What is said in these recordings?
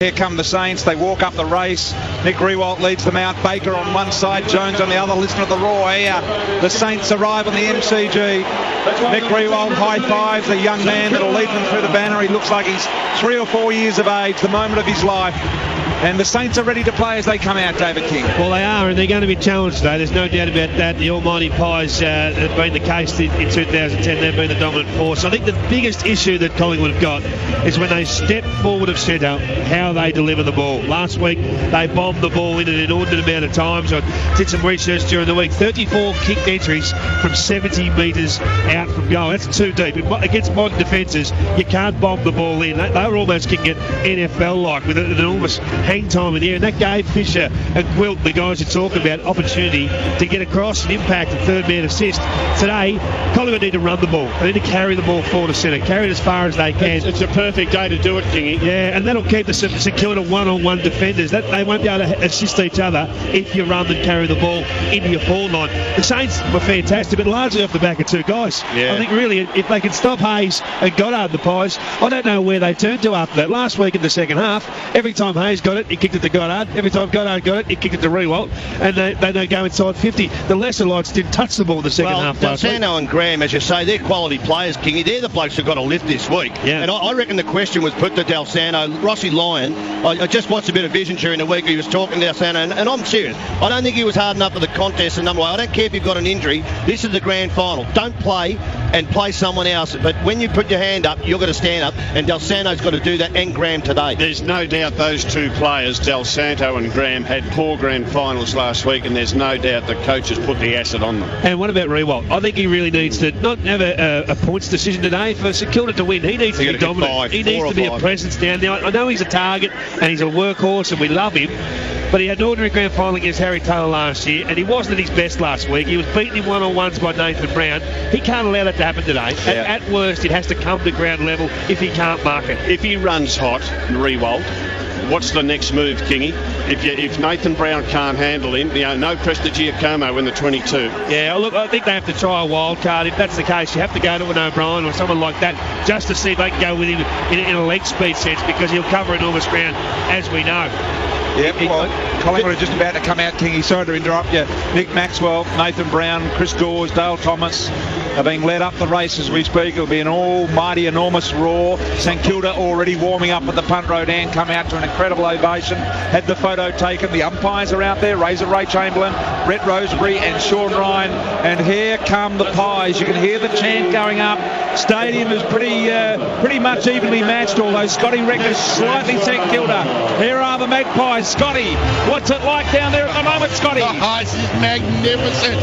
Here come the Saints. They walk up the race. Nick Riewoldt leads them out. Baker on one side, Jones on the other. Listen to the roar here. The Saints arrive on the MCG. Nick Riewoldt high fives the young man that'll lead them through the banner. He looks like he's 3 or 4 years of age, the moment of his life. And the Saints are ready to play as they come out, David King. Well, they are, and they're going to be challenged today. There's no doubt about that. The Almighty Pies have been the case in 2010. They've been the dominant force. I think the biggest issue that Collingwood have got is when they step forward of centre, how they deliver the ball. Last week, they bombed the ball in an inordinate amount of times. I did some research during the week. 34 kicked entries from 70 metres out from goal. That's too deep. Against modern defences, you can't bomb the ball in. They were almost kicking it NFL-like with an enormous hang time in the air, and that gave Fisher and Quilt, the guys you're talking about, opportunity to get across and impact and third man assist. Today, Collingwood need to run the ball. They need to carry the ball forward to centre, carry it as far as they can. It's a perfect day to do it, Kingy. Yeah, and that'll keep the St Kilda one-on-one defenders. They won't be able to assist each other if you run and carry the ball into your forward line. The Saints were fantastic, but largely off the back of two guys. Yeah. I think really, if they can stop Hayes and Goddard, the Pies, I don't know where they turned to after that. Last week in the second half, every time Hayes got it, he kicked it to Goddard. Every time Goddard got it, he kicked it to Riewoldt, and they don't go inside 50. The lesser lights didn't touch the ball in the second half last week. Dalsano and Graham, as you say, they're quality players, Kingy. They're the blokes who've got a lift this week. Yeah. And I reckon the question was put to Dalsano. Rossi Lyon, I just watched a bit of vision during the week. He was talking to Dalsano, and I'm serious. I don't think he was hard enough for the contest. And number one, I don't care if you've got an injury. This is the grand final. Don't play and play someone else. But when you put your hand up, you've got to stand up, and Dalsano's got to do that, and Graham today. There's no doubt those two players, Del Santo and Graham, had poor grand finals last week, and there's no doubt the coaches put the acid on them. And what about Riewoldt? I think he really needs to not have a points decision today for St Kilda to win. He needs to be dominant. He needs to be a presence down there. I know he's a target and he's a workhorse and we love him, but he had an ordinary grand final against Harry Taylor last year, and he wasn't at his best last week. He was beaten in one-on-ones by Nathan Brown. He can't allow that to happen today. Yeah. At worst, it has to come to ground level if he can't mark it. If he runs hot, Riewoldt, what's the next move, Kingy? If Nathan Brown can't handle him, no Prestigiacomo in the 22. Yeah, look, I think they have to try a wild card. If that's the case, you have to go to an O'Brien or someone like that just to see if they can go with him in a leg speed sense, because he'll cover enormous ground, as we know. Yep, well, Collingwood are just about to come out, Kingy. Sorry to interrupt you. Nick Maxwell, Nathan Brown, Chris Dawes, Dale Thomas are being led up the race as we speak. It'll be an almighty, enormous roar. St Kilda already warming up at the punt road and come out to an incredible ovation. Had the photo taken. The umpires are out there. Razor Ray Chamberlain, Brett Roseberry and Sean Ryan. And here come the Pies. You can hear the chant going up. Stadium is pretty much evenly matched, although Scotty reckons slightly St Kilda. Here are the Magpies. Scotty, what's it like down there at the moment, Scotty? Oh, this is magnificent.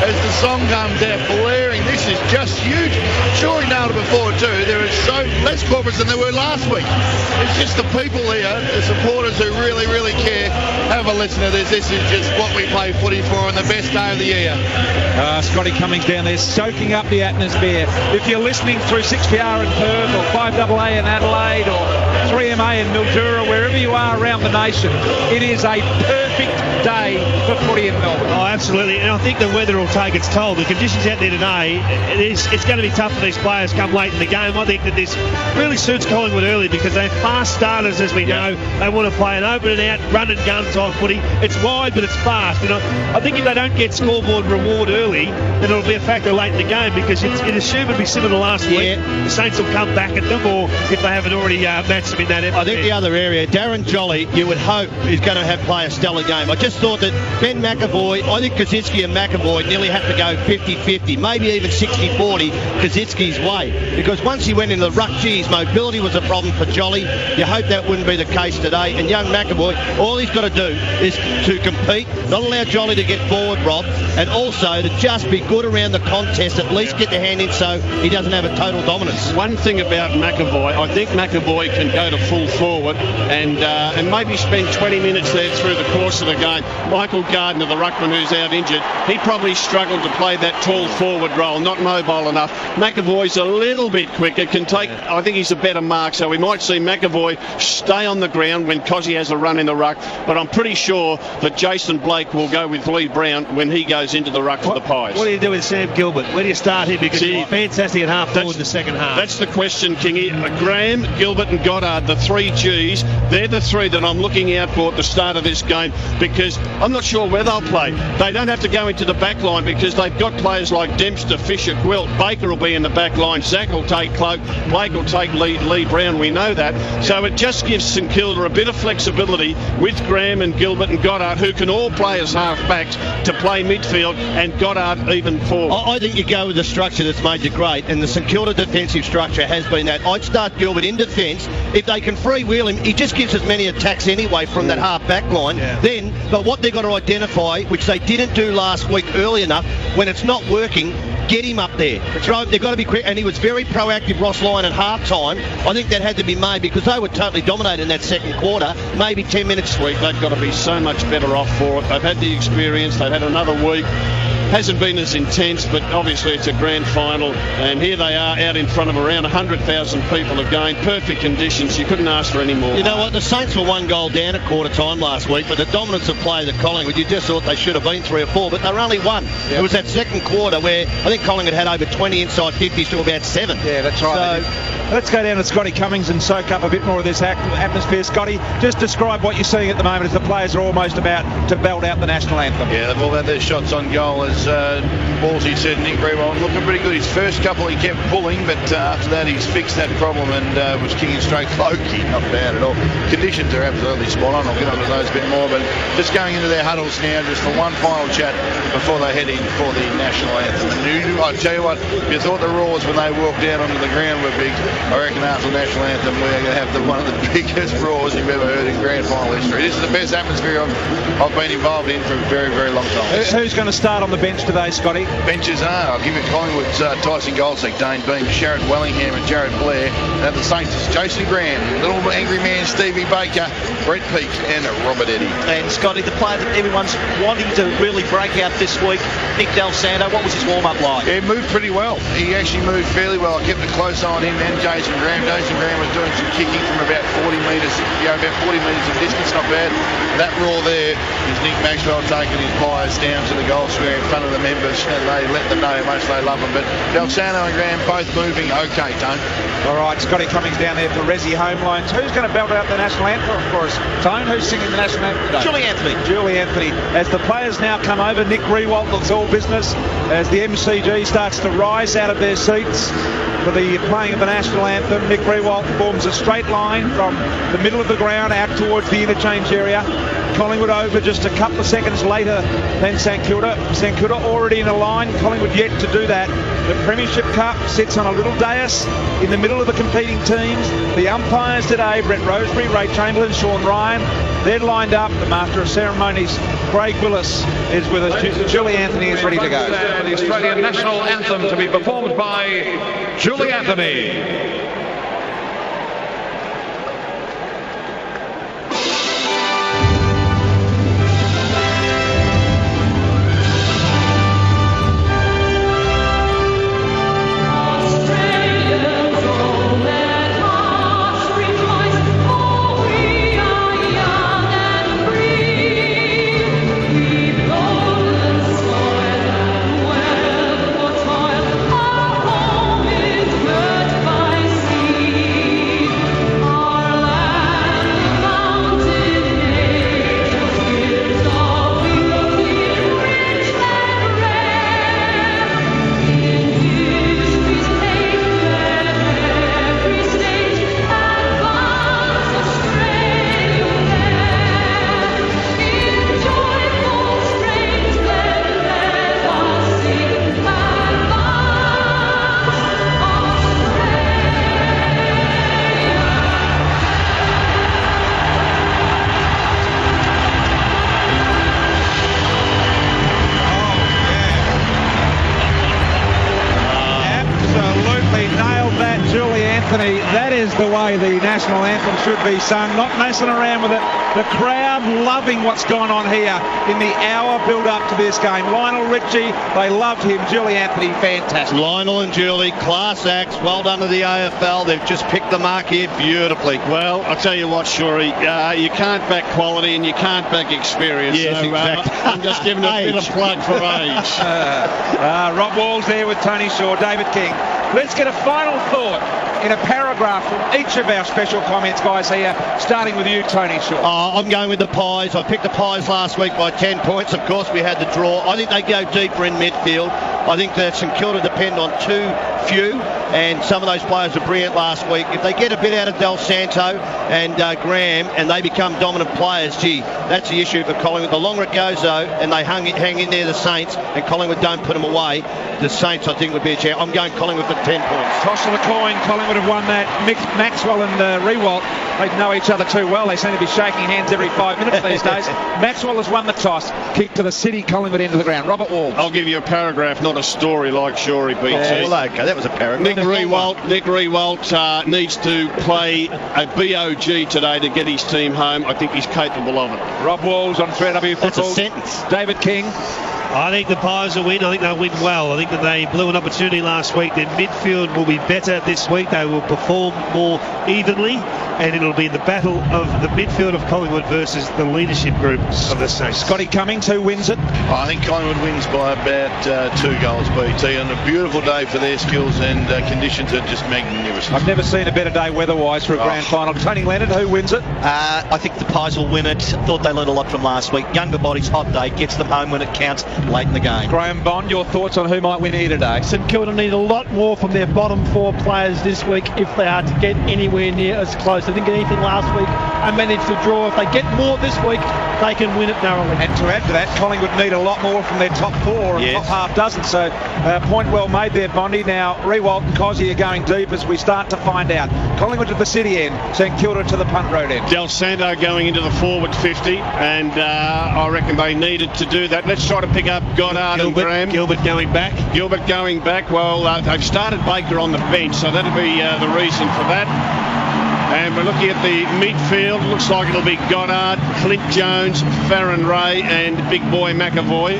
As the song comes out blaring, this is just huge. Sure, he nailed it before too. There are so less corporates than there were last week. It's just the people here, the supporters who really, really care. Have a listen to this. This is just what we play footy for on the best day of the year. Scotty Cummings down there soaking up the atmosphere. If you're listening through 6PR in Perth or 5AA in Adelaide or 3MA in Mildura, wherever you are around the nation, it is a perfect day for footy in Melbourne. Oh, absolutely. And I think the weather will take its toll. The conditions out there today, it's going to be tough for these players come late in the game. I think that this really suits Collingwood early because they're fast starters, as we know. They want to play an open and out, run and gun type footy. It's wide, but it's fast. And I think if they don't get scoreboard reward early, then it'll be a factor late in the game, because it's assumed it'll be similar to last week. The Saints will come back at them, or if they haven't already matched them in that effort. I think the other area, Darren Jolly, you would hope is going to play a stellar game. I just thought that Ben McAvoy, I think Kosicki and McAvoy nearly have to go 50-50, maybe even 60-40 Kosicki's way, because once he went into the ruck, his mobility was a problem for Jolly. You hope that wouldn't be the case today. And young McAvoy, all he's got to do is to compete, not allow Jolly to get forward, Rob, and also to just be good around the contest, at least get the hand in so he doesn't have a total dominance. One thing about McAvoy, I think McAvoy can go to full forward and maybe spend 20 minutes there through the course of the game. Michael Gardner, the ruckman who's out injured, he probably struggled to play that tall forward role, not mobile enough. McAvoy's a little bit quicker, can take, I think he's a better mark, so we might see McAvoy stay on the ground when Cozzy has a run in the ruck, but I'm pretty sure that Jason Blake will go with Lee Brown when he goes into the ruck for the Pies. What do you do with Sam Gilbert? Where do you start him? Because he's fantastic at half forward in the second half. That's the question, Kingy. Graham, Gilbert and Guy Goddard, the 3 Gs, they're the 3 that I'm looking out for at the start of this game, because I'm not sure where they'll play. They don't have to go into the back line because they've got players like Dempster, Fisher, Gwilt. Baker will be in the back line. Zach will take Cloak. Blake will take Lee Brown. We know that. So it just gives St Kilda a bit of flexibility with Graham and Gilbert and Goddard, who can all play as half-backs, to play midfield, and Goddard even forward. I think you go with the structure that's made you great, and the St Kilda defensive structure has been that. I'd start Gilbert in defence. If they can freewheel him, he just gives as many attacks anyway from that half-back line. Then, but what they've got to identify, which they didn't do last week early enough, when it's not working, get him up there. They've got to be quick, and he was very proactive, Ross Lyon, at half-time. I think that had to be made because they were totally dominated in that second quarter, maybe 10 minutes. This week they've got to be so much better off for it. They've had the experience, they've had another week. Hasn't been as intense, but obviously it's a grand final, and here they are out in front of around 100,000 people again. Perfect conditions. You couldn't ask for any more. You know what? The Saints were 1 goal down at quarter time last week, but the dominance of play at Collingwood, you just thought they should have been 3 or 4, but they were only 1. Yep. It was that second quarter where I think Collingwood had over 20 inside 50s to about 7. Yeah, that's right. So, let's go down to Scotty Cummings and soak up a bit more of this atmosphere. Scotty, just describe what you're seeing at the moment as the players are almost about to belt out the national anthem. Yeah, they've all had their shots on goal. As Ballsy said, Nick Grewal looking pretty good. His first couple he kept pulling, but after that he's fixed that problem and was kicking straight Clokey. Not bad at all. Conditions are absolutely spot on. I'll get onto those a bit more, but just going into their huddles now just for one final chat before they head in for the national anthem. And I tell you what, if you thought the roars when they walked out onto the ground were big, I reckon after the national anthem we're going to have one of the biggest roars you've ever heard in grand final history. This is the best atmosphere I've been involved in for a very, very long time. Who's going to start on the bench today, Scotty? Benches are, I'll give you Collingwood's Tyson Goldseck, Dane Beam, Sharrett Wellingham and Jared Blair. And at the Saints, Jason Graham, little angry man Stevie Baker, Brett Peake and Robert Eddy. And Scotty, the player that everyone's wanting to really break out this week, Nick Del Santo, what was his warm-up like? He moved pretty well. He actually moved fairly well. I kept a close eye on him and Jason Graham. Jason Graham was doing some kicking from about 40 metres, about 40 metres of distance, not bad. That roar there is Nick Maxwell taking his players down to the goal square in front of the members, and they let them know how much they love them. But Del Santo and Graham both moving okay, Tone. All right, Scotty Cummings down there for Resi Home Loans. Who's going to belt out the national anthem for us? Tone, who's singing the national anthem today? Julie Anthony. Julie Anthony. As the players now come over, Nick Rewalt looks all business as the MCG starts to rise out of their seats for the playing of the national anthem. Nick Rewalt forms a straight line from the middle of the ground out towards the interchange area. Collingwood over just a couple of seconds later than St Kilda. St Kilda already in a line, Collingwood yet to do that. The Premiership Cup sits on a little dais in the middle of the competing teams. The umpires today, Brett Rosebery, Ray Chamberlain, Sean Ryan, they're lined up. The Master of Ceremonies, Craig Willis, is with us. Julie Anthony is ready to go. The Australian national anthem to be performed by Julie Anthony. That is the way the national anthem should be sung, not messing around with it. The crowd loving what's gone on here in the hour build-up to this game. Lionel Richie, they loved him. Julie Anthony, fantastic. Lionel and Julie, class acts. Well done to the AFL. They've just picked the mark here beautifully. Well, I'll tell you what, Shorey, you can't back quality and you can't back experience. Yes, so, exactly. I'm just giving a bit of plug for age. Rob Walls there with Tony Shaw, David King. Let's get a final thought in a paragraph from each of our special comments guys here, starting with you, Tony Shaw. I'm going with the Pies. I picked the Pies last week by 10 points. Of course, we had the draw. I think they go deeper in midfield. I think that St Kilda depend on too few, and some of those players were brilliant last week. If they get a bit out of Del Santo and Graham and they become dominant players, gee, that's the issue for Collingwood. The longer it goes, though, and they hang in there, the Saints, and Collingwood don't put them away, the Saints, I think, would be a chance. I'm going Collingwood for 10 points. Toss of the coin. Collingwood have won that. Maxwell and Rewalt, they know each other too well. They seem to be shaking hands every 5 minutes these days. Maxwell has won the toss. Kick to the City, Collingwood end of the ground. Robert Wall. I'll give you a paragraph, not a story like Shorey BT. Well, okay, that was a paragraph. Nick Rewalt needs to play a BOG today to get his team home. I think he's capable of it. Rob Walls on 3W Football. That's a sentence. David King. I think the Pies will win. I think they'll win well. I think that they blew an opportunity last week. Their midfield will be better this week. They will perform more evenly, and it'll be the battle of the midfield of Collingwood versus the leadership group of the Saints. Scotty Cummings, who wins it? I think Collingwood wins by about 2 goals, BT, and a beautiful day for their skills, and conditions are just magnificent. I've never seen a better day weather-wise for a grand final. Tony Leonard, who wins it? I think the Pies will win it. Thought they learned a lot from last week. Younger bodies, hot day, gets them home when it counts late in the game. Graham Bond, your thoughts on who might win here today? St Kilda need a lot more from their bottom 4 players this week if they are to get anywhere near as close. I think anything last week and managed to draw. If they get more this week, they can win it narrowly. And to add to that, Collingwood need a lot more from their top 4 and top half dozen. So point well made there, Bondy. Now Rewalt and Cozzy are going deep as we start to find out. Collingwood to the City end, St Kilda to the punt road end. Del Santo going into the forward 50, and I reckon they needed to do that. Let's try to pick up Goddard and Graham. Gilbert going back. Well, they've started Baker on the bench, so that'll be the reason for that. And we're looking at the midfield. Looks like it'll be Goddard, Clint Jones, Farron Ray, and big boy McAvoy.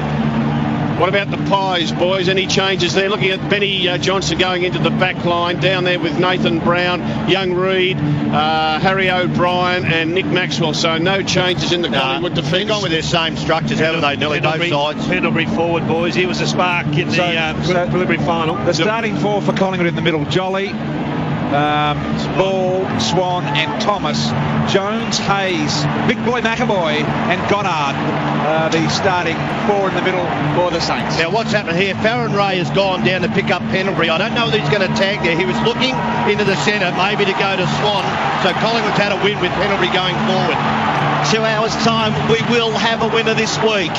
What about the Pies, boys? Any changes there? Looking at Benny Johnson going into the back line, down there with Nathan Brown, Young Reid, Harry O'Brien and Nick Maxwell. So no changes in the Collingwood defence. They've gone with their same structures, haven't they? Nearly both sides. Pendlebury forward, boys. He was a spark in the preliminary final. The starting 4 for Collingwood in the middle: Jolly, Ball, Swan and Thomas. Jones, Hayes, big boy McAvoy and Goddard, the starting 4 in the middle for the Saints. Now what's happened here, Farron Ray has gone down to pick up Pendlebury. I don't know whether he's going to tag there. He was looking into the centre, maybe to go to Swan. So Collingwood's had a win with Pendlebury going forward. 2 hours time, we will have a winner this week.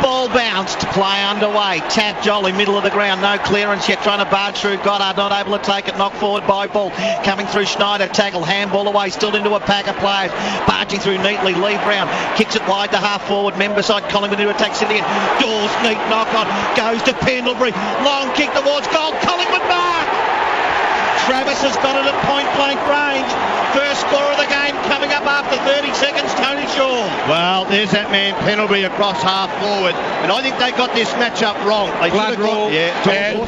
Ball bounced, play underway. Tap Jolly, middle of the ground, no clearance yet, trying to barge through. Goddard not able to take it, knocked forward by Ball. Coming through Schneider, tackle, handball away, still into a pack of players. Barging through neatly, Lee Brown kicks it wide to half forward. Member side, Collingwood into attack, City. Dawes, neat knock on, goes to Pendlebury. Long kick towards goal, Collingwood mark! Travis has got it at point blank range. First score of the game coming up after 30 seconds, Tony Shaw. Well, there's that man Pendlebury across half forward, and I think they got this matchup wrong. They Blood rule,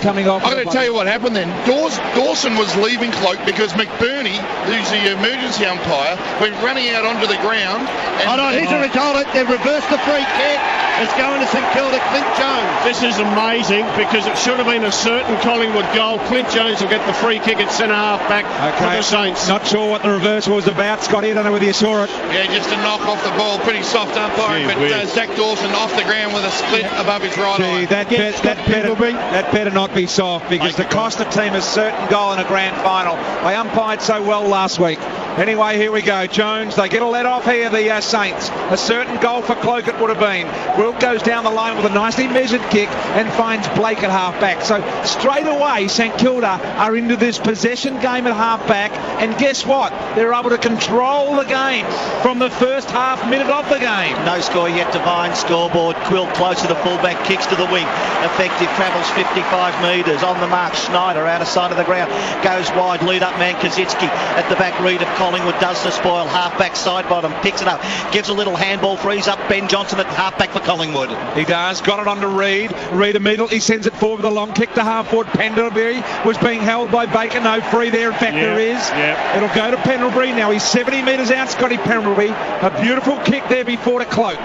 coming off. I'm going to tell you what happened then. Dawson was leaving Cloak because McBurney, who's the emergency umpire, went running out onto the ground. Hold on, here's the result. They've reversed the free kick. It's going to St Kilda, Clint Jones. This is amazing because it should have been a certain Collingwood goal. Clint Jones will get the free kick at centre half back for the Saints. Not sure what the reversal was about, Scotty. I don't know whether you saw it. Yeah, just a knock off the ball. Pretty soft umpiring, but Zach Dawson off the ground with a split above his right eye. That better not be soft because the Costa team a certain goal in a grand final. They umpired so well last week. Anyway, here we go. Jones, they get a let off here, the Saints. A certain goal for Cloak it would have been. Wilt goes down the line with a nicely measured kick and finds Blake at half-back. So straight away, St Kilda are into this possession game at half-back. And guess what? They're able to control the game from the first half minute of the game. No score yet to Vine. Scoreboard. Quill close to the fullback, kicks to the wing. Effective, travels 55 metres. On the mark, Schneider out of sight of the ground. Goes wide, lead up man Kaczynski at the back. Reid of Collingwood does the spoil. Half-back side bottom, picks it up. Gives a little handball, frees up Ben Johnson at half-back for Collingwood. He does. Got it on to Reid. Reid immediately sends it forward with a long kick to half-forward. Pendlebury was being held by Baker. No free there. In fact, there is. It'll go to Pendlebury. Now he's 70 metres out, Scotty Pendlebury. A beautiful kick there before to Cloak.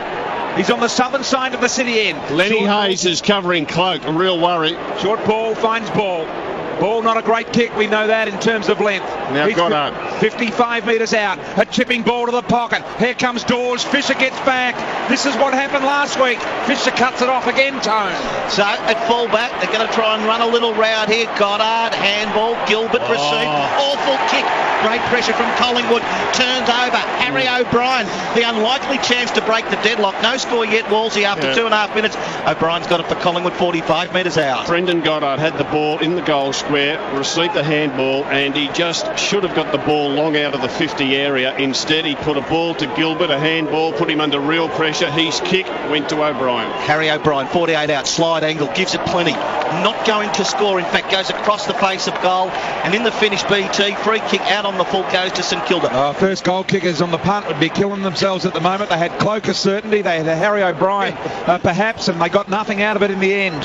He's on the southern side of the City end. Lenny Hayes is covering Cloak. A real worry. Short ball finds Ball. Ball not a great kick, we know that in terms of length. Now Goddard. 55 metres out. A chipping ball to the pocket. Here comes Dawes. Fisher gets back. This is what happened last week. Fisher cuts it off again, Tone. So at fullback, they're going to try and run a little route here. Goddard, handball, Gilbert received. Awful kick. Great pressure from Collingwood. Turns over. Harry O'Brien, the unlikely chance to break the deadlock. No score yet, Wolsey, after 2.5 minutes. O'Brien's got it for Collingwood, 45 metres out. Brendan Goddard had the ball in the goal square, received the handball, and he just should have got the ball long out of the 50 area. Instead, he put a ball to Gilbert, a handball, put him under real pressure. His kick went to O'Brien. Harry O'Brien, 48 out, slide angle, gives it plenty. Not going to score, in fact, goes across the face of goal. And in the finish, BT, free kick out on the full goes to St Kilda. First goal kickers on the punt would be killing themselves at the moment. They had Cloker certainty, they had Harry O'Brien perhaps, and they got nothing out of it in the end.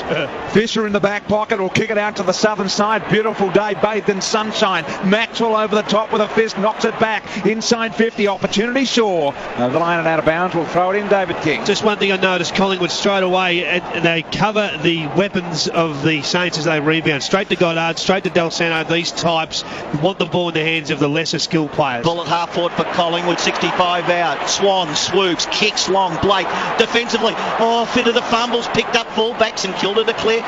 Fisher in the back pocket will kick it out to the southern side. Beautiful day, bathed in sunshine. Maxwell over the top with a fist, knocks it back inside 50. Opportunity Shaw. The line and out of bounds will throw it in, David King. Just one thing I noticed, Collingwood straight away, they cover the weapons of the Saints as they rebound. Straight to Goddard, straight to Del Santo. These types want the ball in the hands of the lesser skilled players. Ball at half forward for Collingwood, 65 out. Swan swoops, kicks long. Blake defensively. Fit of the fumbles, picked up fullbacks and Kilda to clear.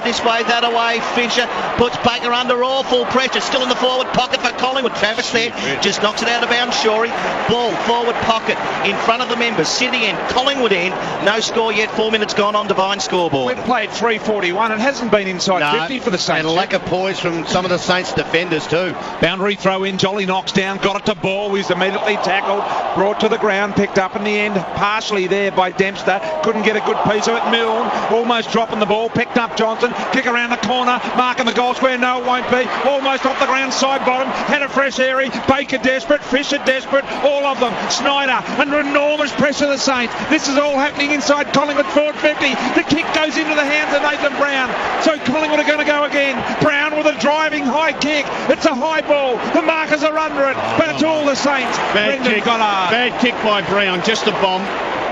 This way, that away. Fisher puts Baker under awful pressure. Still in the forward pocket for Collingwood. Travis there just knocks it out of bounds. Shorey. Ball, forward pocket in front of the members. City end, Collingwood end. No score yet. 4 minutes gone on Divine scoreboard. We've played 3:41. It hasn't been inside 50 for the Saints. And lack of poise from some of the Saints defenders too. Boundary throw in. Jolly knocks down. Got it to Ball. He's immediately tackled. Brought to the ground. Picked up in the end. Partially there by Dempster. Couldn't get a good piece of it. Milne almost dropping the ball. Picked up Johnson. Kick around the corner. Marking the goal square. No, it won't be. Almost off the ground. Side bottom. Had a fresh area. Baker desperate. Fisher desperate. All of them. Snyder under enormous pressure of the Saints. This is all happening inside Collingwood forward 50. The kick goes into the hands of Nathan Brown. So Collingwood are going to go again. Brown with a driving high kick. It's a high ball. The markers are under it. But it's all the Saints. Bad kick by Brown. Just a bomb.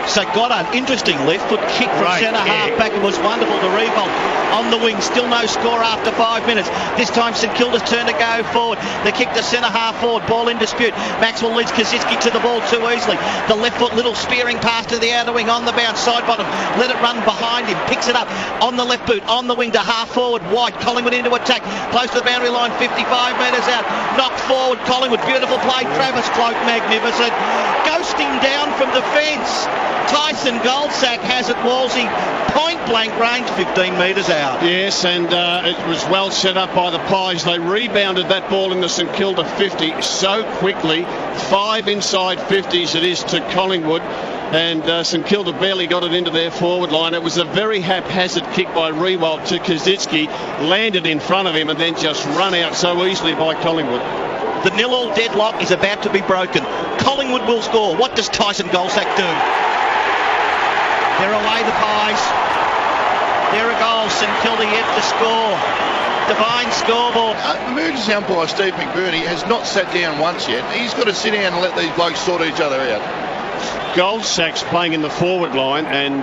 So Goddard, interesting left foot kick from centre half back. It was wonderful to revolt on the wing. Still no score after 5 minutes. This time St Kilda's turn to go forward. The kick to centre half forward. Ball in dispute. Maxwell leads Kaczynski to the ball too easily. The left foot little spearing pass to the outer wing on the bounce. Side bottom. Let it run behind him. Picks it up on the left boot. On the wing to half forward. White. Collingwood into attack. Close to the boundary line. 55 metres out. Knocked forward. Collingwood. Beautiful play. Travis Cloke. Magnificent. Ghosting down from the fence. Tyson Goldsack has it, Wolsey, point blank range, 15 metres out. Yes, and it was well set up by the Pies. They rebounded that ball in the St Kilda 50 so quickly. 5 inside 50s it is to Collingwood. And St Kilda barely got it into their forward line. It was a very haphazard kick by Riewoldt to Kaczynski, landed in front of him and then just run out so easily by Collingwood. The 0-0 deadlock is about to be broken. Collingwood will score. What does Tyson Goldsack do? They're away, the Pies. They're a goal. St Kilda yet to score. Divine scoreboard. Emergency umpire Steve McBurney has not sat down once yet. He's got to sit down and let these blokes sort each other out. Goldsack's playing in the forward line, and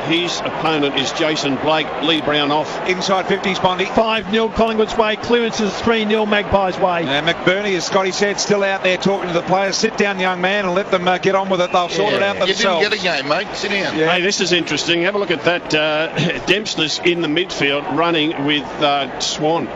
his opponent is Jason Blake. Lee Brown off. Inside 50s, Bondi. 5-0 Collingwood's way. Clearances 3-0 Magpies' way. And McBurney, as Scotty said, still out there talking to the players. Sit down, young man, and let them get on with it. They'll sort it out themselves. You didn't get a game, mate. Sit down. Yeah. Hey, this is interesting. Have a look at that. Dempster's in the midfield running with Swan.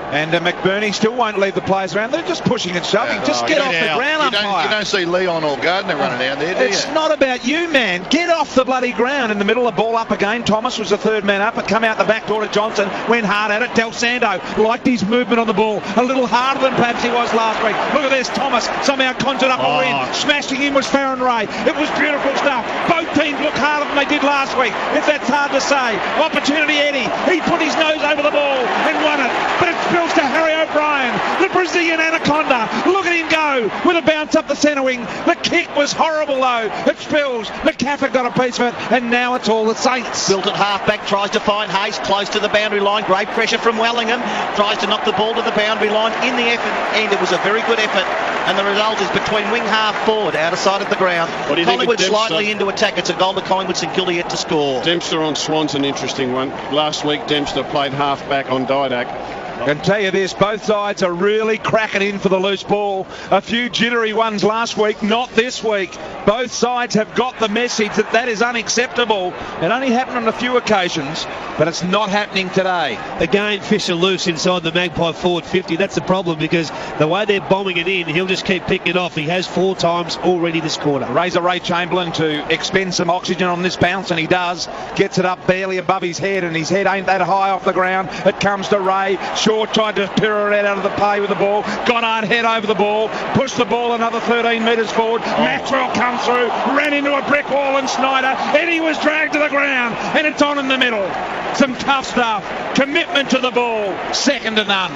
And McBurney still won't leave the players around. They're just pushing and shoving. Just get off the ground, umpire. You don't see Leon or Gardner running down there, do you? It's not about you, man. Get off the bloody ground. In the middle, of ball up again. Thomas was the third man up. It come out the back door to Johnson. Went hard at it. Del Santo liked his movement on the ball. A little harder than perhaps he was last week. Look at this. Thomas somehow conjured up a win. Smashing in was Farron Ray. It was beautiful stuff. Both teams look harder than they did last week, if that's hard to say. Opportunity Eddie. He put his nose over the ball and won it. But it spills to Harry O'Brien, the Brazilian anaconda. Look at him go with a bounce up the centre wing. The kick was horrible though. It spills. McCaffrey got a piece of it, and now it's all the Saints. Built at half-back, tries to find Hayes close to the boundary line. Great pressure from Wellingham. Tries to knock the ball to the boundary line. In the effort, and it was a very good effort. And the result is between wing half forward, out of sight of the ground. Collingwood slightly into attack. It's a goal to Collingwood. St Kilda yet to score. Dempster on Swan's an interesting one. Last week Dempster played half-back on Didak. I can tell you this, both sides are really cracking in for the loose ball. A few jittery ones last week, not this week. Both sides have got the message that that is unacceptable. It only happened on a few occasions, but it's not happening today. Again, Fisher loose inside the Magpie forward 50. That's the problem, because the way they're bombing it in, he'll just keep picking it off. He has 4 times already this quarter. Razor Ray Chamberlain to expend some oxygen on this bounce, and he does. Gets it up barely above his head, and his head ain't that high off the ground. It comes to Ray. Shaw tried to pirouette out of the play with the ball. Goddard head over the ball. Pushed the ball another 13 metres forward. Maxwell come through. Ran into a brick wall, and Snyder. Eddie was dragged to the ground, and it's on in the middle. Some tough stuff. Commitment to the ball. Second to none.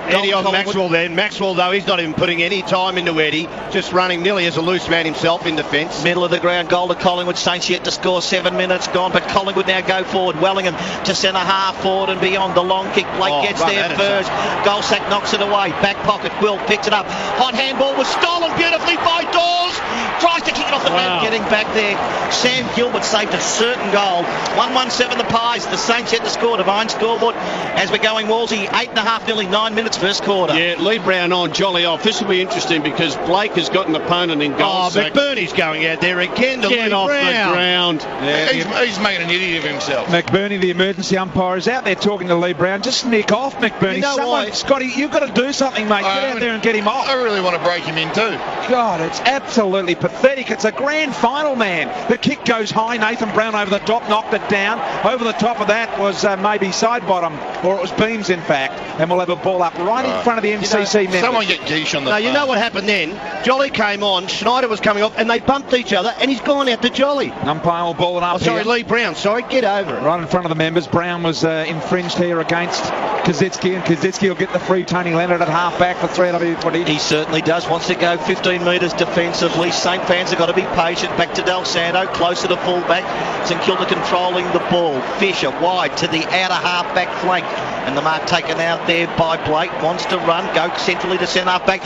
Eddie on Maxwell then. Maxwell, though, he's not even putting any time into Eddie. Just running nearly as a loose man himself in defence. Middle of the ground, goal to Collingwood. Saints yet to score, 7 minutes gone, but Collingwood now go forward. Wellingham to centre half forward and beyond. The long kick, Blake gets there first. Goldsack knocks it away. Back pocket, Quill picks it up. Hot handball was stolen beautifully by Dawes. Tries to kick it off the net, getting back there. Sam Gilbert saved a certain goal. 1-1-7 the Pies. The Saints yet to score. Divine scoreboard as we're going, Wolsey. 8.5, nearly 9 minutes first quarter. Yeah, Lee Brown on, Jolly off. This will be interesting because Blake has got an opponent in goal. McBurney's going out there again to get Lee off Brown. the ground. Yeah, he's making an idiot of himself. McBurney, the emergency umpire, is out there talking to Lee Brown. Just nick off, McBurney. You know why? Scotty, you've got to do something, mate. Get out there and get him off. I really want to break him in too. God, it's absolutely pathetic. It's a grand final, man. The kick goes high. Nathan Brown over the top, knocked it down. Over the top of that was maybe side bottom, or it was beams, in fact. And we'll have a ball up right in front of the MCC members. Someone get Geesh on the phone. You know what happened then? Jolly came on, Schneider was coming off, and they bumped each other, and he's gone out to Jolly. Umpire will ball it up here. Lee Brown, get over it. Right in front of the members. Brown was infringed here against Kazitsky, and Kazitsky will get the free Tony Leonard at half-back for 3 footage. He certainly does. Wants to go 15 metres defensively. St. fans have got to be patient. Back to Del Santo, closer to full-back. St Kilda controlling the ball. Fisher wide to the outer half-back flank. And the mark taken out there by Blake. Wants to run, go centrally to centre half-back.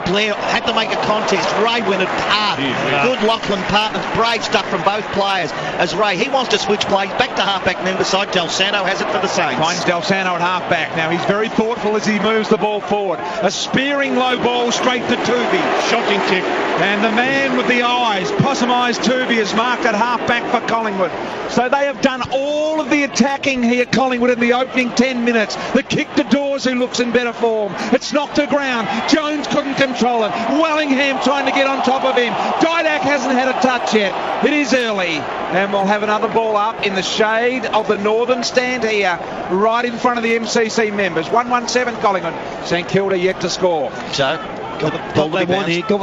Blair had to make a contest. Ray went it hard. Good Lachlan partners. Brave stuff from both players. As Ray, he wants to switch plays back to half-back member side. Del Santo has it for the Saints. Finds Del Santo at half-back. Now he's very thoughtful as he moves the ball forward. A spearing low ball straight to Tooby. Shocking kick. And the man with the eyes, possum eyes Tooby, is marked at half-back for Collingwood. So they have done all of the attacking here, Collingwood, in the opening 10 minutes. The kick to Dawes, who looks in better form. It's knocked to ground. Jones couldn't control it. Wellingham trying to get on top of him. Didak hasn't had a touch yet. It is early. And we'll have another ball up in the shade of the northern stand here, right in front of the MCC members. 1-1-7 Collingwood. St Kilda yet to score. So, got what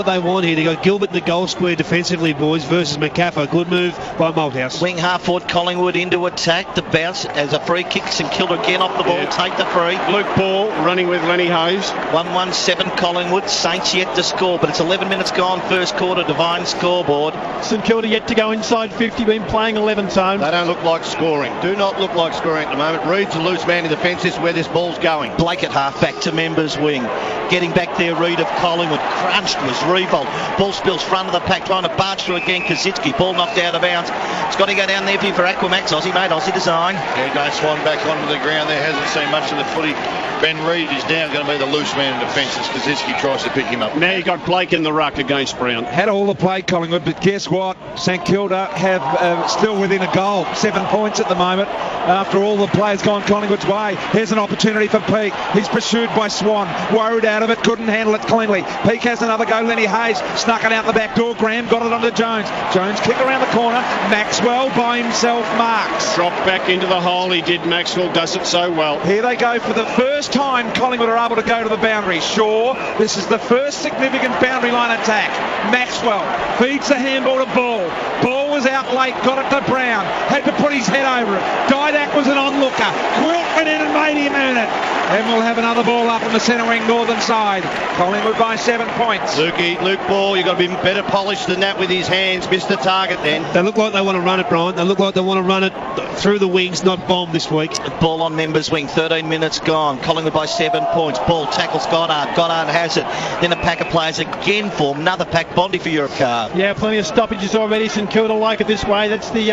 they want here. They got Gilbert in the goal square defensively, boys, versus McCaffrey. Good move by Malthouse. Wing half forward, Collingwood into attack. The bounce as a free kick. St Kilda again off the ball. Take the free. Luke Ball running with Lenny Hose. 1-1-7 Collingwood. Saints yet to score, but it's 11 minutes gone. First quarter. Divine scoreboard. St Kilda yet to go inside 50. Been playing 11 zone. They don't look like scoring. Do not look like scoring at the moment. Reed's a loose man in defence. This is where this ball's going. Blake at half back to members wing. Getting back there, Reed of Collingwood. Crunched was Revolt. Ball spills front of the pack, trying to barge through again. Kazitsky, ball knocked out of bounds. It's got to go down there for Aquamax. Aussie made, Aussie design. Yeah, going Swan back onto the ground there. Hasn't seen much of the footy. Ben Reid is now going to be the loose man in defence as Kazitsky tries to pick him up. Now you got Blake in the ruck against Brown. Had all the play, Collingwood, but guess what? St Kilda have still within a goal. 7 points at the moment. After all the players gone Collingwood's way. Here's an opportunity for Peake. He's pursued by Swan. Worried out of it. Couldn't handle it cleanly. Peake has another go. Lenny Hayes snuck it out the back door. Graham got it onto Jones. Jones kick around the corner. Maxwell by himself marks. Drop back into the hole. He did. Maxwell does it so well. Here they go for the first time. Collingwood are able to go to the boundary. Shaw, this is the first significant boundary line attack. Maxwell feeds the handball to Ball. Ball was out late. Got it to Brown. Had to put his head over it. Didak was an onlooker. Quilt went in and made him earn it. And we'll have another ball up in the centre wing northern side. Collingwood by 7 points. Luke Ball, you've got to be better polished than that with his hands. Missed the target then. They look like they want to run it, Brian. They look like they want to run it through the wings, not bomb this week. Ball on members' wing, 13 minutes gone. Collingwood by 7 points. Ball tackles Goddard. Goddard has it. Then a pack of players again form. Another pack. Bondi for Europcar. Yeah, plenty of stoppages already. St Kilda like it this way. That's the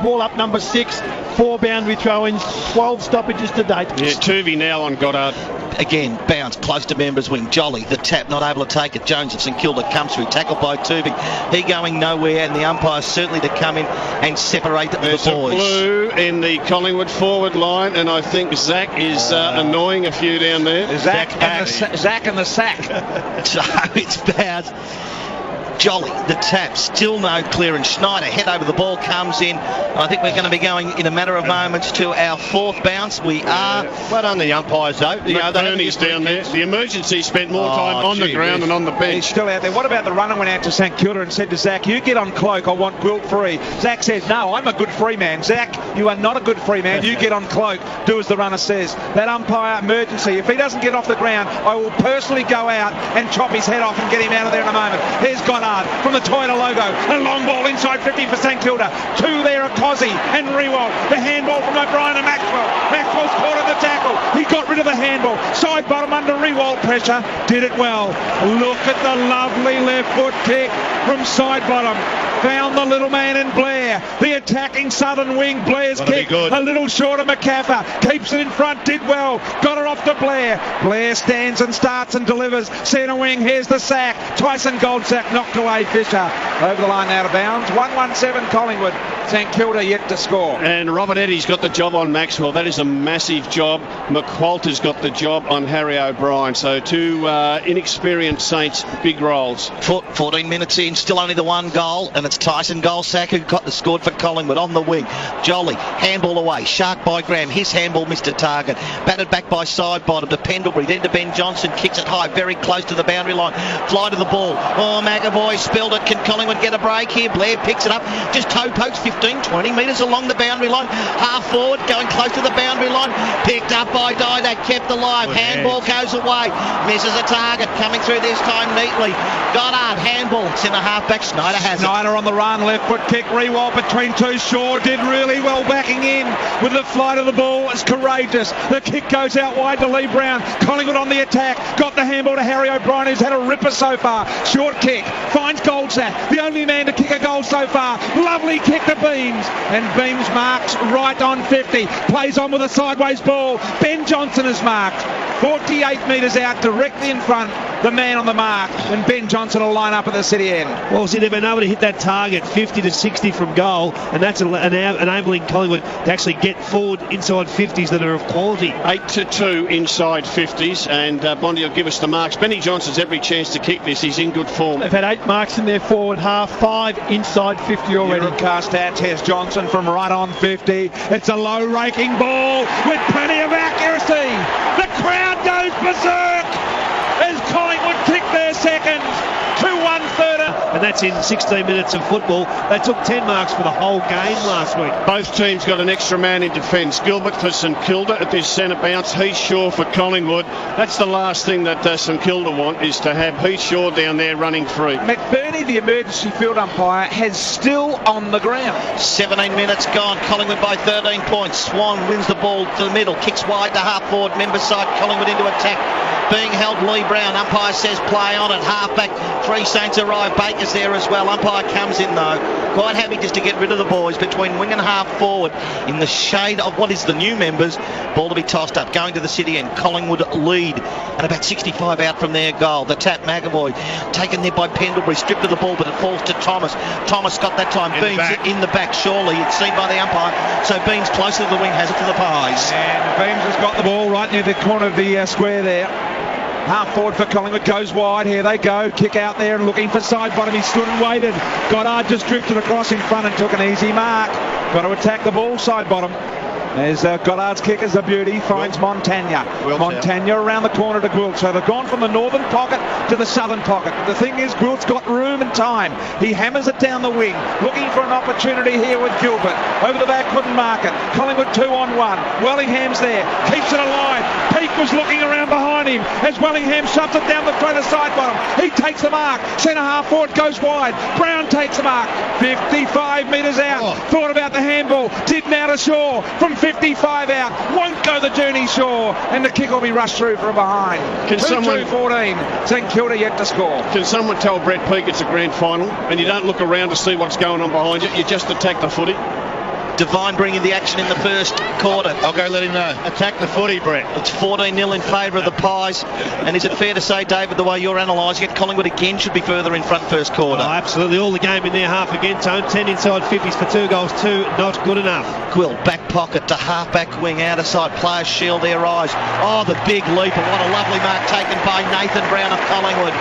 ball up number 6. 4 boundary throw-ins, 12 stoppages to date. Yeah, Tuvey now on Goddard. Again, bounce close to members' wing. Jolly, the tap, not able to take it. Jones of St Kilda comes through, tackled by Tuvey. He going nowhere, and the umpire certainly to come in and separate the boys. There's a blue in the Collingwood forward line, and I think Zach is annoying a few down there. Zach and the sack. So it's bad. Jolly, the tap, still no clearance. Schneider, head over the ball, comes in. I think we're going to be going in a matter of moments to our 4th bounce. We are. Well done the umpires though. McBurney's down there. The emergency spent more time on the ground than on the bench. He's still out there. What about the runner went out to St Kilda and said to Zach, you get on cloak, I want Gwilt free. Zach says, no, I'm a good free man. Zach, you are not a good free man. You get on cloak. Do as the runner says. That umpire emergency, if he doesn't get off the ground, I will personally go out and chop his head off and get him out of there in a moment. Here's Goddard from the Toyota logo. A long ball inside 50 for St Kilda. 2 there are Cozzy and Rewald. The handball from O'Brien and Maxwell. Maxwell's caught at the tackle. He got rid of the handball. Side bottom under Rewald pressure. Did it well. Look at the lovely left foot kick from side bottom. Found the little man in Blair. The attacking southern wing. Blair's kick a little short of McCaffer. Keeps it in front. Did well. Got her off to Blair. Blair stands and starts and delivers. Centre wing. Here's the sack. Tyson Goldsack knocked away Fisher. Over the line out of bounds. 1-1-7 Collingwood. St Kilda yet to score. And Robert Eddy's got the job on Maxwell. That is a massive job. McQualter's got the job on Harry O'Brien. So 2 inexperienced Saints, big roles. 14 minutes in, still only the 1 goal, and it's Tyson Goldsack who got the scored for Collingwood on the wing. Jolly, handball away, shark by Graham. His handball missed a target. Batted back by side bottom to Pendlebury, then to Ben Johnson. Kicks it high, very close to the boundary line. Fly to the ball. Oh, McAvoy spilled it. Can Collingwood get a break here? Blair picks it up. Just toe pokes 15, 20 metres along the boundary line. Half forward, going close to the boundary line. Picked up by Didak, kept alive. Handball goes away. Misses a target. Coming through this time neatly. Goddard, handball. Centre half-back. Schneider has it. Schneider on the run. Left foot kick. Rewald between 2. Shaw did really well backing in with the flight of the ball. It's courageous. The kick goes out wide to Lee Brown. Collingwood on the attack. Got the handball to Harry O'Brien, who's had a ripper so far. Short kick. Finds Goldsack. The only man to kick a goal so far. Lovely kick to Beams. And Beams marks right on 50. Plays on with a sideways ball. Ben Johnson is marked. 48 metres out, directly in front. The man on the mark. And Ben Johnson will line up at the city end. Well, see, they've been able to hit that target 50 to 60 from goal, and that's enabling Collingwood to actually get forward inside 50s that are of quality. 8-2 inside 50s, and Bondi will give us the marks. Benny Johnson's every chance to kick this. He's in good form. They've had 8 marks in their forward half, 5 inside 50 already. Europcar stats has Johnson from right on 50. It's a low raking ball with plenty of accuracy. The crowd goes berserk as Collingwood kick their second. 2-1-3rd. And that's in 16 minutes of football. They took 10 marks for the whole game last week. Both teams got an extra man in defence. Gilbert for St Kilda at this centre bounce. Heath Shaw for Collingwood. That's the last thing that St Kilda want, is to have Heath Shaw down there running free. McBurney, the emergency field umpire, has still on the ground. 17 minutes gone. Collingwood by 13 points. Swan wins the ball to the middle. Kicks wide to half forward. Member side. Collingwood into attack. Being held, Lee Brown. Umpire says play on it. Half back. 3 Saints arrive. Baker's there as well. Umpire comes in though. Quite happy just to get rid of the boys between wing and half forward in the shade of what is the new members. Ball to be tossed up. Going to the city end. Collingwood lead. And about 65 out from their goal. The tap, McAvoy. Taken there by Pendlebury. Stripped of the ball, but it falls to Thomas. Thomas got that time. Beams in the back. Surely it's seen by the umpire. So Beams closer to the wing. Has it to the Pies. And Beams has got the ball right near the corner of the square there. Half forward for Collingwood, goes wide. Here they go. Kick out there and looking for side bottom. He stood and waited. Goddard just drifted across in front and took an easy mark. Got to attack the ball side bottom. There's Goddard's kick is a beauty, finds Montagna. Montagna around the corner to Gwilt. So they've gone from the northern pocket to the southern pocket. The thing is, Gwilt's got room and time. He hammers it down the wing, looking for an opportunity here with Gilbert. Over the back, couldn't mark it. Collingwood 2-on-1. Wellingham's there, keeps it alive. Peake was looking around behind him as Wellingham shoves it down the throat of side bottom. He takes the mark. Centre half forward goes wide. Brown takes the mark. 55 metres out. Thought about the handball. Did now to Shaw from 55 out. Won't go the journey, Shaw. And the kick will be rushed through from behind. 2-2-14. St Kilda yet to score. Can someone tell Brett Peake it's a grand final and you don't look around to see what's going on behind you? You just attack the footy. Devine bringing the action in the first quarter. I'll go let him know. Attack the footy, Brett. It's 14-0 in favour of the Pies. And is it fair to say, David, the way you're analysing it, Collingwood again should be further in front first quarter? Oh, absolutely. All the game in their half again, Tone. 10 inside 50s for 2 goals, 2 not good enough. Gwilt, back pocket to half-back wing, outer side. Players shield their eyes. Oh, the big leaper. What a lovely mark taken by Nathan Brown of Collingwood.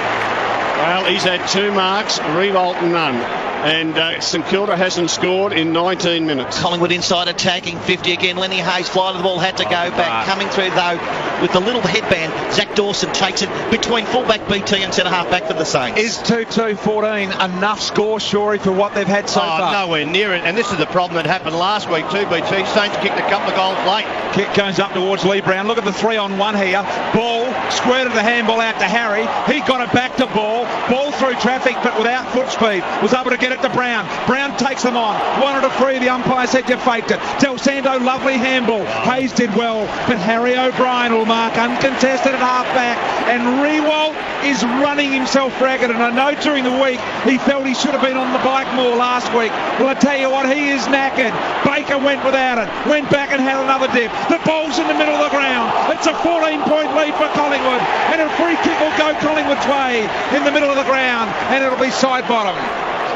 Well, he's had 2 marks, Riewoldt none. And St Kilda hasn't scored in 19 minutes. Collingwood inside attacking, 50 again. Lenny Hayes, fly to the ball, had to go back. Coming through, though, with the little headband, Zach Dawson takes it between fullback BT and centre half back for the Saints. Is 2-2-14 enough score, Shorey, for what they've had so far? Nowhere near it. And this is the problem that happened last week too, BT. Saints kicked a couple of goals late. Kick goes up towards Lee Brown. Look at the 3-on-1 here. Ball, squirted the handball out to Harry. He got it back to Ball. Ball through traffic, but without foot speed. Was able to get it to Brown. Brown takes them on. 1-3. The umpire said you faked it. Del Santo, lovely handball. Hayes did well, but Harry O'Brien will mark uncontested at half-back. And Riewoldt is running himself ragged. And I know during the week he felt he should have been on the bike more last week. Well, I tell you what, he is knackered. Baker went without it. Went back and had another dip. The ball's in the middle of the ground. It's a 14-point lead for Collingwood. And a free kick will go Collingwood's way in the middle of the ground. And it'll be side bottom.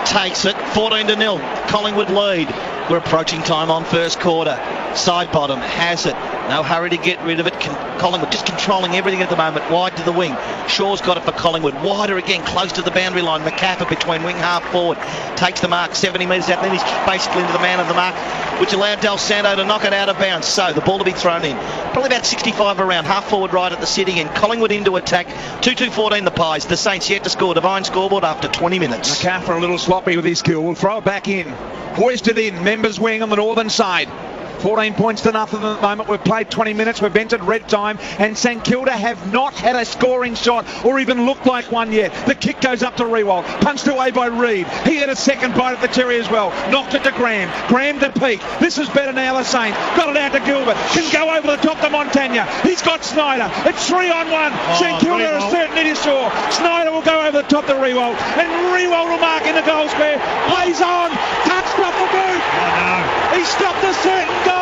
Takes it, 14-0. Collingwood lead. We're approaching time on first quarter. Side bottom has it. No hurry to get rid of it. Collingwood just controlling everything at the moment. Wide to the wing. Shaw's got it for Collingwood. Wider again, close to the boundary line. McCaffer between wing half forward. Takes the mark 70 metres out. Then he's basically into the man of the mark, which allowed Del Santo to knock it out of bounds. So the ball to be thrown in. Probably about 65 around. Half forward right at the city. And Collingwood into attack. 2-2-14 the Pies. The Saints yet to score. Devine scoreboard after 20 minutes. McCaffer a little sloppy with his skill. We'll throw it back in. Hoisted in. Members wing on the northern side. 14 points to nothing at the moment. We've played 20 minutes. We've entered red time. And St Kilda have not had a scoring shot or even looked like one yet. The kick goes up to Riewoldt. Punched away by Reid. He had a second bite at the cherry as well. Knocked it to Graham. Graham to Peake. This is better now, the Saints. Got it out to Gilbert. Can go over the top to Montagna. He's got Snyder. It's 3-on-1. St Kilda are certain it is sure. Snyder will go over the top to Riewoldt. And Riewoldt will mark in the goal square. Plays on. Touched off the boot. He stopped a certain goal.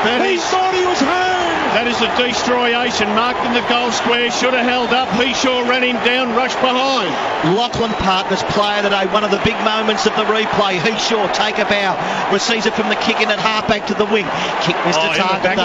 He thought he was home. That is a destroyation. Marked in the goal square. Should have held up. Shaw ran him down. Rushed behind. Lachlan Partners player today. One of the big moments of the replay. Shaw take a bow. Receives it from the kick in at half-back to the wing. Kick missed a target.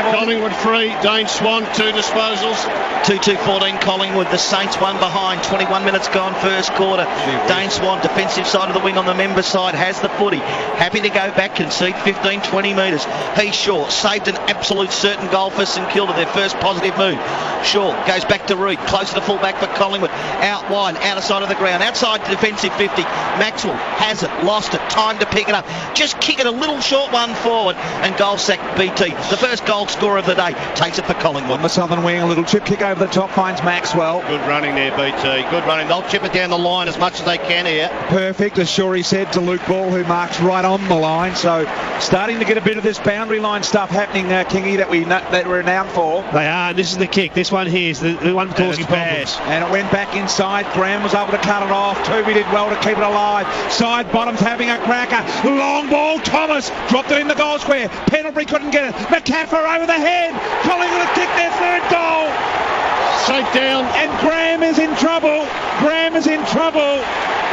Collingwood 3. Dane Swan 2 disposals. 2-2-14 Collingwood. The Saints 1 behind. 21 minutes gone first quarter. Dane Swan, defensive side of the wing on the member side, has the footy. Happy to go back, concede 15-20 metres. Shaw saved an absolute certain goal for St Kilda, their first positive move. Shaw goes back to Reid, close to the fullback for Collingwood. Out wide, outer side of the ground, outside defensive 50. Maxwell has it, lost it, time to pick it up. Just kick it a little short one forward and goal sack BT. The first goal scorer of the day takes it for Collingwood. On the southern wing, a little chip kick over the top, finds Maxwell. Good running there, BT. Good running. They'll chip it down the line as much as they can here. Perfect, as Shorey said to Luke Ball, who marks right on the line. So starting to get a bit of this boundary line stuff happening, Kingy, that we're renowned for. They are, and this is the kick. This one here is the one causing problems. And it went back inside. Graham was able to cut it off. Toby did well to keep it alive. Side bottom's having a cracker. Long ball. Thomas dropped it in the goal square. Pendlebury couldn't get it. McCaffer over the head. Collingwood have kicked their third goal. Straight down. And Graham is in trouble.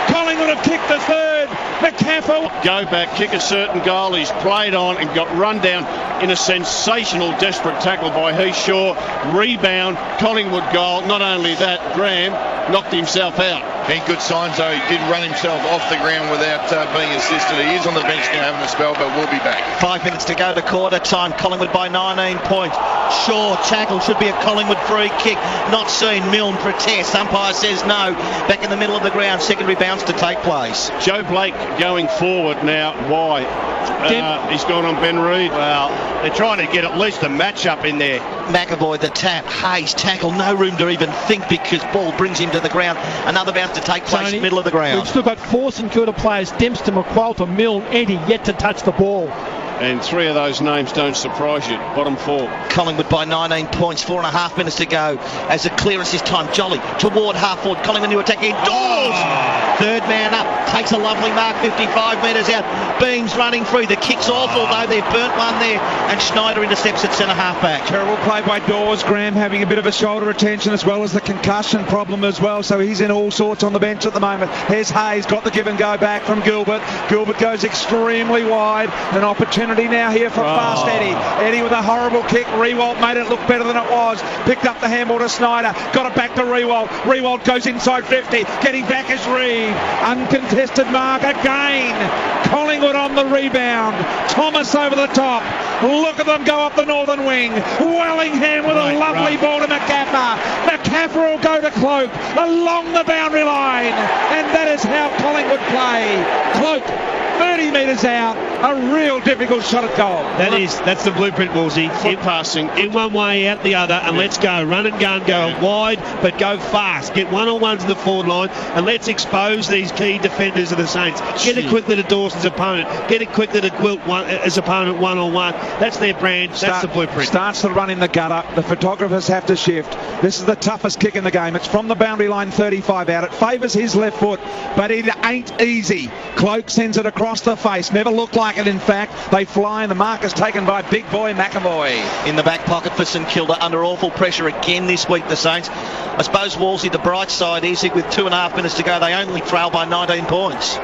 Collingwood have kicked the third. McCaffer. Go back, kick a certain goal. He's played on and got run down in a sensational, desperate tackle by Shaw. Rebound, Collingwood goal. Not only that, Graham knocked himself out. Been good signs though. He did run himself off the ground without being assisted. He is on the bench now having a spell, but we'll be back. 5 minutes to go to quarter time. Collingwood by 19 points. Shaw tackle, should be a Collingwood free kick. Not seen. Milne protests. Umpire says no. Back in the middle of the ground. Secondary bounce to take place. Joe Blake going forward now. Why? He's gone on Ben Reid. Well, they're trying to get at least a match-up in there. McAvoy the tap. Hayes tackle. No room to even think because ball brings him to the ground. Another bounce to take place, Tony, middle of the ground. We've still got 4 St Kilda players, Dempster, McQualter, Milne, Eddie, yet to touch the ball. And 3 of those names don't surprise you. Bottom 4. Collingwood by 19 points, 4.5 minutes to go. As a clearance this time, Jolly toward half forward. Collingwood to attack indoors. Third man up, takes a lovely mark, 55 metres out. Beams running through. The kick's awful though. They've burnt one there. And Schneider intercepts at centre half back. Terrible play by Dawes. Graham having a bit of a shoulder retention as well as the concussion problem as well. So he's in all sorts on the bench at the moment. Here's Hayes, got the give and go back from Gilbert. Gilbert goes extremely wide. An opportunity now here for fast Eddie. Eddie with a horrible kick. Rewalt made it look better than it was. Picked up the handball to Snyder. Got it back to Rewalt. Rewalt goes inside 50. Getting back is Reid. Uncontested mark again. Collingwood on the rebound. Thomas over the top. Look at them go up the northern wing. Wellingham with a lovely ball to McCaffer. McCaffer will go to Cloak along the boundary line. And that is how Collingwood play. Cloak 30 metres out, a real difficult shot at goal. That's the blueprint, Woolsey. Foot passing. In one way, out the other, and let's go. Run and gun, go wide, but go fast. Get one-on-ones in the forward line, and let's expose these key defenders of the Saints. Get it quickly to Dawson's opponent. Get it quickly to Gwilt his opponent one-on-one. That's their brand. That's the blueprint. Starts to run in the gutter. The photographers have to shift. This is the toughest kick in the game. It's from the boundary line 35 out. It favours his left foot, but it ain't easy. Cloak sends it across the face. Never looked like it, in fact. They fly, and the mark is taken by big boy McAvoy. In the back pocket for St Kilda, under awful pressure again this week, the Saints. I suppose, Wolsey, the bright side is with 2.5 minutes to go, they only trail by 19 points.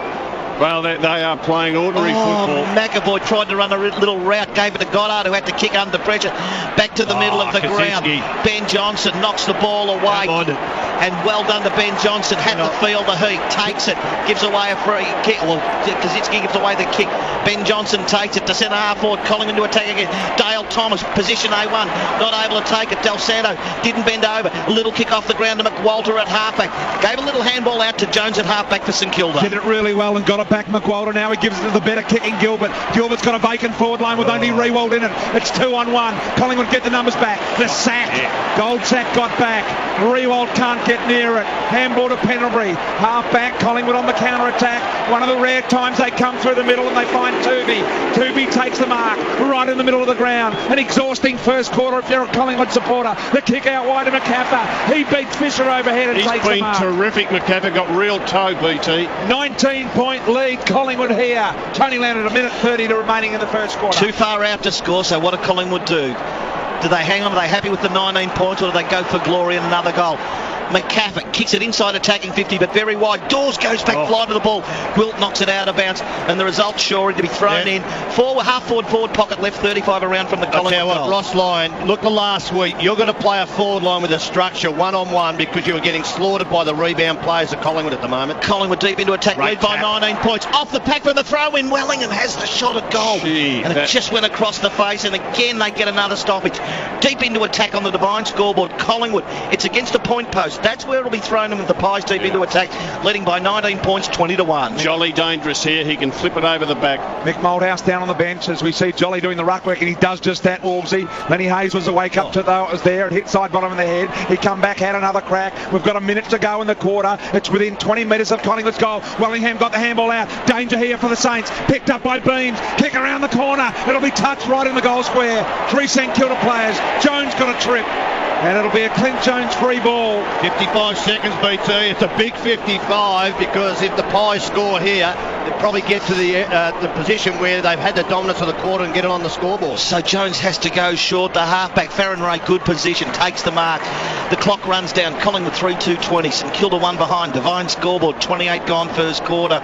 Well, they are playing ordinary football. McAvoy tried to run a little route, gave it to Goddard, who had to kick under pressure. Back to the middle of the ground. Ben Johnson knocks the ball away. And well done to Ben Johnson. Had to feel the heat. Takes it. Gives away a free kick. Well, Kaczynski gives away the kick. Ben Johnson takes it to centre half forward. Collingwood to attack again. Dale Thomas, position A1. Not able to take it. Del Santo didn't bend over. A little kick off the ground to McWalter at halfback. Gave a little handball out to Jones at halfback for St Kilda. Did it really well and got it back. McWalter now he gives it to the better kicking Gilbert. Gilbert's got a vacant forward line with only Rewald in it. It's 2-on-1. Collingwood get the numbers back. The sack. Goldsack got back. Rewald can't get near it. Handball to Pendlebury. Half back. Collingwood on the counter attack. One of the rare times they come through the middle and they find Tooby. Tooby takes the mark right in the middle of the ground. An exhausting first quarter if you're a Collingwood supporter. The kick out wide to McCaffer. He beats Fisher overhead and takes the mark. He's been terrific. McCaffer got real toe, BT. 19-point lead. Collingwood here. Tony landed 1:30 to remaining in the first quarter. Too far out to score, so what do Collingwood do? Do they hang on? Are they happy with the 19 points, or do they go for glory and another goal? McCaffer kicks it inside attacking 50, but very wide. Dawes goes back fly to the ball. Gwilt knocks it out of bounds, and the result sure to be thrown in. Half forward pocket left, 35 around from the Collingwood goal. Ross Lyon, look at last week. You're going to play a forward line with a structure one-on-one because you were getting slaughtered by the rebound players at Collingwood at the moment. Collingwood deep into attack, lead by 19 points. Off the pack for the throw-in. Wellingham has the shot at goal. And it just went across the face, and again they get another stoppage. Deep into attack on the Divine scoreboard. Collingwood, it's against a point post. That's where it'll be thrown in with the Pies deep into attack, leading by 19 points, 20-1. Jolly dangerous here. He can flip it over the back. Mick Malthouse down on the bench as we see Jolly doing the ruck work, and he does just that, Wolsey. Lenny Hayes was awake up to though it was there. It hit side bottom of the head. He come back, had another crack. We've got a minute to go in the quarter. It's within 20 metres of Collingwood's goal. Wellingham got the handball out. Danger here for the Saints. Picked up by Beams. Kick around the corner. It'll be touched right in the goal square. 3 St Kilda players. Jones got a trip. And it'll be a Clint Jones free ball. 55 seconds, BT. It's a big 55 because if the Pies score here, they'll probably get to the position where they've had the dominance of the quarter and get it on the scoreboard. So Jones has to go short. The halfback, Farron Ray, good position, takes the mark. The clock runs down. Collingwood 3-2-20. St Kilda 1 behind. Divine scoreboard, 28 gone first quarter.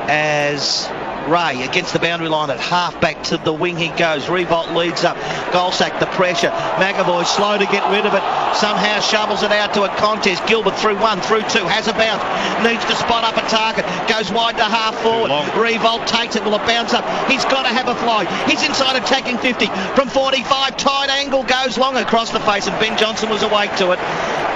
As Ray against the boundary line at half back to the wing he goes. Revolt leads up. Goldsack, the pressure. McAvoy slow to get rid of it. Somehow shovels it out to a contest. Gilbert through 1, through 2. Has a bounce. Needs to spot up a target. Goes wide to half forward. Revolt takes it. Will it bounce up? He's got to have a fly. He's inside attacking 50. From 45, tight angle goes long across the face, and Ben Johnson was awake to it.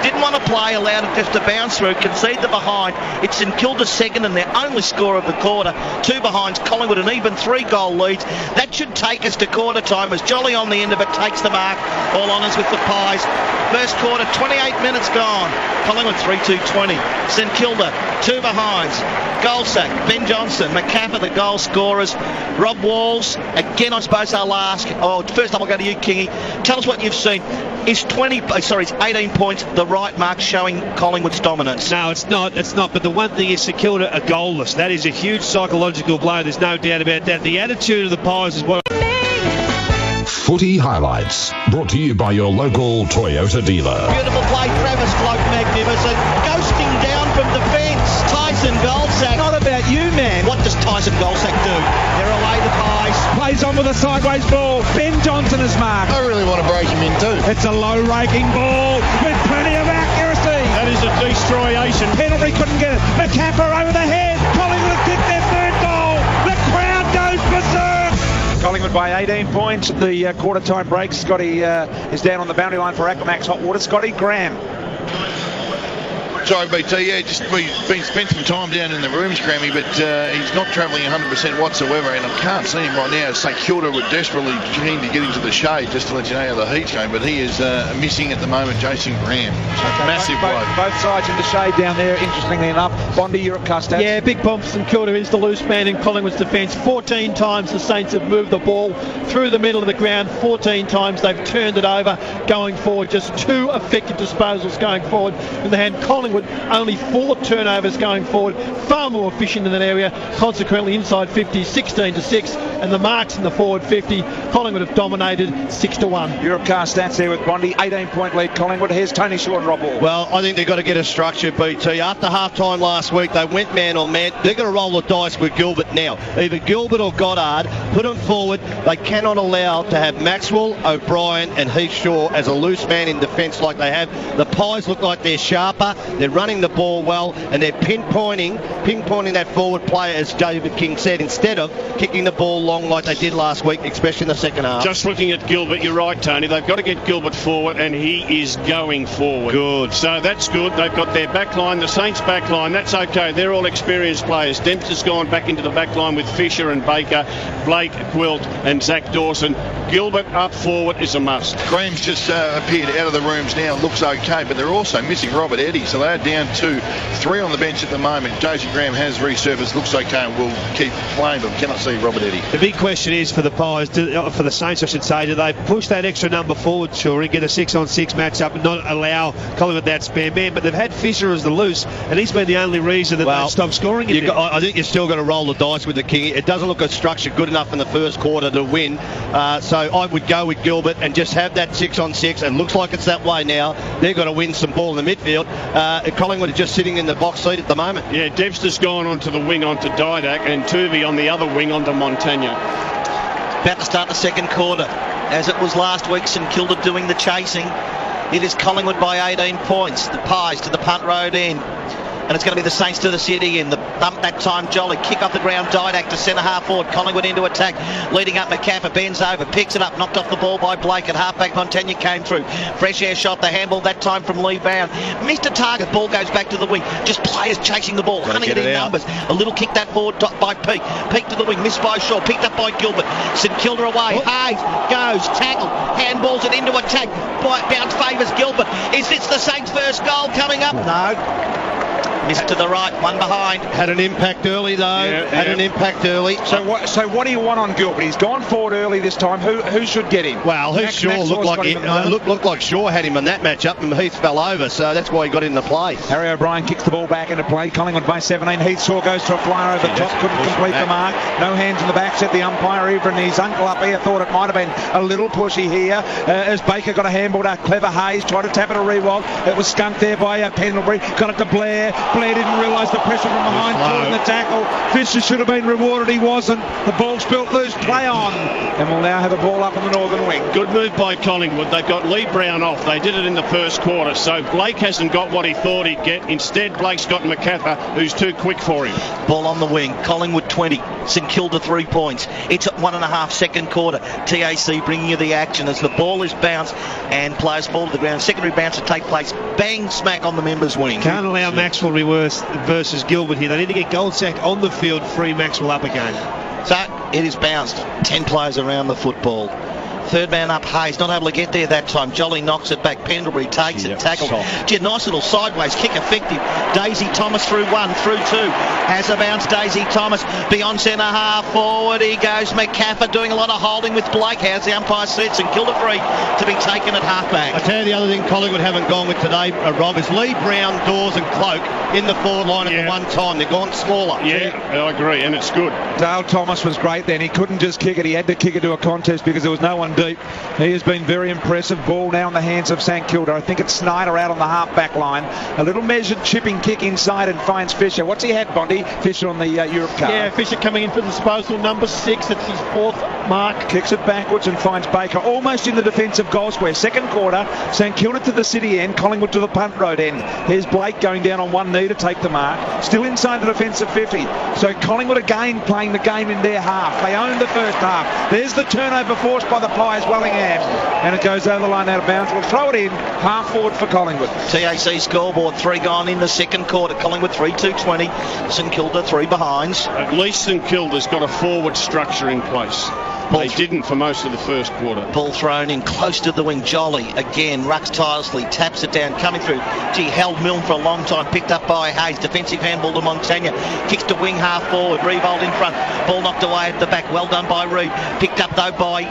Didn't want to play, allowed it just to bounce through, concede the behind. It's St Kilda's second and their only score of the quarter. 2 behinds, Collingwood an even 3-goal leads. That should take us to quarter time as Jolly on the end of it takes the mark. All honours with the Pies. First quarter, 28 minutes gone. Collingwood 3-2-20. St Kilda, 2 behinds. Goldsack, Ben Johnson, McCaffrey, the goal scorers. Rob Walls, again I suppose I'll ask. First up I'll go to you, Kingy. Tell us what you've seen. Is 18 points the right mark showing Collingwood's dominance? No, it's not. But the one thing is St Kilda are goalless. That is a huge psychological blow. There's no doubt about that. The attitude of the Pies is what... Footy highlights brought to you by your local Toyota dealer. Beautiful play, Travis Float, magnificent. Ghosting down from defence. Tyson Goldsack. Not about you, man. What does Tyson Goldsack do? They're away the Pies. Plays on with a sideways ball. Ben Johnson is marked. I really want to break him in too. It's a low raking ball with plenty of accuracy. That is a destroyation. Penalty couldn't get it. McCaffrey over the head. Collingwood have kicked their third goal. The crowd goes berserk. Collingwood by 18 points at the quarter time break. Scotty is down on the boundary line for Aquamax Hot Water. Scotty Graham. Sorry, BT, we've spent some time down in the rooms, Grammy, but he's not travelling 100% whatsoever, and I can't see him right now. St Kilda were desperately keen to get into the shade, just to let you know how the heat's going, but he is missing at the moment Jason Graham. Massive blow. Both sides in the shade down there, interestingly enough. Bondi, you're at Custard. Yeah, big bump. St Kilda is the loose man in Collingwood's defence. 14 times the Saints have moved the ball through the middle of the ground. 14 times they've turned it over going forward. Just 2 effective disposals going forward in the hand. Collingwood only 4 turnovers going forward, far more efficient in that area, consequently inside 50, 16-6, and the marks in the forward 50, Collingwood have dominated 6-1. Europcar stats there with Bondi, 18-point lead Collingwood. Here's Tony Shaw and Rob Wall. Well, I think they've got to get a structure, BT. After half-time last week, they went man on man. They're going to roll the dice with Gilbert now. Either Gilbert or Goddard, put them forward. They cannot allow to have Maxwell, O'Brien and Heath Shaw as a loose man in defence like they have. The Pies look like they're sharper. They're running the ball well, and they're pinpointing that forward player, as David King said, instead of kicking the ball long like they did last week, especially in the second half. Just looking at Gilbert, you're right, Tony. They've got to get Gilbert forward, and he is going forward. Good. So that's good. They've got their back line, the Saints back line. That's okay. They're all experienced players. Dempster's gone back into the back line with Fisher and Baker, Blake, Quilt and Zach Dawson. Gilbert up forward is a must. Graham's just appeared out of the rooms now. Looks okay, but they're also missing Robert Eddy, so they're down 2-3 on the bench at the moment. Josie Graham has resurfaced, looks okay, and will keep playing, but cannot see Robert Eddy. The big question is for the Pies, for the Saints I should say, do they push that extra number forward, sure, and get a 6-on-6 match-up and not allow Collingwood that spare man? But they've had Fisher as the loose, and he's been the only reason that they've stopped scoring. I think you're still going to roll the dice with the King. It doesn't look a structure good enough in the first quarter to win, so I would go with Gilbert and just have that 6-on-6. It looks like it's that way now. They're going to win some ball in the midfield. Collingwood are just sitting in the box seat at the moment. Yeah, Dempster's gone onto the wing onto Didak, and Tuvey on the other wing onto Montagna. About to start the second quarter. As it was last week, St Kilda doing the chasing. It is Collingwood by 18 points. The Pies to the punt road end. And it's going to be the Saints to the city end. The bump that time, Jolly. Kick off the ground, Didak to centre half forward. Collingwood into attack. Leading up, McCaffrey bends over, picks it up, knocked off the ball by Blake at halfback. Montagna came through. Fresh air shot, the handball that time from Lee Bound. Missed a target, ball goes back to the wing. Just players chasing the ball, hunting it in numbers. A little kick that forward by Peake. Peake to the wing, missed by Shaw, picked up by Gilbert. St Kilda away. Hayes goes, tackle, handballs it into attack. Bounce favours Gilbert. Is this the Saints' first goal coming up? No. Missed to the right, one behind. Had an impact early though. An impact early. So what do you want on Gilbert? He's gone forward early this time. Who should get him? Well, Shaw looked like Shaw had him in that matchup, and Heath fell over, so that's why he got into play. Harry O'Brien kicks the ball back into play. Collingwood by 17. Heath Shaw goes to a flyer over the top, couldn't complete the mark. No hands in the back, said the umpire. Even his uncle up here thought it might have been a little pushy here. As Baker got a handball to Clever Hayes, tried to tap it a Rewald. It was skunked there by Pendlebury. Got it to Blair. Blair didn't realise the pressure from behind, caught in the tackle. Fisher should have been rewarded, he wasn't. The ball spilt loose, play on. And we'll now have a ball up on the northern wing. Good move by Collingwood. They've got Lee Brown off. They did it in the first quarter. So Blake hasn't got what he thought he'd get. Instead, Blake's got McCaffrey, who's too quick for him. Ball on the wing. Collingwood 20. St Kilda 3 points. It's at 1.5 second quarter. TAC bringing you the action as the ball is bounced and players fall to the ground. Secondary bounce to take place. Bang smack on the members' wing. Can't allow Maxwell reverse versus Gilbert here. They need to get Goldsack on the field, free Maxwell up again. So it is bounced. 10 players around the football. Third man up, Hayes, not able to get there that time. Jolly knocks it back. Pendlebury takes it, tackle. Gee, nice little sideways kick, effective. Daisy Thomas through 1, through 2. Has a bounce, Daisy Thomas. Beyond centre half forward he goes. McCaffrey doing a lot of holding with Blake. How's the umpire sets and Kilda free to be taken at half-back. I tell you the other thing Collingwood haven't gone with today, Rob, is Lee Brown, Dawes and Cloak in the forward line at the one time. They've gone smaller. Yeah, I agree, and it's good. Dale Thomas was great then. He couldn't just kick it. He had to kick it to a contest because there was no one deep. He has been very impressive. Ball now in the hands of St Kilda. I think it's Snyder out on the half-back line. A little measured chipping kick inside and finds Fisher. What's he had, Bondi? Fisher on the Europe card. Yeah, Fisher coming in for disposal, number 6. It's his 4th mark. Kicks it backwards and finds Baker almost in the defensive goal square. Second quarter, St Kilda to the city end, Collingwood to the punt road end. Here's Blake going down on one knee to take the mark. Still inside the defensive 50. So Collingwood again playing the game in their half. They own the first half. There's the turnover forced by the Pies, Wellingham. And it goes over the line out of bounds. We'll throw it in, half forward for Collingwood. TAC scoreboard, 3 gone in the second quarter. Collingwood 3-2-20. St Kilda 3 behinds. At least St Kilda's got a forward structure in place. They didn't for most of the first quarter. Ball thrown in close to the wing. Jolly again rucks tirelessly, taps it down, coming through. Gee, held Milne for a long time, picked up by Hayes. Defensive handball to Montagna. Kicks to wing half forward. Revolt in front. Ball knocked away at the back. Well done by Reed. Picked up though by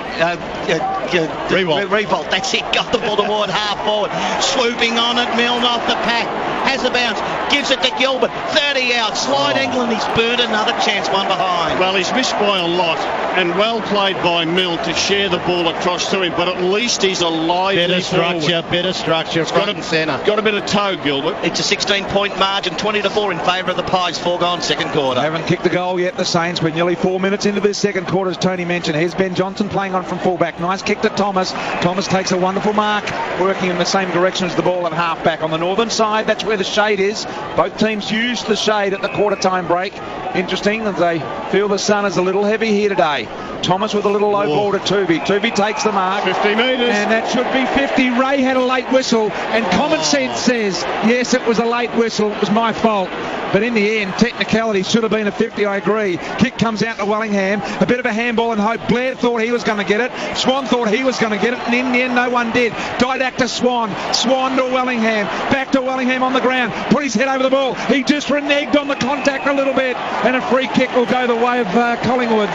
Revolt. That's it. Got the ball toward half forward. Swooping on it. Milne off the pack. Has a bounce. Gives it to Gilbert. 30 out. Slide England. He's burned another chance. One behind. Well, he's missed by a lot. And well played by Milne to share the ball across to him, but at least he's alive. Better structure, front and centre. Got a bit of toe, Gilbert. It's a 16-point margin, 20-4 in favour of the Pies. 4 gone second quarter. Haven't kicked the goal yet, the Saints. We're nearly 4 minutes into this second quarter, as Tony mentioned. Here's Ben Johnson playing on from fullback. Nice kick to Thomas. Thomas takes a wonderful mark, working in the same direction as the ball at half-back. On the northern side, that's where the shade is. Both teams used the shade at the quarter-time break. Interesting that they feel the sun is a little heavy here today. Thomas with a little low ball to Tooby. Tooby takes the mark. 50 metres. And that should be 50. Ray had a late whistle, and common sense says, yes, it was a late whistle. It was my fault. But in the end, technicality should have been a 50, I agree. Kick comes out to Wellingham. A bit of a handball and hope. Blair thought he was going to get it. Swan thought he was going to get it. And in the end, no one did. Didac to Swan. Swan to Wellingham. Back to Wellingham on the ground. Put his head over the ball. He just reneged on the contact a little bit. And a free kick will go the way of Collingwood.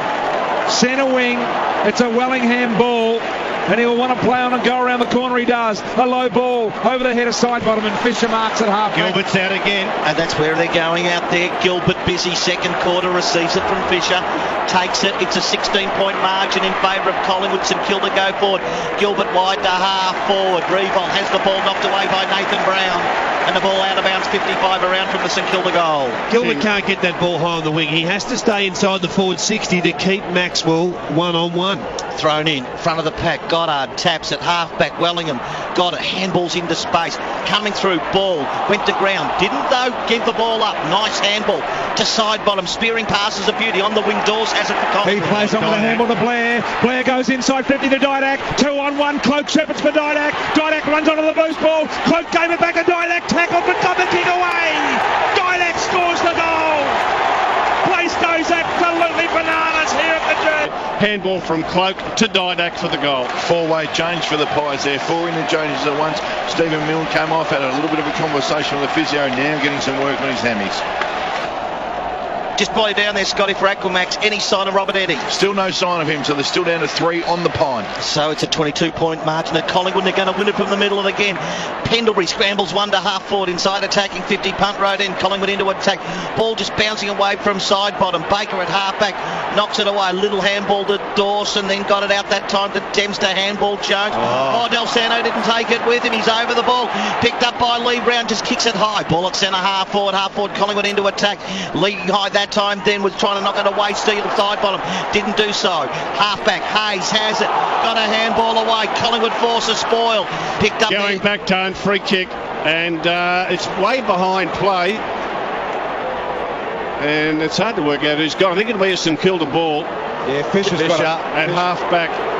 Centre wing. It's a Wellingham ball. And he'll want to play on and go around the corner. He does. A low ball over the head of side bottom, and Fisher marks at half. Gilbert's out again. And that's where they're going out there. Gilbert busy second quarter, receives it from Fisher. Takes it. It's a 16-point margin in favour of Collingwood. St Kilda go forward. Gilbert wide to half forward. Revolt has the ball knocked away by Nathan Brown. And the ball out of bounds 55 around from the St Kilda goal. Gilbert can't get that ball high on the wing. He has to stay inside the forward 60 to keep Maxwell one-on-one. Thrown in front of the pack. Goddard taps at half-back. Wellingham got it. Handballs into space. Coming through. Ball went to ground. Didn't, though, give the ball up. Nice handball to side bottom. Spearing passes a beauty. On the wing, Dawes has it for Collingwood. He plays on with a handball to Blair. Blair goes inside 50 to Didac. 2-on-1. Cloak shepherds for Didac. Didac runs onto the boost ball. Cloak gave it back to Didac. Tackled but got the kick away. Didac scores the goal. Place goes absolutely bananas here at the Journey. Handball from Cloak to Didac for the goal. Four-way change for the Pies there. 4 in the Joneses at once. Stephen Milne came off, had a little bit of a conversation with the physio, now getting some work on his hammies. Just play down there, Scotty, for Aquamax. Any sign of Robert Eddy? Still no sign of him, so they're still down to 3 on the pine. So it's a 22-point margin at Collingwood. They're going to win it from the middle of the game. Pendlebury scrambles one to half forward inside, attacking 50, punt road in. Collingwood into attack. Ball just bouncing away from side bottom. Baker at halfback knocks it away. Little handball to Dawson, then got it out that time to Dempster. Handball Jones. Oh, Del Santo didn't take it with him. He's over the ball. Picked up by Lee Brown, just kicks it high. Ball at centre, half forward. Collingwood into attack. Lee high that time, then was trying to knock it away. Steele side bottom, didn't do so. Halfback Hayes has it, got a handball away. Collingwood force a spoil. Picked up going back tone, free kick, and it's way behind play. And it's hard to work out who's got. I think it'll be a St Kilda ball. Yeah, Fisher at halfback.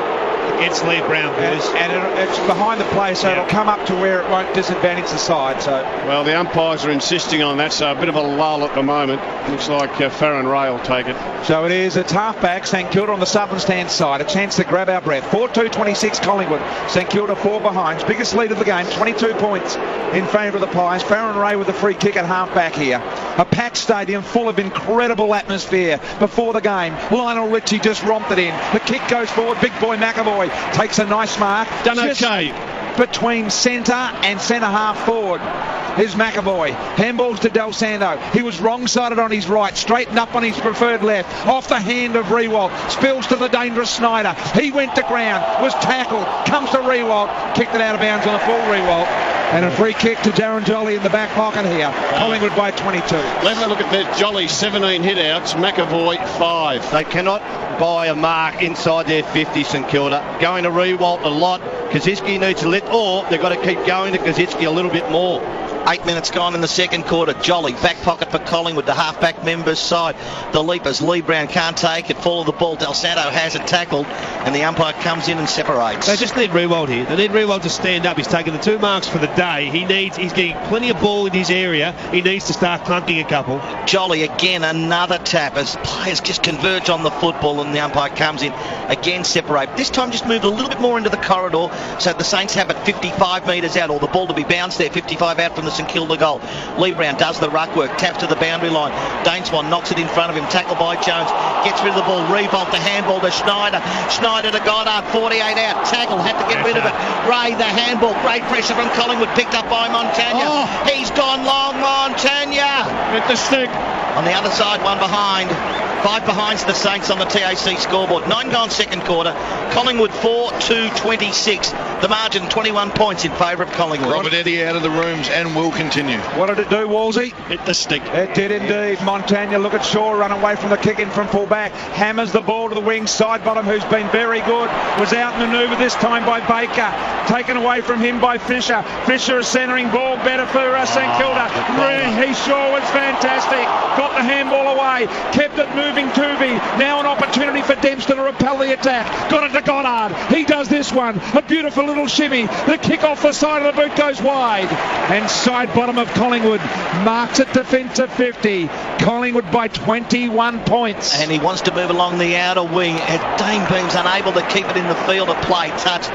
Against Lee Brown, boys. And it's behind the play, so it'll come up to where it won't disadvantage the side. So, well, the umpires are insisting on that, so a bit of a lull at the moment. Looks like Farron Ray will take it. So it is. It's halfback. St Kilda on the southern stand side. A chance to grab our breath. 4-2-26 Collingwood. St Kilda 4 behind. Biggest lead of the game. 22 points in favour of the Pies. Farron Ray with the free kick at halfback here. A packed stadium full of incredible atmosphere before the game. Lionel Richie just romped it in. The kick goes forward. Big boy McAvoy takes a nice mark. Done okay. Between centre and centre half forward is McAvoy. Handballs to Del Santo. He was wrong-sided on his right, straightened up on his preferred left. Off the hand of Rewalt. Spills to the dangerous Snyder. He went to ground, was tackled, comes to Rewalt, kicked it out of bounds on a full Rewalt. And a free kick to Darren Jolly in the back pocket here. Collingwood by 22. Let's have a look at that. Jolly 17 hit-outs, McAvoy 5. They cannot buy a mark inside their 50, St Kilda. Going to Rewalt a lot. Kaczynski needs to or they've got to keep going to Kaczynski a little bit more. 8 minutes gone in the second quarter. Jolly, back pocket for Collingwood, the halfback members side. The leapers, Lee Brown can't take it. Fall of the ball, Del Santo has it tackled, and the umpire comes in and separates. They just need Rewalt here. They need Rewalt to stand up. He's taken the 2 marks for the day. He's getting plenty of ball in his area. He needs to start clunking a couple. Jolly again, another tap as players just converge on the football, and the umpire comes in again, separate. This time just moved a little bit more into the corridor, so the Saints have it 55 metres out, or the ball to be bounced there, 55 out from the St Kilda goal. Lee Brown does the ruck work, taps to the boundary line. Dainswan knocks it in front of him, tackled by Jones, gets rid of the ball, Revolt the handball to Schneider. Schneider to Goddard, 48 out, tackle, had to get rid of it. Ray the handball, great pressure from Collingwood, picked up by Montagna. He's gone long, Montagna. With the stick. On the other side, 1 behind. 5 behind the Saints on the TAC scoreboard. 9 gone second quarter. Collingwood 4-2-26. The margin 21 points in favour of Collingwood. Robert Eddy out of the rooms and will continue. What did it do, Wolsey? Hit the stick. It did indeed. Montagna, look at Shaw run away from the kick in from full back. Hammers the ball to the wing. Side bottom, who's been very good, was out manoeuvred this time by Baker. Taken away from him by Fisher. Fisher is centering ball better for St Kilda. Shaw was fantastic. Got the handball away. Kept it moving Tuvey. Now an opportunity for Dempster to repel the attack. Got it to Goddard. He does this one. A beautiful little shimmy. The kick off the side of the boot goes wide. And side bottom of Collingwood marks it to 50. Collingwood by 21 points. And he wants to move along the outer wing. And Dane Beam's unable to keep it in the field of play. Touch.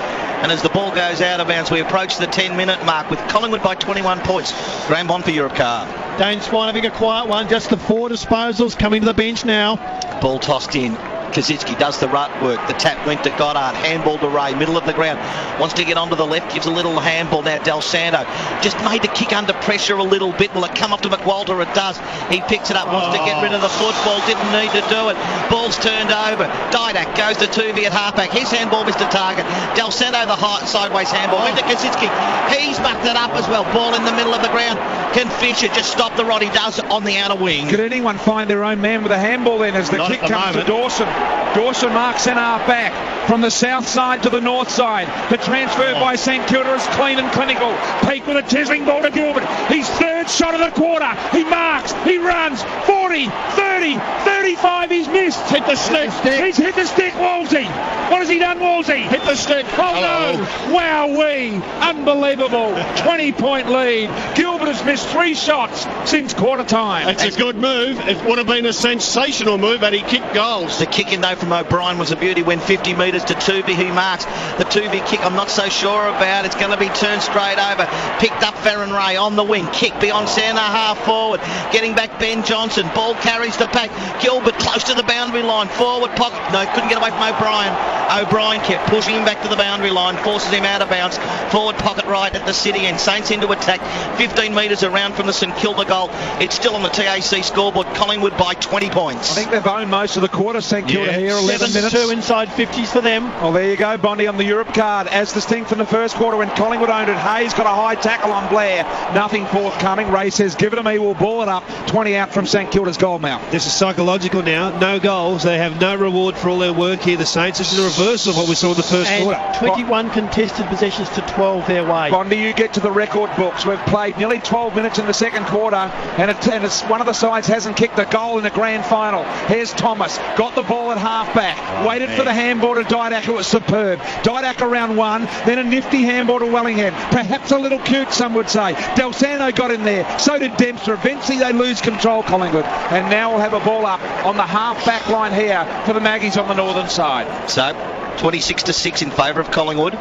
And as the ball goes out of bounds, we approach the 10-minute mark with Collingwood by 21 points. Graham Bond for Europcar. Dane Swan having a quiet one. Just the 4 disposals coming to the bench now. Ball tossed in. Kaczynski does the ruck work. The tap went to Goddard. Handball to Ray. Middle of the ground. Wants to get onto the left. Gives a little handball now. Del Santo just made the kick under pressure a little bit. Will it come up to McWalter? It does. He picks it up. Wants to get rid of the football. Didn't need to do it. Ball's turned over. Didak goes to Tuvey at halfback. His handball missed a target. Del Santo the sideways handball. Into Kaczynski. He's mucked it up as well. Ball in the middle of the ground. Can Fisher just stop the rod? He does on the outer wing. Could anyone find their own man with a handball then as the kick comes to Dawson? Dawson marks centre half back from the south side to the north side. The transfer by St Kilda is clean and clinical. Peake with a chiseling ball to Gilbert. His 3rd shot of the quarter. He marks. He runs. 40, 30, 35. drive, he's missed. Hit the stick. He's hit the stick, Wolsey. What has he done, Wolsey? Hit the stick. Oh no! Wowee! Unbelievable! 20-point lead. Gilbert has missed 3 shots since quarter time. It's a good move. It would have been a sensational move had he kicked goals. The kick in though from O'Brien was a beauty. Went 50 metres to Tooby. He marks the Tooby kick. I'm not so sure about. It's going to be turned straight over. Picked up Farron Ray on the wing. Kick beyond centre, half forward. Getting back Ben Johnson. Ball carries the pack. Gilbert close to the boundary line. Forward pocket. No, couldn't get away from O'Brien. O'Brien kept pushing him back to the boundary line. Forces him out of bounds. Forward pocket right at the city end. Saints into attack. 15 metres around from the St Kilda goal. It's still on the TAC scoreboard. Collingwood by 20 points. I think they've owned most of the quarter. St Kilda here, 11 minutes. 2 inside 50s for them. Well, there you go, Bondi on the Europe card. As distinct from the first quarter when Collingwood owned it. Hayes got a high tackle on Blair. Nothing forthcoming. Ray says, give it to me, we'll ball it up. 20 out from St Kilda's goal mouth. This is psychological now. No goals. They have no reward for all their work here. The Saints. This is the reverse of what we saw in the first quarter. 21 contested possessions to 12 their way. Bondi, you get to the record books. We've played nearly 12 minutes in the second quarter, and it's one of the sides hasn't kicked a goal in the grand final. Here's Thomas. Got the ball at half-back. Waited for the handball to Didak, who was superb. Didak around 1, then a nifty handball to Wellingham. Perhaps a little cute, some would say. Del Sano got in there. So did Dempster. Eventually they lose control, Collingwood. And now we'll have a ball up on the half-back line here for the Maggies on the northern side. So, 26-6 in favour of Collingwood.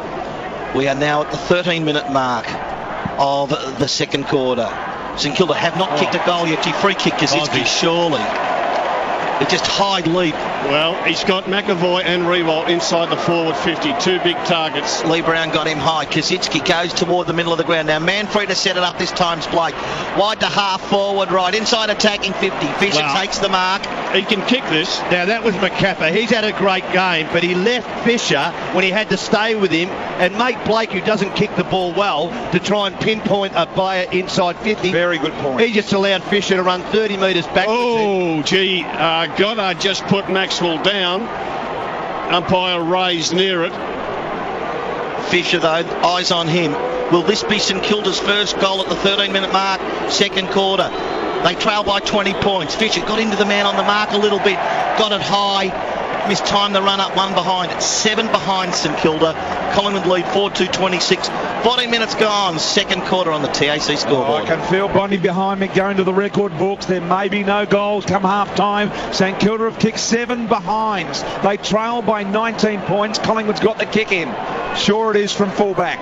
We are now at the 13-minute mark of the second quarter. St Kilda have not kicked a goal yet. He free kicked Kaczynski, surely. It's just high leap. Well, he's got McAvoy and Rewalt inside the forward 50. 2 big targets. Lee Brown got him high. Kaczynski goes toward the middle of the ground. Now Manfrey to set it up. This time's Blake. Wide to half forward right. Inside attacking 50. Fisher takes the mark. He can kick this. Now that was McCaffer. He's had a great game, but he left Fisher when he had to stay with him and make Blake, who doesn't kick the ball well, to try and pinpoint a player inside 50. Very good point. He just allowed Fisher to run 30 metres back. Oh, gee. Goddard just put Maxwell down. Umpire Ray's near it. Fisher, though, eyes on him. Will this be St Kilda's first goal at the 13-minute mark, second quarter? They trail by 20 points. Fisher got into the man on the mark a little bit, got it high, mistimed the run up, 1 behind, 7 behind St Kilda. Collingwood lead 4-2-26. 14 minutes gone, second quarter on the TAC scoreboard. I can feel Bondi behind me going to the record books. There may be no goals come half time. St Kilda have kicked 7 behind. They trail by 19 points. Collingwood's got the kick in. Sure it is from fullback.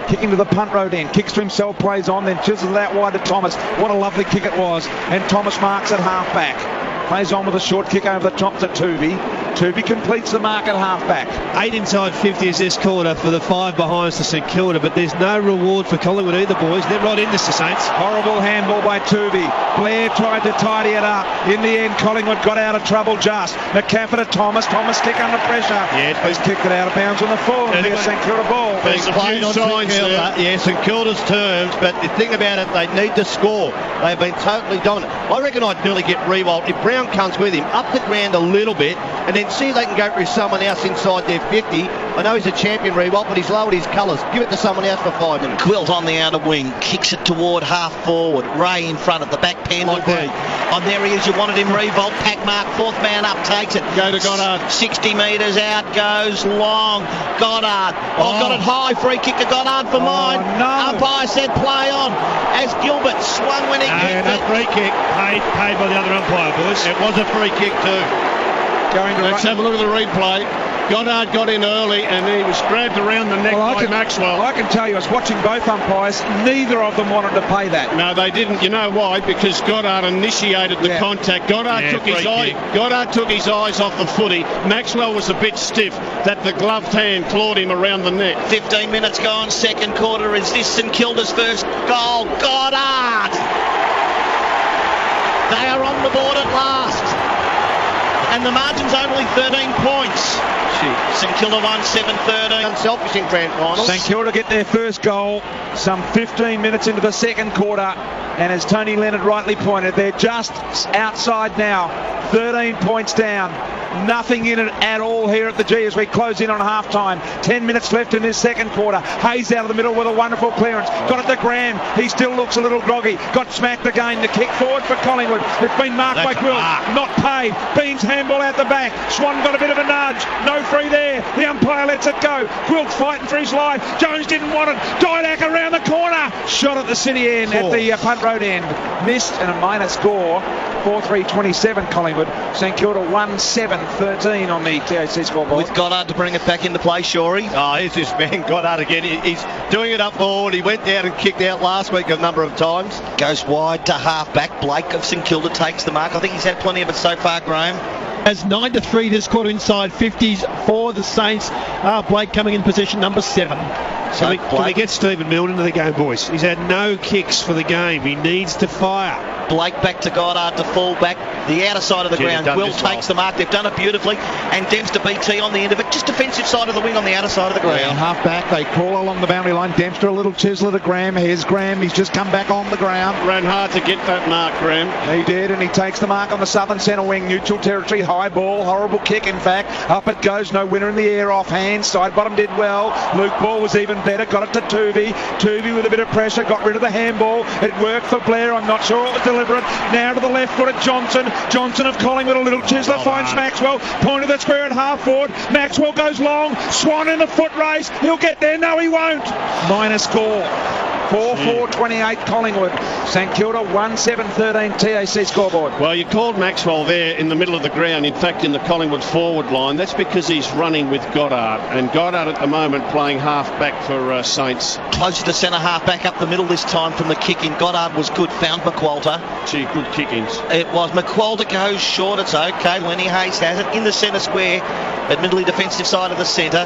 Kicking to the punt road end, kicks to himself, plays on, then chisels out wide to Thomas. What a lovely kick it was. And Thomas marks at half-back. Plays on with a short kick over the top to Tooby. Tooby completes the mark at half-back. 8 inside 50 is this quarter for the 5 behinds to St Kilda, but there's no reward for Collingwood either, boys. They're right in this, the Saints. Horrible handball by Tooby. Blair tried to tidy it up. In the end, Collingwood got out of trouble just. McCaffer to Thomas. Thomas kick under pressure. Yeah, he's kicked it out of bounds on the full. And there's St Kilda ball. There's a few signs there. Yeah, St Kilda's terms, but the thing about it, they need to score. They've been totally dominant. I reckon I'd nearly get Rewalt if Brown comes with him up the ground a little bit and then see if they can go through someone else inside their 50. I know he's a champion, Rewalt, but he's lowered his colours. Give it to someone else for 5 minutes. Quilt on the outer wing, kicks it toward half forward. Ray in front of the back Pendlebury. Oh, there he is. You wanted him, Rewalt. Pack mark, 4th man up, takes it. Go to Goddard. 60 metres out, goes long. Goddard. Got it high. Free kick to Goddard for mine. No. Umpire said play on as Gilbert swung when he kicked it. Free kick paid by the other umpire, boys. It was a free kick too. Let's have a look at the replay. Goddard got in early and he was grabbed around the neck by Maxwell. I can tell you, I was watching both umpires. Neither of them wanted to pay that. No, they didn't. You know why? Because Goddard initiated the contact. Goddard took his eyes off the footy. Maxwell was a bit stiff. That the gloved hand clawed him around the neck. 15 minutes gone, second quarter. Is this St Kilda's first goal? Goddard! They are on the board at last. and the margin's only 13 points. St Kilda won 7-13. Unselfish in grand finals. St Kilda get their first goal some 15 minutes into the second quarter, and as Tony Leonard rightly pointed, they're just outside now, 13 points down. Nothing in it at all here at the G as we close in on half-time. 10 minutes left in this second quarter. Hayes out of the middle with a wonderful clearance. Got it to Graham. He still looks a little groggy. Got smacked again. The kick forward for Collingwood. It's been marked by Quill. Not paid. Beans handball out the back. Swan got a bit of a nudge. No free there. The umpire lets it go. Quilt's fighting for his life. Jones didn't want it. Didak around the corner. Shot at the city end, at the punt road end. Missed, and a minor score. 4-3-27 Collingwood. St Kilda 1-7-13 on the TAC scoreboard. With Goddard to bring it back into play, Shorey. Oh, here's this man, Goddard again. He's doing it up forward. He went down and kicked out last week a number of times. Goes wide to half-back. Blake of St Kilda takes the mark. I think he's had plenty of it so far, Graham. As 9-3 this quarter inside 50s for the Saints. Blake coming in position number 7. Can we get Stephen Milne into the game, boys? He's had no kicks for the game. He needs to fire. Blake back to Goddard to fall back. The outer side of the ground. Will takes the mark. They've done it beautifully. And Dempster BT on the end of it. Just defensive side of the wing on the outer side of the ground. Yeah, half back. They crawl along the boundary line. Dempster a little chisel to Graham. Here's Graham. He's just come back on the ground. Ran hard to get that mark, Graham. He did, and he takes the mark on the southern centre wing. Neutral territory. High ball. Horrible kick, in fact. Up it goes. No winner in the air. Offhand. Side bottom did well. Luke Ball was even better. Got it to Tuvey. Tuvey with a bit of pressure. Got rid of the handball. It worked for Blair. I'm not sure it was deliberate. Now to the left foot at Johnson. Johnson of Collingwood, a little chiseler, finds Maxwell. Point of the square at half forward. Maxwell goes long. Swan in the foot race. He'll get there. No, he won't. Minor score. 4-4-28 Collingwood. St Kilda 1-7-13 TAC scoreboard. Well, you called Maxwell there in the middle of the ground, in fact in the Collingwood forward line. That's because he's running with Goddard, and Goddard at the moment playing half back for Saints. Closer to centre half back up the middle this time from the kick in. Goddard was good, found McQualter. Gee, good kick-ins. It was. McQualter goes short, it's okay. Lenny Hayes has it in the centre square, admittedly defensive side of the centre.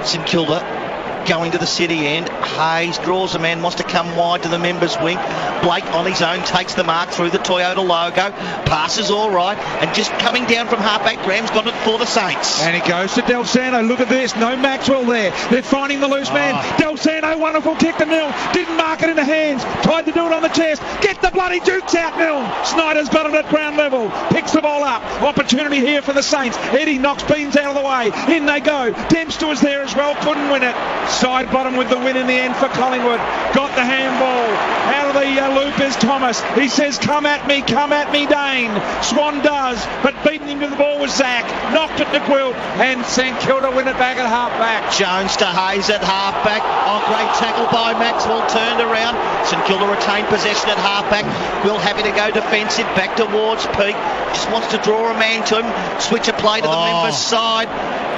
St Kilda going to the city end. Hayes draws a man, wants to come wide to the members wing. Blake on his own takes the mark through the Toyota logo. Passes all right, and just coming down from halfback, Graham's got it for the Saints. And he goes to Del Santo. Look at this, no Maxwell there. They're finding the loose man. Del Santo, wonderful kick to Milne. Didn't mark it in the hands. Tried to do it on the chest. Get the bloody Dukes out, Milne. Snyder's got it at ground level. Picks the ball up. Opportunity here for the Saints. Eddie knocks Beans out of the way. In they go. Dempster was there as well. Couldn't win it. Side bottom with the win in the end for Collingwood. Got the handball. Out of the loop is Thomas. He says, come at me, Dane. Swan does, but beating him to the ball was Zach. Knocked it to Quilt, and St Kilda win it back at half-back. Jones to Hayes at half-back. Oh, great tackle by Maxwell, turned around. St Kilda retained possession at half-back. Quill happy to go defensive, back towards Peake. Just wants to draw a man to him. Switch a play to the members' side.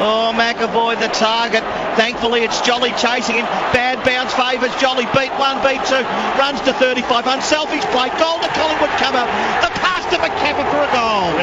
Oh, McAvoy the target. Thankfully, it's Jolly chasing him. Bad bounce favours Jolly. Beat 1, beat 2. Runs to 35. Unselfish play. Goal to Collingwood cover. The pass to McCapper for a goal.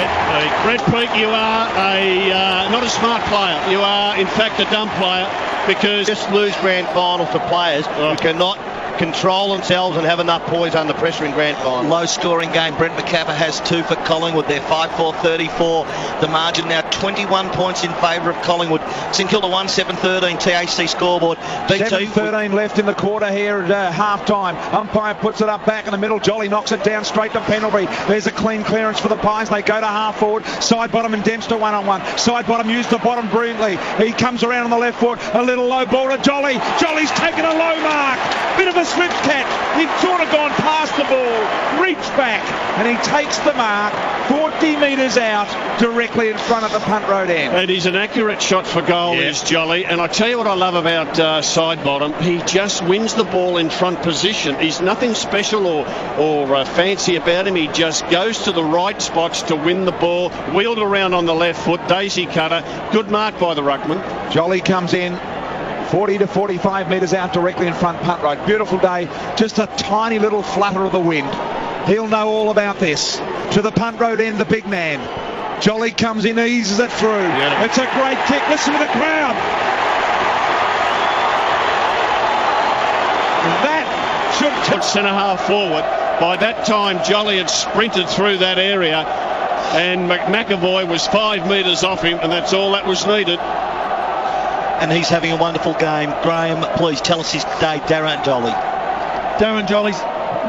Brett Peake, you are not a smart player. You are, in fact, a dumb player, because Just lose grand finals to players who cannot control themselves and have enough poise under pressure in grand final. Low scoring game. Brent McCapper has 2 for Collingwood. They're 5-4-34. The margin now 21 points in favour of Collingwood. St Kilda 1-7-13 TAC scoreboard. 7:13 left in the quarter here at half-time. Umpire puts it up back in the middle. Jolly knocks it down straight to Pendlebury. There's a clean clearance for the Pies. They go to half forward. Side bottom and Dempster one-on-one. Side bottom used the bottom brilliantly. He comes around on the left foot. A little low ball to Jolly. Jolly's taken a low mark. Bit of a slip catch. He'd sort of gone past the ball, reached back, and he takes the mark 40 metres out, directly in front of the punt road end. And he's an accurate shot for goal, is Jolly. And I tell you what I love about side bottom. He just wins the ball in front position. He's nothing special or fancy about him. He just goes to the right spots to win the ball. Wheeled around on the left foot. Daisy cutter. Good mark by the ruckman. Jolly comes in 40 to 45 metres out, directly in front punt road. Beautiful day. Just a tiny little flutter of the wind. He'll know all about this. To the punt road end, the big man. Jolly comes in, eases it through. It's a great kick. Listen to the crowd. That should put centre half forward. By that time, Jolly had sprinted through that area. And McAvoy was 5 metres off him, and that's all that was needed. And he's having a wonderful game. Graham, please tell us his day, Darren Jolly. Darren Jolly's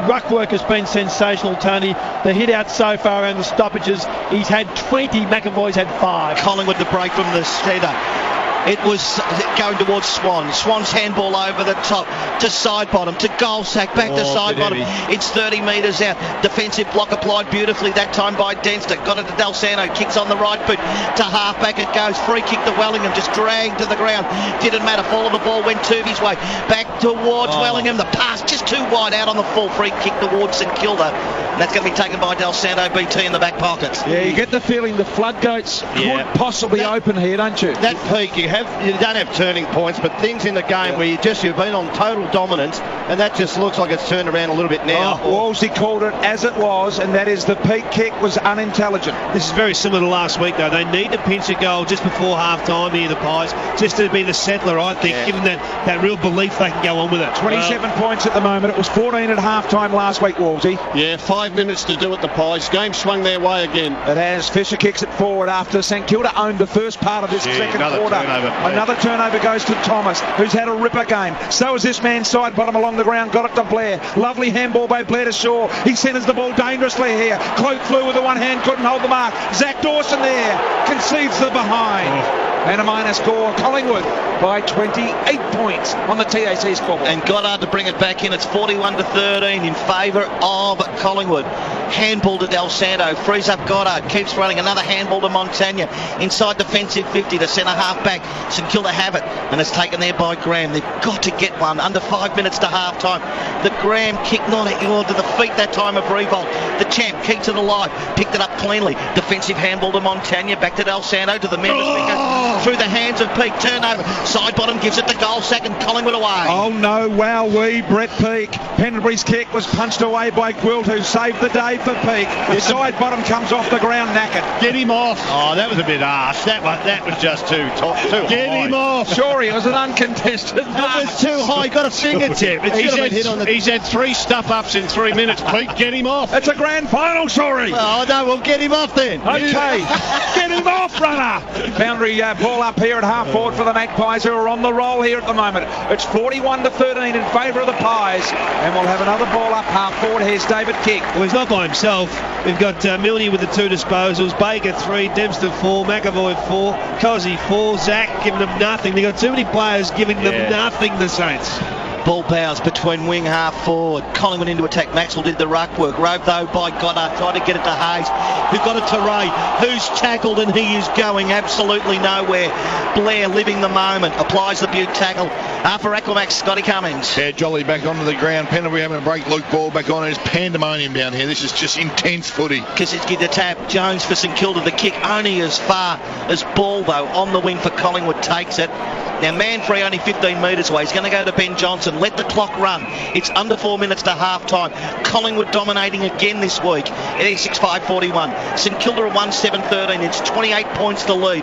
ruck work has been sensational, Tony. The hit out so far and the stoppages, he's had 20, McAvoy's had 5. Collingwood the break from the centre. It was going towards Swan. Swan's handball over the top to side bottom, to goal sack, back to side bottom. It's 30 metres out. Defensive block applied beautifully that time by Dempster. Got it to Del Santo. Kicks on the right boot to half-back. It goes. Free kick to Wellingham. Just dragged to the ground. Didn't matter. Fall of the ball went Tooby's way. Back towards Wellingham. The pass just too wide out on the full. Free kick towards St Kilda. And that's going to be taken by Del Santo BT in the back pockets. Yeah, you get the feeling the floodgates could possibly open here, don't you? That peak, you don't have turning points, but things in the game where you've been on total dominance, and that just looks like it's turned around a little bit now. Wolsey called it as it was, and that is the peak kick was unintelligent. This is very similar to last week, though. They need to pinch a goal just before half-time here, the Pies, just to be the settler, I think, given that real belief they can go on with it. 27 points at the moment. It was 14 at half-time last week, Wolsey. Yeah, 5 minutes to do it, the Pies. Game swung their way again. It has. Fisher kicks it forward after St Kilda owned the first part of this second quarter. Another turnover goes to Thomas, who's had a ripper game. So is this man side bottom along the ground. Got it to Blair. Lovely handball by Blair to Shaw. He centres the ball dangerously here. Cloak flew with the one hand, couldn't hold the mark. Zach Dawson there concedes the behind. And a minor score. Collingwood by 28 points on the TAC scoreboard. And Goddard to bring it back in. It's 41-13 in favour of Collingwood. Handball to Del Santo. Frees up Goddard. Keeps running. Another handball to Montagna. Inside defensive 50 to centre half back. St Kilda have it. And it's taken there by Graham. They've got to get one. Under 5 minutes to half time. The Graham kick not to the feet that time of Revolt. The champ keeps it alive. Picked it up cleanly. Defensive handball to Montagna. Back to Del Santo. To the members. Through the hands of Peake. Turnover. Side bottom gives it to goal sack and Collingwood away. Oh no, wowee, Brett Peake. Pendlebury's kick was punched away by Gwilt, who saved the day for Peake. The side bottom comes off the ground knackered. Get him off. Oh, that was a bit harsh. That was just too high. Get him off. Sure, it was an uncontested. It was too high. He got a fingertip. He's had 3 stuff-ups in 3 minutes. Peake, get him off. It's a grand final, Shorey. Oh, no, we'll get him off then. Okay, get him off, runner. Boundary ball up here at half forward for the Magpies, who are on the roll here at the moment. It's 41-13 in favour of the Pies, and we'll have another ball up half forward. Here's David Kick. Well, he's not by himself. We've got Milne with the 2 disposals, Baker 3, Dempster 4, McAvoy 4, Cozzy 4, Zach giving them nothing. They've got too many players giving them nothing, the Saints. Ball bounce between wing half forward. Collingwood into attack. Maxwell did the ruck work. Roved though by Goddard. Tried to get it to Hayes, who got it to Ray, who's tackled and he is going absolutely nowhere. Blair living the moment. Applies the Butte tackle. For Aquamax, Scotty Cummings. Yeah, Jolly back onto the ground. Pendlebury having a break. Luke Ball back on. There's pandemonium down here. This is just intense footy. Kaczynski the tap. Jones for St Kilda. The kick only as far as Ball, though, on the wing for Collingwood takes it. Now, Manfrey only 15 metres away. He's going to go to Ben Johnson. Let the clock run. It's under 4 minutes to half-time. Collingwood dominating again this week. It is 6-5-41. St Kilda are 1-7-13. It's 28 points to lead.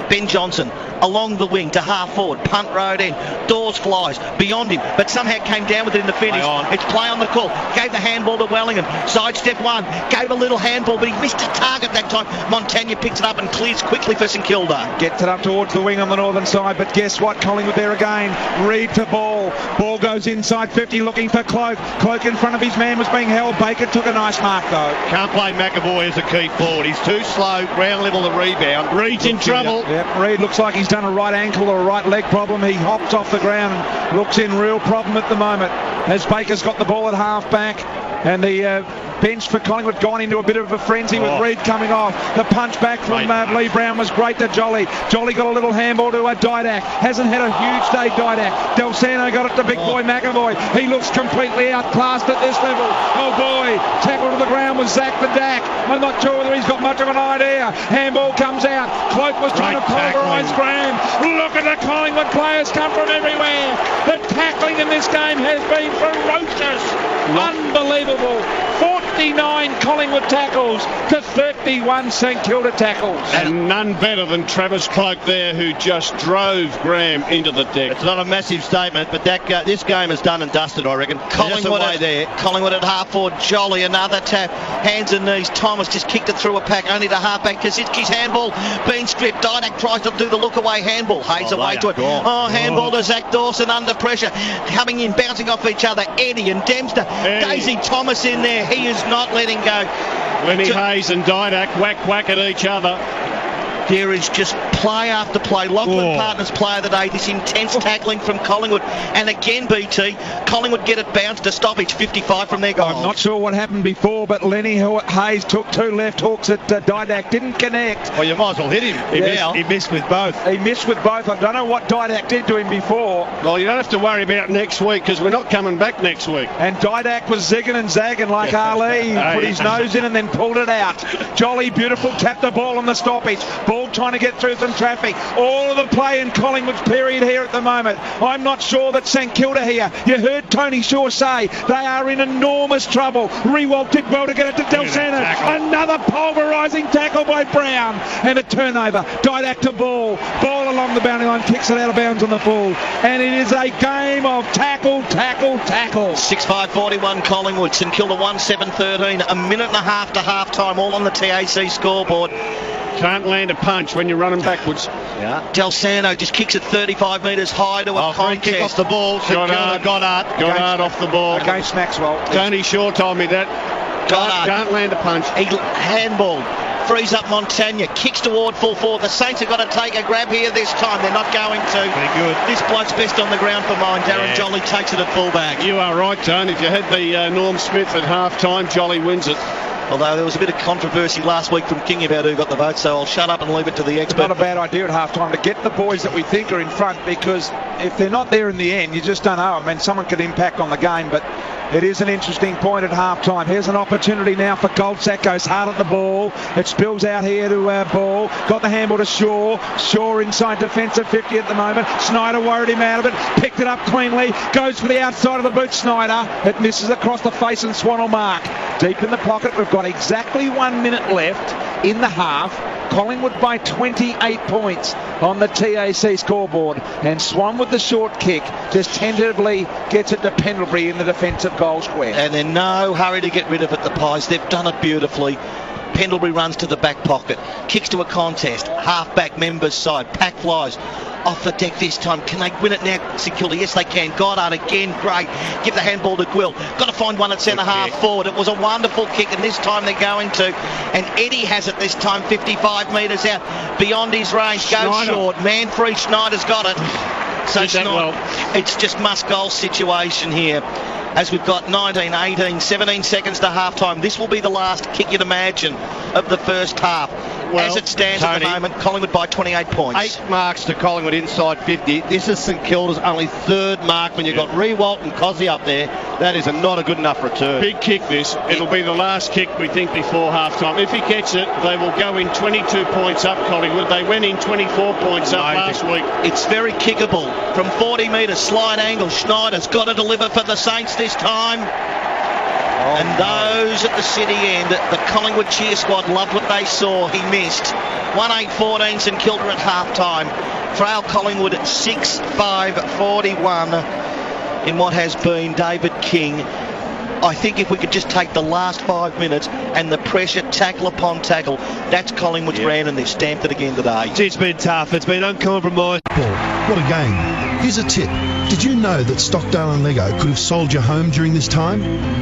Ben Johnson along the wing to half forward. Punt road in. Dawes flies beyond him, but somehow came down with it in the finish. It's play on the call. Gave the handball to Wellingham. Sidestep one. Gave a little handball, but he missed a target that time. Montagna picks it up and clears quickly for St Kilda. Gets it up towards the wing on the northern side, but guess what? Collingwood there again. Reed to Ball. Ball goes inside 50 looking for Cloak. Cloak in front of his man was being held. Baker took a nice mark though. Can't play McAvoy as a key forward. He's too slow. Ground level the rebound. Reed's in trouble. Yep, Reed looks like he's done a right ankle or a right leg problem. He hops off the ground and looks in real problem at the moment as Baker's got the ball at half back. And the bench for Collingwood gone into a bit of a frenzy with Reed coming off. The punch back from Lee Brown was great to Jolly. Jolly got a little handball to Didak. Hasn't had a huge day, Didak. Del Santo got it to big boy McAvoy. He looks completely outclassed at this level. Oh boy, tackle to the ground was Zach the Dak. I'm not sure whether he's got much of an idea. Handball comes out. Cloak was trying to pulverise Graham. Look at the Collingwood players come from everywhere. The tackling in this game has been ferocious. Unbelievable. 49 Collingwood tackles to 31 St Kilda tackles. And none better than Travis Cloak there, who just drove Graham into the deck. It's not a massive statement, but this game is done and dusted, I reckon. Collingwood at half forward. Jolly, another tap. Hands and knees. Thomas just kicked it through a pack, only to halfback. Kaczynski's handball being stripped. Didak tries to do the look away handball. Hayes away to it. Handball to Zach Dawson under pressure. Coming in, bouncing off each other. Eddie and Dempster. Daisy Thomas in there. He is not letting go. Lenny Hayes and Didak whack at each other. There is just play after play. Lachlan Partners player of the day. This intense tackling from Collingwood. And again, BT, Collingwood get it bounced to stoppage. 55 from their goal. I'm not sure what happened before, but Lenny Hayes took 2 left hooks at Didak. Didn't connect. Well, you might as well hit him. He missed with both. I don't know what Didak did to him before. Well, you don't have to worry about next week, because we're not coming back next week. And Didak was zigging and zagging like Ali. Put his nose in and then pulled it out. Jolly, beautiful, tapped the ball on the stoppage. Ball trying to get through some traffic. All of the play in Collingwood's period here at the moment. I'm not sure that St Kilda here. You heard Tony Shaw say they are in enormous trouble. Rewalt did well to get it to Delsano. Another pulverising tackle by Brown. And a turnover. Didak to ball. Ball along the boundary line. Kicks it out of bounds on the full. And it is a game of tackle. 6-5-41 Collingwood. St Kilda 1-7-13. A minute and a half to half time. All on the TAC scoreboard. Can't land a punch when you're running backwards. Yeah. Delsano just kicks it 35 metres high to a contest. Kick off the ball. Goddard off the ball. Against Maxwell. Tony Shaw told me that. Goddard Can't land a punch. Handball. Frees up Montagna. Kicks toward full forward. The Saints have got to take a grab here this time. They're not going to. Very good. This bloke's best on the ground for mine. Darren Jolly takes it at fullback. You are right, Tone. If you had the Norm Smith at half-time, Jolly wins it. Although there was a bit of controversy last week from King about who got the vote, so I'll shut up and leave it to the expert. It's not a bad idea at half-time to get the boys that we think are in front, because if they're not there in the end, you just don't know. I mean, someone could impact on the game, but it is an interesting point at half-time. Here's an opportunity now for Goldsack. Goes hard at the ball. It spills out here to Ball. Got the handball to Shaw. Shaw inside defensive 50 at the moment. Snyder worried him out of it. Picked it up cleanly. Goes for the outside of the boot, Snyder. It misses across the face and Swan will mark. Deep in the pocket. We've got exactly 1 minute left in the half. Collingwood by 28 points on the TAC scoreboard, and Swan with the short kick just tentatively gets it to Pendlebury in the defensive goal square. And in no hurry to get rid of it, the Pies. They've done it beautifully. Pendlebury runs to the back pocket, kicks to a contest, half-back members side, pack flies off the deck this time. Can they win it now, St Kilda? Yes, they can. Goddard again, great. Give the handball to Quill. Got to find one at centre half forward. It was a wonderful kick, and this time they're going to. And Eddie has it this time, 55 metres out, beyond his range. Goes short. Man free, Schneider's got it. So it's just must-goal situation here. As we've got 19, 18, 17 seconds to half-time. This will be the last kick you'd imagine of the first half. Well, as it stands at the moment, Collingwood by 28 points. 8 marks to Collingwood inside 50. This is St Kilda's only 3rd mark. When you've got Rewalt and Cozzy up there, that is not a good enough return. Big kick this. It'll be the last kick, we think, before half-time. If he gets it, they will go in 22 points up, Collingwood. They went in 24 points up last week. It's very kickable. From 40 metres, slide angle. Schneider's got to deliver for the Saints this time. And those at the city end, the Collingwood cheer squad loved what they saw. He missed. 1-8-14 St Kilda at half-time. Trail Collingwood at 6-5-41 in what has been David King. I think if we could just take the last 5 minutes and the pressure, tackle upon tackle, that's Collingwood's brand, and they've stamped it again today. It's been tough. It's been uncompromised. What a game. Here's a tip. Did you know that Stockdale and Lego could have sold your home during this time?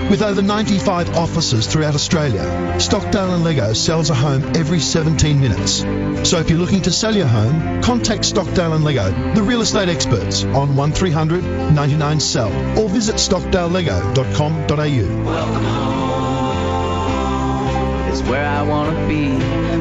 With over 95 offices throughout Australia, Stockdale and Lego sells a home every 17 minutes. So if you're looking to sell your home, contact Stockdale and Lego, the real estate experts, on 1300 99 SELL, or visit stockdalelego.com.au. Welcome home is where I want to be.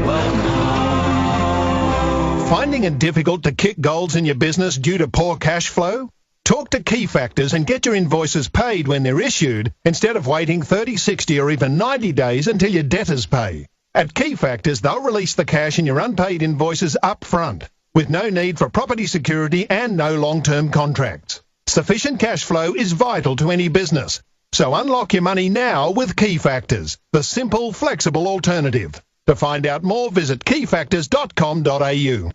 Welcome home. Finding it difficult to kick goals in your business due to poor cash flow? Talk to Key Factors and get your invoices paid when they're issued, instead of waiting 30, 60 or even 90 days until your debtors pay. At Key Factors, they'll release the cash in your unpaid invoices up front. with no need for property security and no long-term contracts. Sufficient cash flow is vital to any business, so unlock your money now with Key Factors, the simple, flexible alternative. To find out more, visit keyfactors.com.au.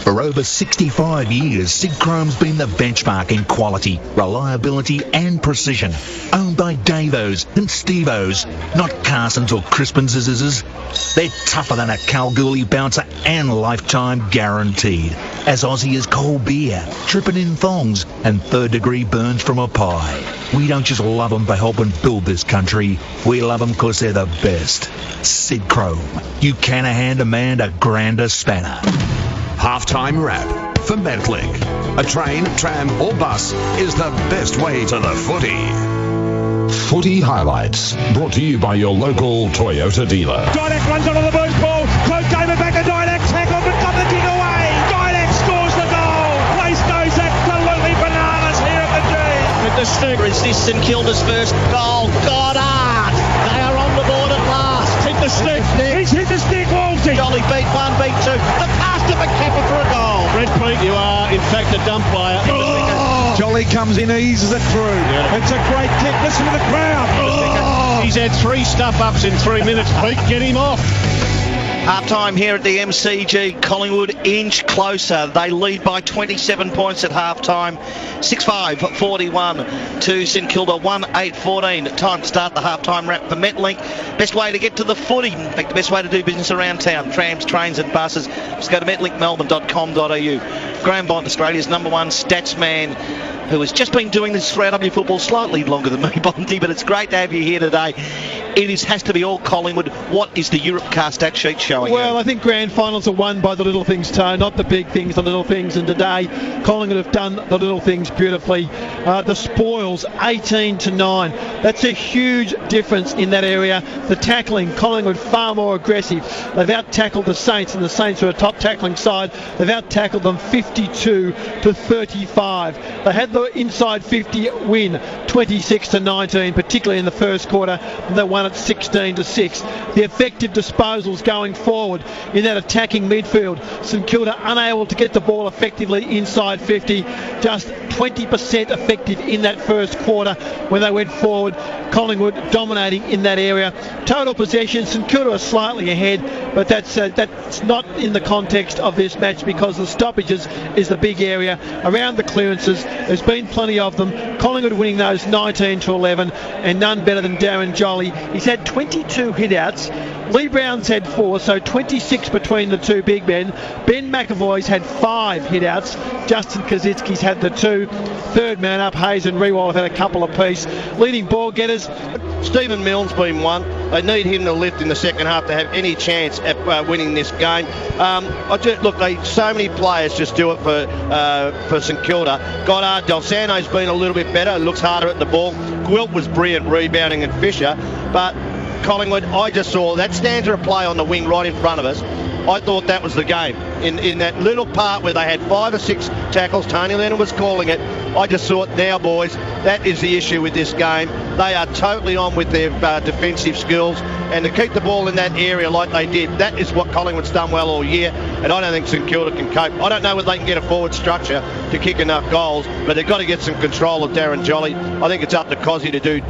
For over 65 years, Sidchrome's been the benchmark in quality, reliability and precision. Owned by Davos and Stevos, not Carsons or Crispinses. They're tougher than a Kalgoorlie bouncer and lifetime guaranteed. As Aussie as cold beer, tripping in thongs and third-degree burns from a pie. We don't just love them for helping build this country. We love them because they're the best. Sidchrome. You can't hand a man a grander spanner. Halftime wrap for Metlink. A train, tram or bus is the best way to the footy. Footy highlights brought to you by your local Toyota dealer. Dylek runs onto the boot ball. Close David back to Dylek. Tackle but got the kick away. Dylek scores the goal. Place goes absolutely bananas here at the G. With the stick. Is this St Kilda's first goal? Goddard. They are on the board at last. Hit the stick. He's hit the stick, Walsey. Jolly beat one, beat two. The pass to McCapper for a goal. Brett Peake, you are in fact a dump player. Jolly comes in, eases it through. Yeah. It's a great kick. Listen to the crowd. He's had 3 stuff-ups in 3 minutes. Peake, get him off. Half-time here at the MCG. Collingwood inch closer. They lead by 27 points at half-time. 6-5-41 to St Kilda 1-8-14. Time to start the half-time wrap for Metlink. Best way to get to the footy. In fact, the best way to do business around town. Trams, trains and buses. Just go to metlinkmelbourne.com.au. Graham Bond, Australia's #1 stats man, who has just been doing this for AW football slightly longer than me, Bondy, but it's great to have you here today. It has to be all Collingwood. What is the Europcar stat sheet showing? Well, I think grand finals are won by the little things, Toe, not the big things, the little things. And today, Collingwood have done the little things beautifully. The spoils, 18-9. That's a huge difference in that area. The tackling, Collingwood far more aggressive. They've out-tackled the Saints, and the Saints are a top tackling side. They've out-tackled them 52-35. They had the inside 50 win, 26-19, particularly in the first quarter. They won at 16-6. The effective disposals going forward in that attacking midfield. St Kilda unable to get the ball effectively inside 50. Just 20% effective in that first quarter when they went forward. Collingwood dominating in that area. Total possession, St Kilda are slightly ahead, but that's not in the context of this match because the stoppages is the big area. Around the clearances, there's been plenty of them. Collingwood winning those 19-11, and none better than Darren Jolly. He's had 22 hit-outs. Lee Brown's had 4, so 26 between the two big men. Ben McAvoy's had 5 hit-outs. Justin Kazitsky's had the 2. Third man up, Hayes and Rewald have had a couple apiece. Leading ball getters, Stephen Milne's been one. They need him to lift in the second half to have any chance at winning this game. So many players just do it for St Kilda. Goddard, Del Santo's been a little bit better. Looks harder at the ball. Gwilt was brilliant rebounding, and Fisher, but Collingwood, I just saw that stanza of play on the wing right in front of us. I thought that was the game. In that little part where they had 5 or 6 tackles, Tony Lennon was calling it. I just thought, now boys, that is the issue with this game. They are totally on with their defensive skills, and to keep the ball in that area like they did, that is what Collingwood's done well all year, and I don't think St Kilda can cope. I don't know whether they can get a forward structure to kick enough goals, but they've got to get some control of Darren Jolly. I think it's up to Cozzy to do,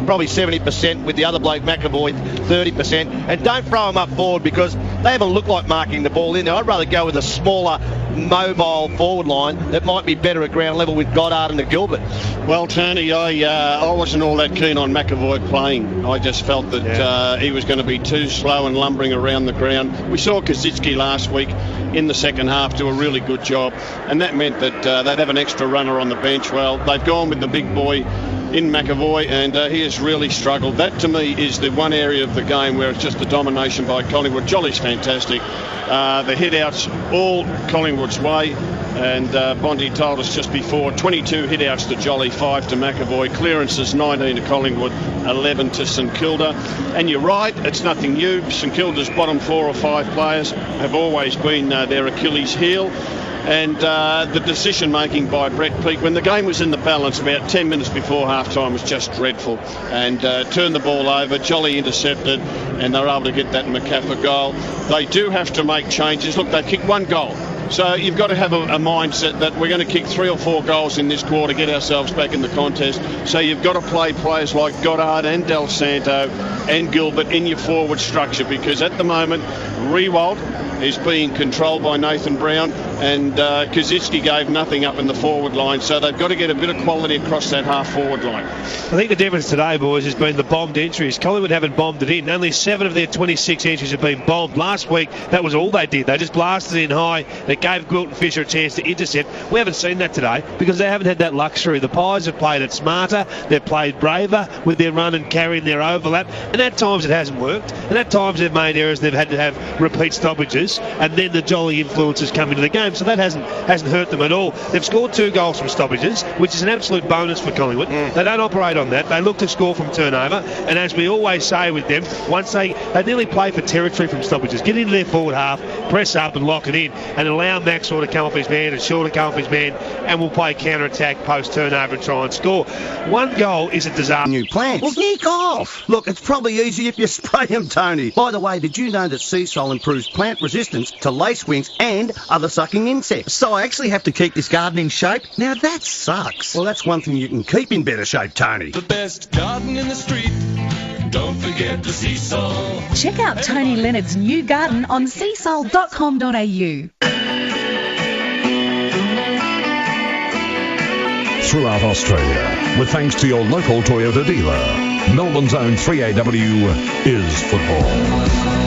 probably 70% with the other bloke, McAvoy, 30%, and don't throw them up forward because they haven't looked like marking the ball in there. I'd rather go with a smaller, mobile forward line that might be better at ground level with Goddard and the Gilbert. Well, Tony, I wasn't all that keen on McAvoy playing. I just felt that he was going to be too slow and lumbering around the ground. We saw Kazitsky last week in the second half do a really good job, and that meant that they'd have an extra runner on the bench. Well, they've gone with the big boy in McAvoy, and he has really struggled. That, to me, is the one area of the game where it's just a domination by Collingwood. Jolly's fantastic. The hit-outs, all Collingwood's way, and Bondi told us just before, 22 hit-outs to Jolly, 5 to McAvoy. Clearances, 19 to Collingwood, 11 to St Kilda. And you're right, it's nothing new. St Kilda's bottom 4 or 5 players have always been their Achilles heel. And the decision-making by Brett Peake, when the game was in the balance about 10 minutes before half-time, was just dreadful. And turned the ball over, Jolly intercepted, and they were able to get that McCaffer goal. They do have to make changes. Look, they've kicked 1 goal. So you've got to have a mindset that we're going to kick 3 or 4 goals in this quarter, get ourselves back in the contest. So you've got to play players like Goddard and Del Santo and Gilbert in your forward structure, because at the moment, Riewoldt is being controlled by Nathan Brown, and Kosicki gave nothing up in the forward line, so they've got to get a bit of quality across that half-forward line. I think the difference today, boys, has been the bombed entries. Collingwood haven't bombed it in. Only 7 of their 26 entries have been bombed. Last week, that was all they did. They just blasted in high. They gave Quilton Fisher a chance to intercept. We haven't seen that today because they haven't had that luxury. The Pies have played it smarter. They've played braver with their run and carry and their overlap, and at times it hasn't worked. And at times they've made errors and they've had to have repeat stoppages, and then the jolly influences come into the game. So that hasn't hurt them at all. They've scored 2 goals from stoppages, which is an absolute bonus for Collingwood. They don't operate on that. They look to score from turnover, and as we always say with them, once they nearly play for territory from stoppages. Get into their forward half, press up and lock it in, and allow Maxwell to come off his man and Shaw to come off his man, and we'll play counter-attack post-turnover and try and score. 1 goal is a disaster. New plants. Well, sneak off. Look, it's probably easy if you spray them, Tony. By the way, did you know that sea salt improves plant resistance to lacewings and other sucking insects? So I actually have to keep this garden in shape? Now that sucks. Well, that's one thing you can keep in better shape, Tony. The best garden in the street. Don't forget the sea salt. Check out Tony Leonard's new garden on seasalt.com.au. Throughout Australia, with thanks to your local Toyota dealer, Melbourne's own 3AW is football.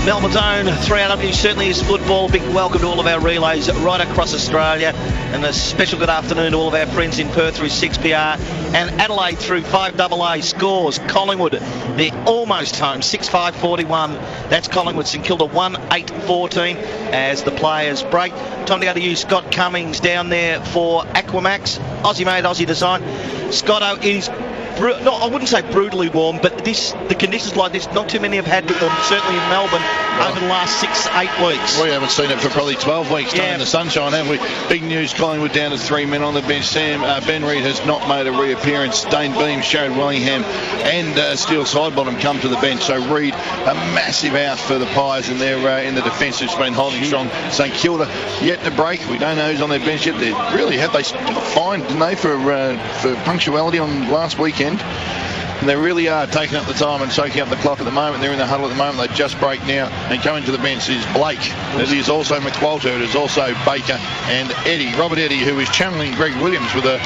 Melbourne's own 3AW certainly is football. Big welcome to all of our relays right across Australia, and a special good afternoon to all of our friends in Perth through 6PR and Adelaide through 5AA. Scores: Collingwood, they're almost home, 6-5-41. That's Collingwood. St Kilda 1-8-14 as the players break. Time to go to you, Scott Cummings down there for Aquamax. Aussie made, Aussie design. Scotto is I wouldn't say brutally warm, but the conditions like this, not too many have had with them, certainly in Melbourne, over the last 6-8 weeks. We haven't seen it for probably 12 weeks in the sunshine, have we? Big news, Collingwood down to 3 men on the bench. Ben Reid has not made a reappearance. Dane Beams, Sherrod Wellingham and Steele Sidebottom come to the bench. So Reid, a massive out for the Pies, and they're in the defence who's been holding strong. St Kilda yet to break. We don't know who's on their bench yet. They really have. They got fined, didn't they, for punctuality on last weekend. And they really are taking up the time and soaking up the clock at the moment. They're in the huddle at the moment. They just break now, and coming to the bench is Blake. It is also McQualter. It is also Baker and Eddie, Robert Eddie, who is channeling Greg Williams with a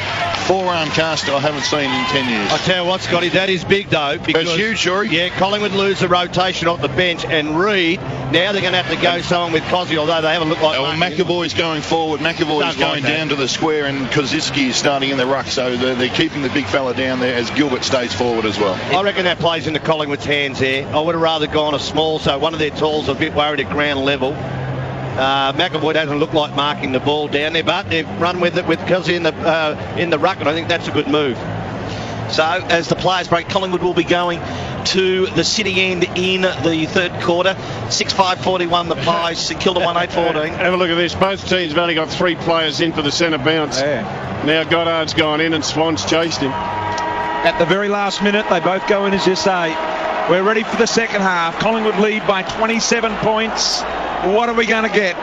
forearm cast I haven't seen in 10 years. I tell you what, Scotty, that is big though. Because, it's huge, Shorey. Yeah, Collingwood lose the rotation off the bench, and Reid, now they're going to have to go someone with Cosy, although they haven't looked like... Well, McAvoy's going forward. McAvoy is going down to the square, and Kosicki is starting in the ruck, so they're keeping the big fella down there as Gilbert stays forward as well. I reckon that plays into Collingwood's hands there. I would have rather gone a small, so one of their talls a bit worried at ground level. McAvoy doesn't look like marking the ball down there, but they've run with it with Kelsey in the ruck, and I think that's a good move. So as the players break, Collingwood will be going to the city end in the third quarter. 6-5-41 the Pies, St Kilda 1-8-14. Have a look at this. Both teams have only got 3 players in for the centre bounce. Yeah. Now Goddard's gone in and Swan's chased him. At the very last minute, they both go in, as you say. We're ready for the second half. Collingwood lead by 27 points. What are we going to get?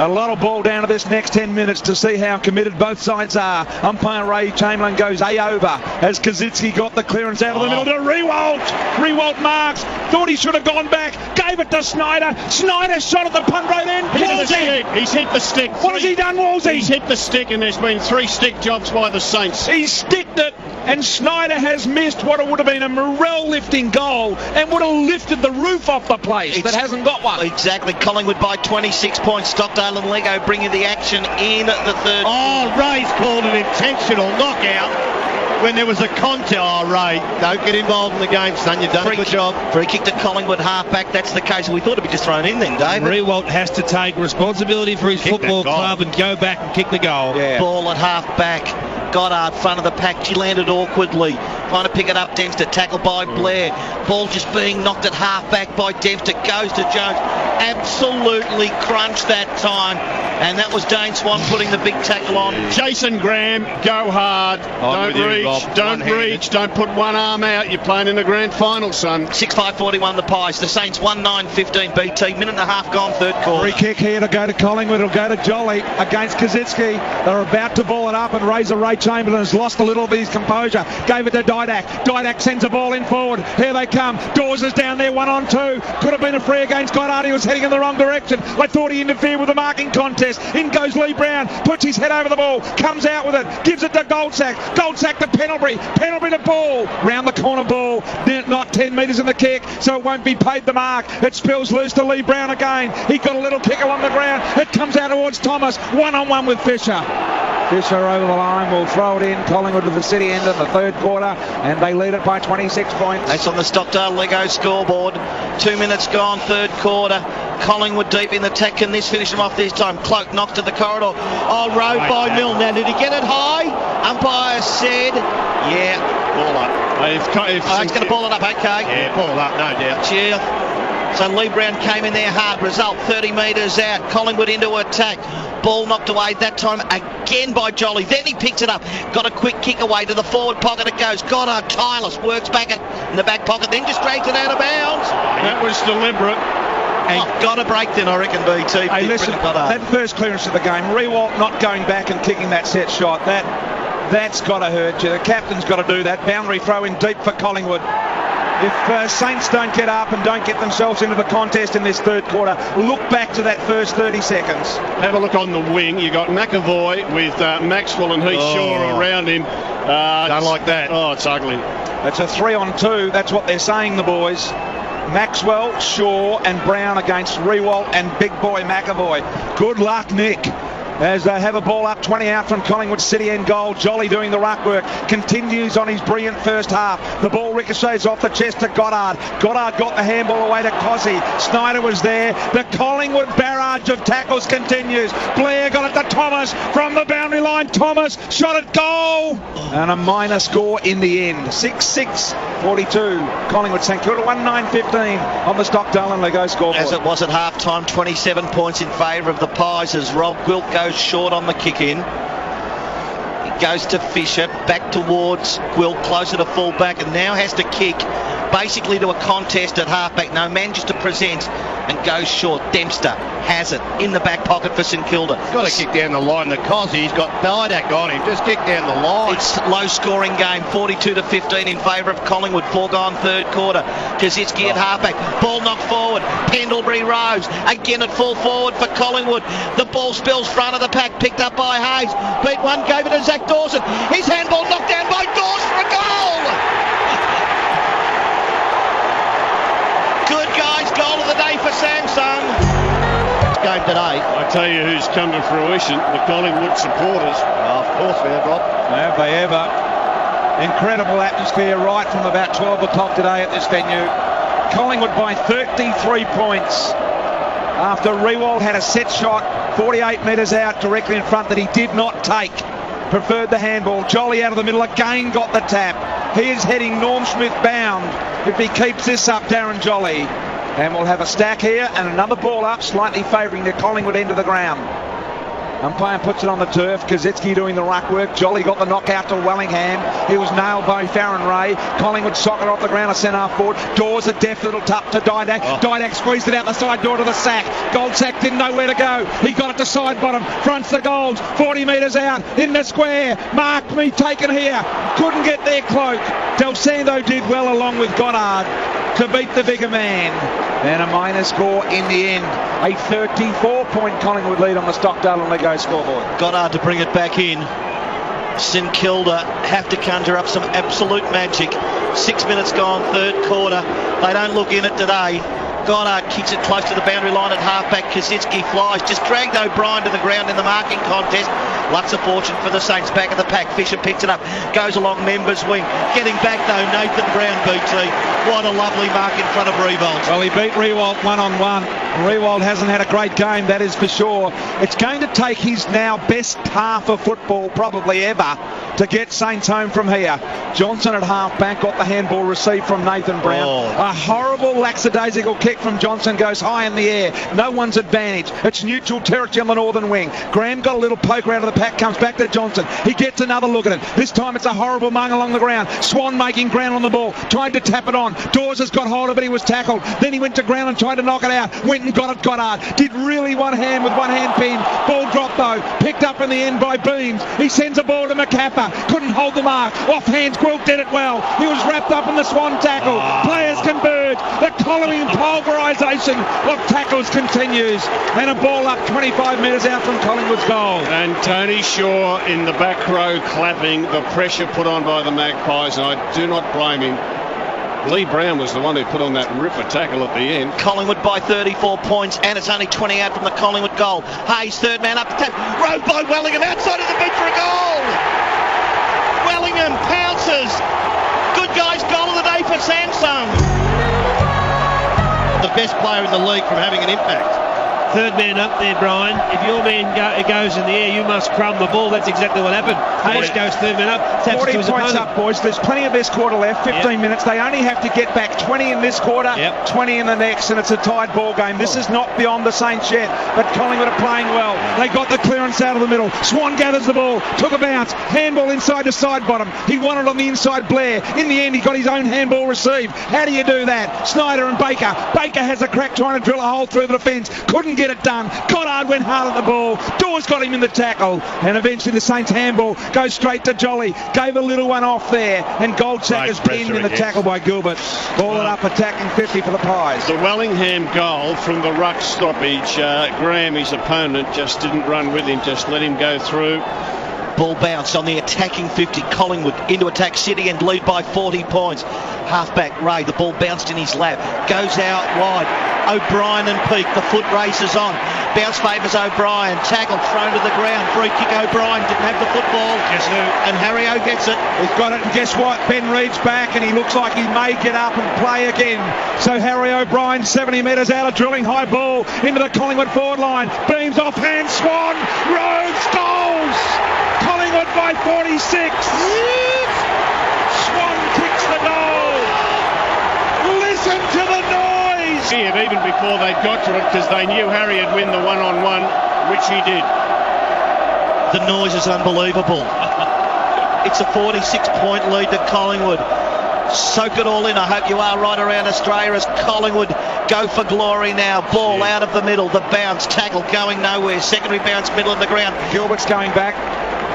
A lot of ball down to this next 10 minutes to see how committed both sides are. Umpire Ray Chamberlain goes A over as Kosicki got the clearance out of the middle to Riewoldt. Riewoldt marks. Thought he should have gone back. Gave it to Snyder. Snyder shot at the punt road end. He's hit the stick. What has he done, Wolsey? He's hit the stick, and there's been 3 stick jobs by the Saints. He's sticked it, and Snyder has missed what would have been a morale lifting goal and would have lifted the roof off the place that hasn't got one. Exactly. Collingwood by 26 points. Stockdale and Lego bringing the action in the third. Oh, Ray's called an intentional knockout when there was a contest. Oh, Ray, don't get involved in the game, son. You've done a good job. Free kick to Collingwood half-back. That's the case. We thought it'd be just thrown in then, David. Riewoldt has to take responsibility for his football club and go back and kick the goal. Yeah. Ball at half-back. Goddard, front of the pack. She landed awkwardly. Trying to pick it up. Dempster tackled by Blair. Ball just being knocked at half-back by Dempster. Goes to Jones. absolutely crunched that time, and that was Dane Swan putting the big tackle on. Jason Graham, go hard. Don't reach. Don't put one arm out. You're playing in the grand final, son. 6-5-41 the Pies. The Saints 1-9-15 BT. Minute and a half gone, third quarter. Free kick here to go to Collingwood. It'll go to Jolly against Kazitsky. They're about to ball it up, and Razor Ray Chamberlain has lost a little bit of his composure. Gave it to Didak. Didak sends a ball in forward. Here they come. Dawes is down there, 1-on-2. Could have been a free against Goddard. He was heading in the wrong direction. I thought he interfered with the marking contest. In goes Lee Brown. Puts his head over the ball. Comes out with it. Gives it to Goldsack. Goldsack to Pendlebury. Pendlebury to Ball. Round the corner ball. Not 10 metres in the kick, so it won't be paid the mark. It spills loose to Lee Brown again. He got a little kick along the ground. It comes out towards Thomas. 1-on-1 with Fisher. Fisher over the line will throw it in. Collingwood to the city end of the third quarter, and they lead it by 26 points. That's on the Stockdale Lego scoreboard. 2 minutes gone, third quarter. Collingwood deep in the attack. Can this finish them off this time? Cloak knocks to the corridor. Oh, rode by Milne. Now, did he get it high? Umpire said, yeah, ball up. He's going to ball it up, okay. Yeah, ball it up, no doubt. Yeah. So Lee Brown came in there hard. Result 30 metres out. Collingwood into attack. Ball knocked away that time again by Jolly. Then he picks it up. Got a quick kick away to the forward pocket. It goes. Goddard, tireless, works back in the back pocket. Then just drags it out of bounds. That was deliberate. Got a break then, I reckon, BT. Hey, listen, that first clearance of the game, Rewalt not going back and kicking that set shot, that's got to hurt you. The captain's got to do that. Boundary throw in deep for Collingwood. If Saints don't get up and don't get themselves into the contest in this third quarter, look back to that first 30 seconds. Have a look on the wing. You got McAvoy with Maxwell and Heath Shaw around him. Don't like that. Oh, it's ugly. It's a 3-on-2. That's what they're saying, the boys. Maxwell, Shaw and Brown against Rewalt and big boy McAvoy. Good luck, Nick. As they have a ball up 20 out from Collingwood City end goal. Jolly doing the ruck work. Continues on his brilliant first half. The ball ricochets off the chest to Goddard. Goddard got the handball away to Cossie. Snyder was there. The Collingwood barrage of tackles continues. Blair got it to Thomas from the boundary line. Thomas shot at goal. And a minor score in the end. 6-6-42. Collingwood St Kilda 1-9-15 on the Stockdale and Lego scoreboard. As it was at half-time, 27 points in favour of the Pies as Rob Gwilt goes short on the kick-in. He goes to Fisher, back towards Gwilt, closer to full-back, and now has to kick basically to a contest at half-back. No, manages to present and goes short. Dempster has it in the back pocket for St Kilda. Got to kick down the line. The Cossie, he's got Didak on him. Just kick down the line. It's low-scoring game, 42-15 in favour of Collingwood. Foregone third quarter. Kazitsky at halfback. Ball knocked forward. Pendlebury Rose again at full forward for Collingwood. The ball spills front of the pack, picked up by Hayes. Beat one, gave it to Zach Dawson. His handball knocked down by Dawes for a goal. Good guys, goal of the day for Samsung. Game today. I tell you who's come to fruition, the Collingwood supporters. Oh, of course we have, Rob. Have they ever. Incredible atmosphere right from about 12 o'clock today at this venue. Collingwood by 33 points. After Rewalt had a set shot 48 metres out directly in front that he did not take. Preferred the handball. Jolly out of the middle again got the tap. He is heading Norm Smith bound if he keeps this up, Darren Jolly. And we'll have a stack here and another ball up, slightly favouring the Collingwood end of the ground. Umpire puts it on the turf. Kazitsky doing the ruck work. Jolly got the knockout to Wellingham. He was nailed by Farron Ray. Collingwood soccer off the ground, a centre forward. Dawes a deft little tuck to Didak. Didak squeezed it out the side door to the sack. Goldsack didn't know where to go. He got it to side bottom. Fronts the Golds. 40 metres out in the square. Mark me taken here. Couldn't get there, Cloak. Del Sando did well along with Goddard to beat the bigger man. And a minor score in the end. A 34-point Collingwood lead on the Stockdale and Lego scoreboard. Goddard to bring it back in. St Kilda have to conjure up some absolute magic. 6 minutes gone, third quarter. They don't look in it today. Goddard kicks it close to the boundary line at halfback. Kazitsky flies. Just dragged O'Brien to the ground in the marking contest. Lots of fortune for the Saints. Back of the pack. Fisher picks it up. Goes along Members' wing. Getting back though, Nathan Brown, BT. What a lovely mark in front of Rewalt. Well, he beat Rewalt one-on-one. Rewalt hasn't had a great game, that is for sure. It's going to take his now best half of football probably ever to get Saints home from here. Johnson at half-back got the handball received from Nathan Brown. A horrible lackadaisical kick from Johnson goes high in the air. No one's advantage. It's neutral territory on the northern wing. Graham got a little poker out of the pack, comes back to Johnson. He gets another look at it. This time it's a horrible mung along the ground. Swan making ground on the ball, tried to tap it on. Dawes has got hold of it, he was tackled. Then he went to ground and tried to knock it out. Went and got it, Goddard. Did really one hand with one hand pin. Ball dropped though. Picked up in the end by Beams. He sends a ball to McCappa. Couldn't hold the mark. Off hands, Quilk did it well. He was wrapped up in the Swan tackle. Players converge. The Collingwood pulverisation of tackles continues. And a ball up 25 metres out from Collingwood's goal. And Tony Shaw in the back row clapping, the pressure put on by the Magpies, and I do not blame him. Lee Brown was the one who put on that ripper tackle at the end. Collingwood by 34 points, and it's only 20 out from the Collingwood goal. Hayes, third man up, rowed by Wellingham, outside of the boot for a goal. Wellingham pounces. Good guy's goal of the day for Samsung. The best player in the league from having an impact. Third man up there, Brian. If your man goes in the air, you must crumb the ball. That's exactly what happened. Hayes goes third man up. 40 points up, boys. There's plenty of this quarter left. 15 minutes. They only have to get back 20 in this quarter, 20 in the next, and it's a tied ball game. This is not beyond the Saints yet, but Collingwood are playing well. They got the clearance out of the middle. Swan gathers the ball, took a bounce, handball inside to side bottom. He won it on the inside, Blair. In the end, he got his own handball received. How do you do that? Snyder and Baker. Baker has a crack trying to drill a hole through the defence. Couldn't get it done. Goddard went hard at the ball. Dawes got him in the tackle. And eventually the Saints handball goes straight to Jolly. Gave a little one off there. And Goldsack is pinned in the tackle by Gilbert. Ball it up, attacking 50 for the Pies. The Wellingham goal from the ruck stoppage. Graham, his opponent, just didn't run with him. Just let him go through. Ball bounced on the attacking 50. Collingwood into attack City and lead by 40 points. Halfback Ray, the ball bounced in his lap. Goes out wide. O'Brien and Peake, the foot race is on. Bounce favours O'Brien. Tackled, thrown to the ground. Free kick O'Brien. Didn't have the football. Guess who? And Harry O gets it. He's got it, and guess what? Ben Reed's back, and he looks like he may get up and play again. So Harry O'Brien, 70 metres out, a drilling high ball into the Collingwood forward line. Beams off hand, Swan, Rhodes, goals! Collingwood by 46. Swan kicks the goal. Listen to the noise. See it even before they got to it, because they knew Harry would win the one-on-one, which he did. The noise is unbelievable. It's a 46-point lead to Collingwood. Soak it all in. I hope you are right around Australia as Collingwood go for glory now. Ball out of the middle. The bounce, tackle going nowhere. Secondary bounce, middle of the ground. Gilbert's going back.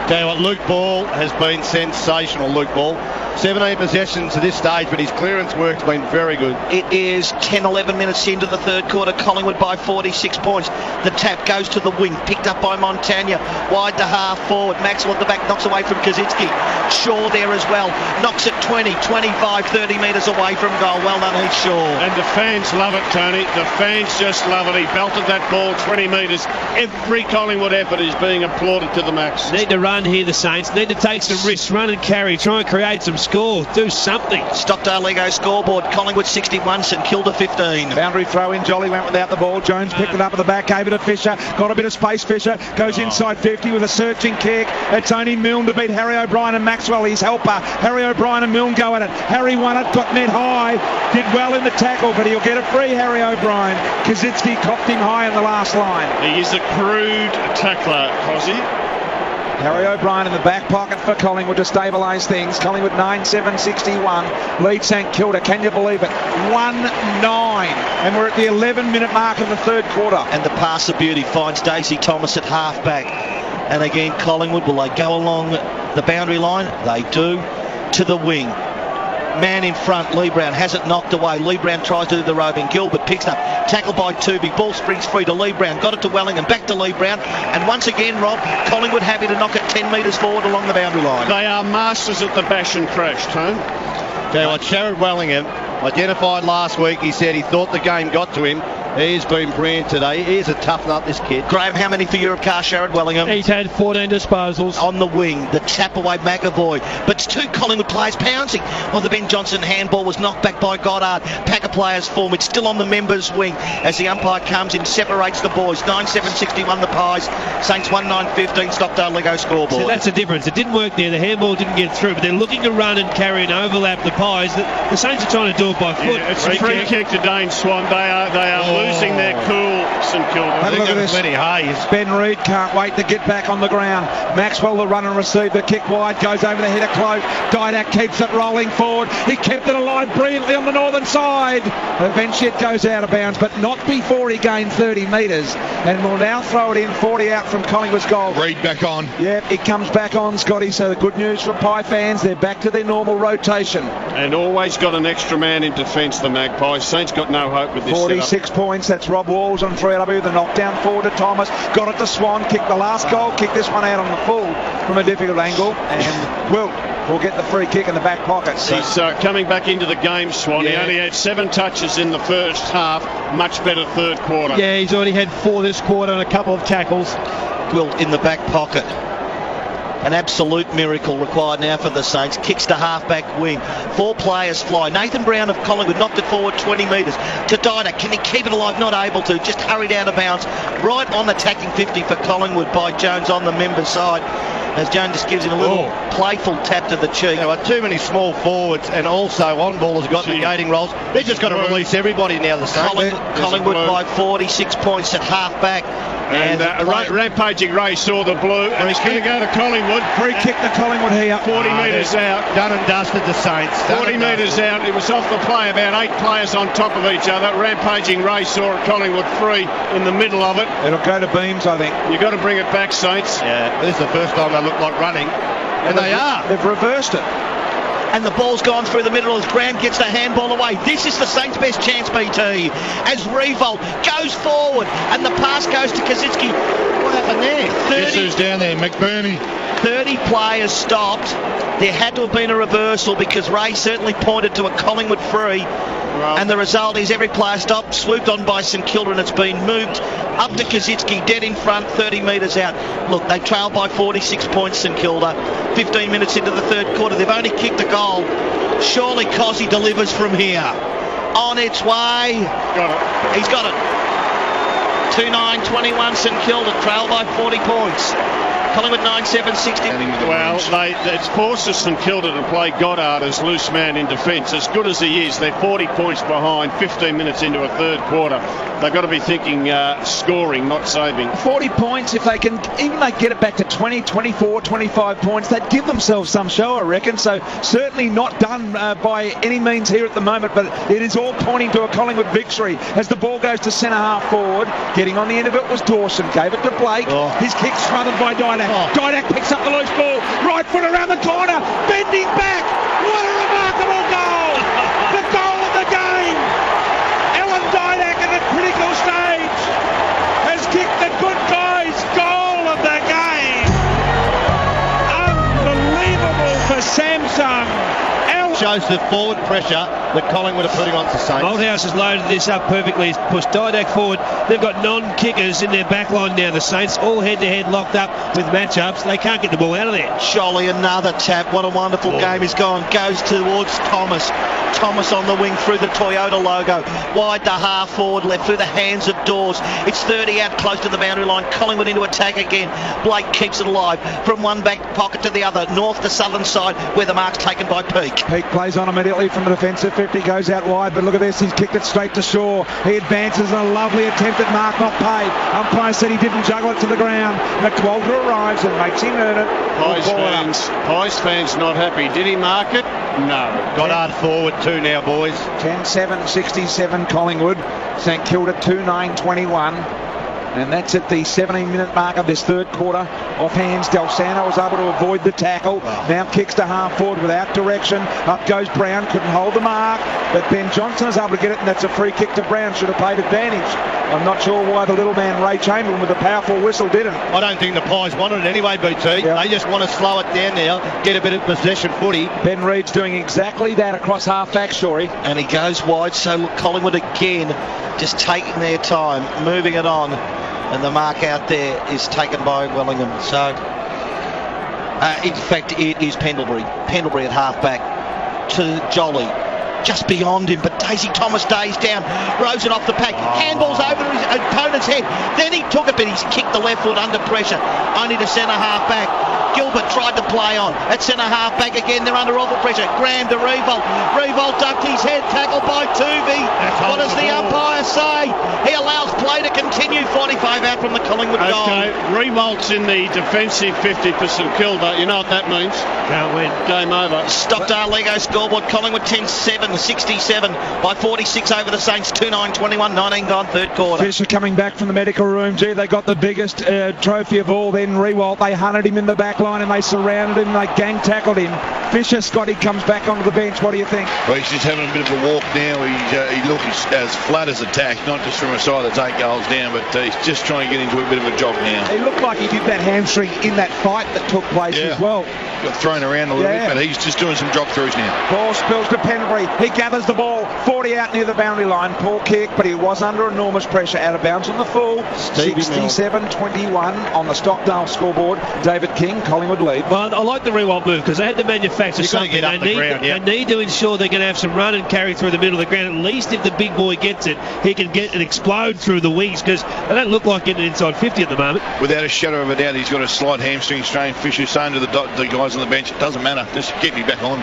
Tell you what, Luke Ball has been sensational, Luke Ball. 17 possessions to this stage, but his clearance work's been very good. It is 10-11 minutes into the third quarter. Collingwood by 46 points. The tap goes to the wing, picked up by Montagna. Wide to half forward. Maxwell at the back knocks away from Kaczynski. Shaw there as well. Knocks it 20, 25, 30 metres away from goal. Well done, Heath Shaw. And the fans love it, Tony. The fans just love it. He belted that ball 20 metres. Every Collingwood effort is being applauded to the max. Need to run here, the Saints. Need to take some risks. Run and carry. Try and create some score. Do something. Stockdale Lego scoreboard. Collingwood 61, St Kilda 15. Boundary throw in. Jolly went without the ball. Jones picked it up at the back, gave it to Fisher. Got a bit of space. Fisher goes inside 50 with a searching kick. It's only Milne to beat Harry O'Brien and Maxwell, his helper. Harry O'Brien and Milne go at it. Harry won it, got net high. Did well in the tackle, but he'll get it free, Harry O'Brien. Kaczynski copped him high in the last line. He is a crude tackler, Cosy. Harry O'Brien in the back pocket for Collingwood to stabilise things. Collingwood 9-7-61. Lead St Kilda. Can you believe it? 1-9. And we're at the 11-minute mark of the third quarter. And the pass of beauty finds Stacey Thomas at halfback. And again, Collingwood, will they go along the boundary line? They do. To the wing. Man in front, Lee Brown has it knocked away. Lee Brown tries to do the roving. Gilbert picks up, tackled by Tooby. Ball springs free to Lee Brown. Got it to Wellingham, back to Lee Brown. And once again, Rob, Collingwood happy to knock it 10 metres forward along the boundary line. They are masters at the bash and crash, Tone. Tell you what, Sherrod Wellingham identified last week. He said he thought the game got to him. He's been brilliant today. He is a tough nut, this kid. Graham, how many for Europe car Sherrod Wellingham? He's had 14 disposals. On the wing, the tap away McAvoy. But it's 2 Collingwood players pouncing. Oh, the Ben Johnson handball was knocked back by Goddard. Packer players form. It's still on the members' wing as the umpire comes in, separates the boys. 9-7-61 the Pies. Saints 1-9-15. Stockdale Lego scoreboard. So that's the difference. It didn't work there. The handball didn't get through, but they're looking to run and carry and overlap the Pies. The Saints are trying to do it by foot. Yeah, it's a free kick to Dane Swan. They are losing their cool, St Kilda. Have a look at this. Ben Reid can't wait to get back on the ground. Maxwell, the run and receive the kick wide, goes over the head of Cloak. Didak keeps it rolling forward. He kept it alive brilliantly on the northern side. Eventually it goes out of bounds, but not before he gained 30 metres, and will now throw it in 40 out from Collingwood's goal. Reid back on. Yep, it comes back on, Scotty. So the good news for Pie fans, they're back to their normal rotation. And always got an extra man in defence, the Magpies. Saints got no hope with this 46 setup. points. That's Rob Walls on 3LW. The knockdown forward to Thomas. Got it to Swan. Kicked the last goal. Kicked this one out on the full from a difficult angle. And Wilt will get the free kick in the back pocket. So he's coming back into the game, Swan. He only had 7 touches in the first half. Much better third quarter. Yeah, he's already had 4 this quarter and a couple of tackles. Wilt in the back pocket. An absolute miracle required now for the Saints. Kicks to half-back wing. 4 players fly. Nathan Brown of Collingwood knocked it forward 20 metres. To Didak. Can he keep it alive? Not able to. Just hurried out of bounds. Right on the tacking 50 for Collingwood by Jones on the member side. As Jones just gives him a little playful tap to the cheek. There are too many small forwards, and also on-ballers got negating roles. They've just got to release everybody now, the Saints. Collingwood by 46 points at half-back. And Rampaging Ray saw the blue, and he's going to go to Collingwood. Free kick to Collingwood here. 40 metres out. Done and dusted the Saints. 40 metres out. It was off the play, about 8 players on top of each other. Rampaging Ray saw it, Collingwood free in the middle of it. It'll go to Beams, I think. You've got to bring it back, Saints. Yeah, this is the first time they look like running. And they are. They've reversed it. And the ball's gone through the middle as Graham gets the handball away. This is the Saints' best chance, BT. As Revolt goes forward and the pass goes to Kaczynski. What happened there? Guess who's down there? McBurney. 30 players stopped. There had to have been a reversal because Ray certainly pointed to a Collingwood free. Right. And the result is every player stopped, swooped on by St Kilda, and it's been moved up to Kaczynski, dead in front, 30 metres out. Look, they trail by 46 points, St Kilda. 15 minutes into the third quarter. They've only kicked a goal. Surely Cozzy delivers from here. On its way. Got it. He's got it. 2-9-21 St Kilda, trail by 40 points. Collingwood 9-7-60. Well, it's forced St Kilda to play Goddard as loose man in defence. As good as he is, they're 40 points behind, 15 minutes into a third quarter. They've got to be thinking scoring, not saving. 40 points, if they can, even they get it back to 20, 24, 25 points, they'd give themselves some show, I reckon. So certainly not done by any means here at the moment, but it is all pointing to a Collingwood victory as the ball goes to centre half forward. Getting on the end of it was Dawson, gave it to Blake. His kick smothered by Didak. Didak picks up the loose ball, right foot around the corner, bending back. What a remarkable goal! The goal of the game! Ellen Didak at a critical stage has kicked the good guy's goal of the game. Unbelievable for Samsung. Shows the forward pressure that Collingwood are putting on to Saints. Malthouse has loaded this up perfectly. He's pushed Didak forward. They've got non-kickers in their back line now, the Saints, all head-to-head locked up with matchups. They can't get the ball out of there. Jolly, another tap. What a wonderful game he's gone. Goes towards Thomas. Thomas on the wing through the Toyota logo. Wide to half forward left through the hands of Dawes. It's 30 out close to the boundary line. Collingwood into attack again. Blake keeps it alive from one back pocket to the other. North to southern side where the mark's taken by Peake. Peake plays on immediately from the defensive 50. Goes out wide, but look at this. He's kicked it straight to Shaw. He advances in a lovely attempted mark, not paid. Umpire said he didn't juggle it to the ground. McWalter arrives and makes him earn it. Pies fans not happy. Did he mark it? No. Goddard forward 2 now, boys. 10-7-67 Collingwood. St Kilda 2-9-21. And that's at the 17-minute mark of this third quarter. Off hands, Del Santo was able to avoid the tackle. Now kicks to half forward without direction. Up goes Brown, couldn't hold the mark. But Ben Johnson is able to get it, and that's a free kick to Brown. Should have paid advantage. I'm not sure why the little man Ray Chamberlain with a powerful whistle didn't. I don't think the Pies wanted it anyway, BT. Yeah. They just want to slow it down now, get a bit of possession footy. Ben Reid's doing exactly that across half-back, Shorey. And he goes wide, so look, Collingwood again just taking their time, moving it on. And the mark out there is taken by Wellingham. So, in fact, it is Pendlebury. Pendlebury at half-back to Jolly. Just beyond him, but Daisy Thomas days down. Rosen off the pack. Handballs over his opponent's head. Then he took it, but he's kicked the left foot under pressure. Only to centre half-back. Gilbert tried to play on. At centre half-back again, they're under awful pressure. Graham to Revolt. Revolt ducked his head, tackled by Tuvey. What does the umpire say? He allows play to continue. 45 out from the Collingwood goal. Okay, Revolt's in the defensive 50 for St Kilda. You know what that means? Can't win. Game over. Stockdale Lego scoreboard. Collingwood 10-7, 67 by 46 over the Saints. 2-9-21, 19 gone, third quarter. Fisher coming back from the medical room. Gee, they got the biggest trophy of all. Then Rewalt, they hunted him in the back line and they surrounded him. They gang tackled him. Fisher, Scotty comes back onto the bench. What do you think? Well, he's just having a bit of a walk now. He looks as flat as attack, not just from a side to take goals down, but he's just trying to get into a bit of a jog now. He looked like he did that hamstring in that fight that took place as well. Got thrown around a little bit, but he's just doing some jog throughs now. Ball spills to Pendlebury. He gathers the ball. 40 out near the boundary line. Poor kick, but he was under enormous pressure. Out of bounds on the full. 67-21 on the Stockdale scoreboard. David King, Collingwood lead. Well, I like the Rewalt move because they had to manufacture something. They need to ensure they're going to have some run and carry through the middle of the ground. At least if the big boy gets it, he can get and explode through the wings because they don't look like getting inside 50 at the moment. Without a shadow of a doubt, he's got a slight hamstring strain. Fisher saying to the guys on the bench, it doesn't matter, just get me back on.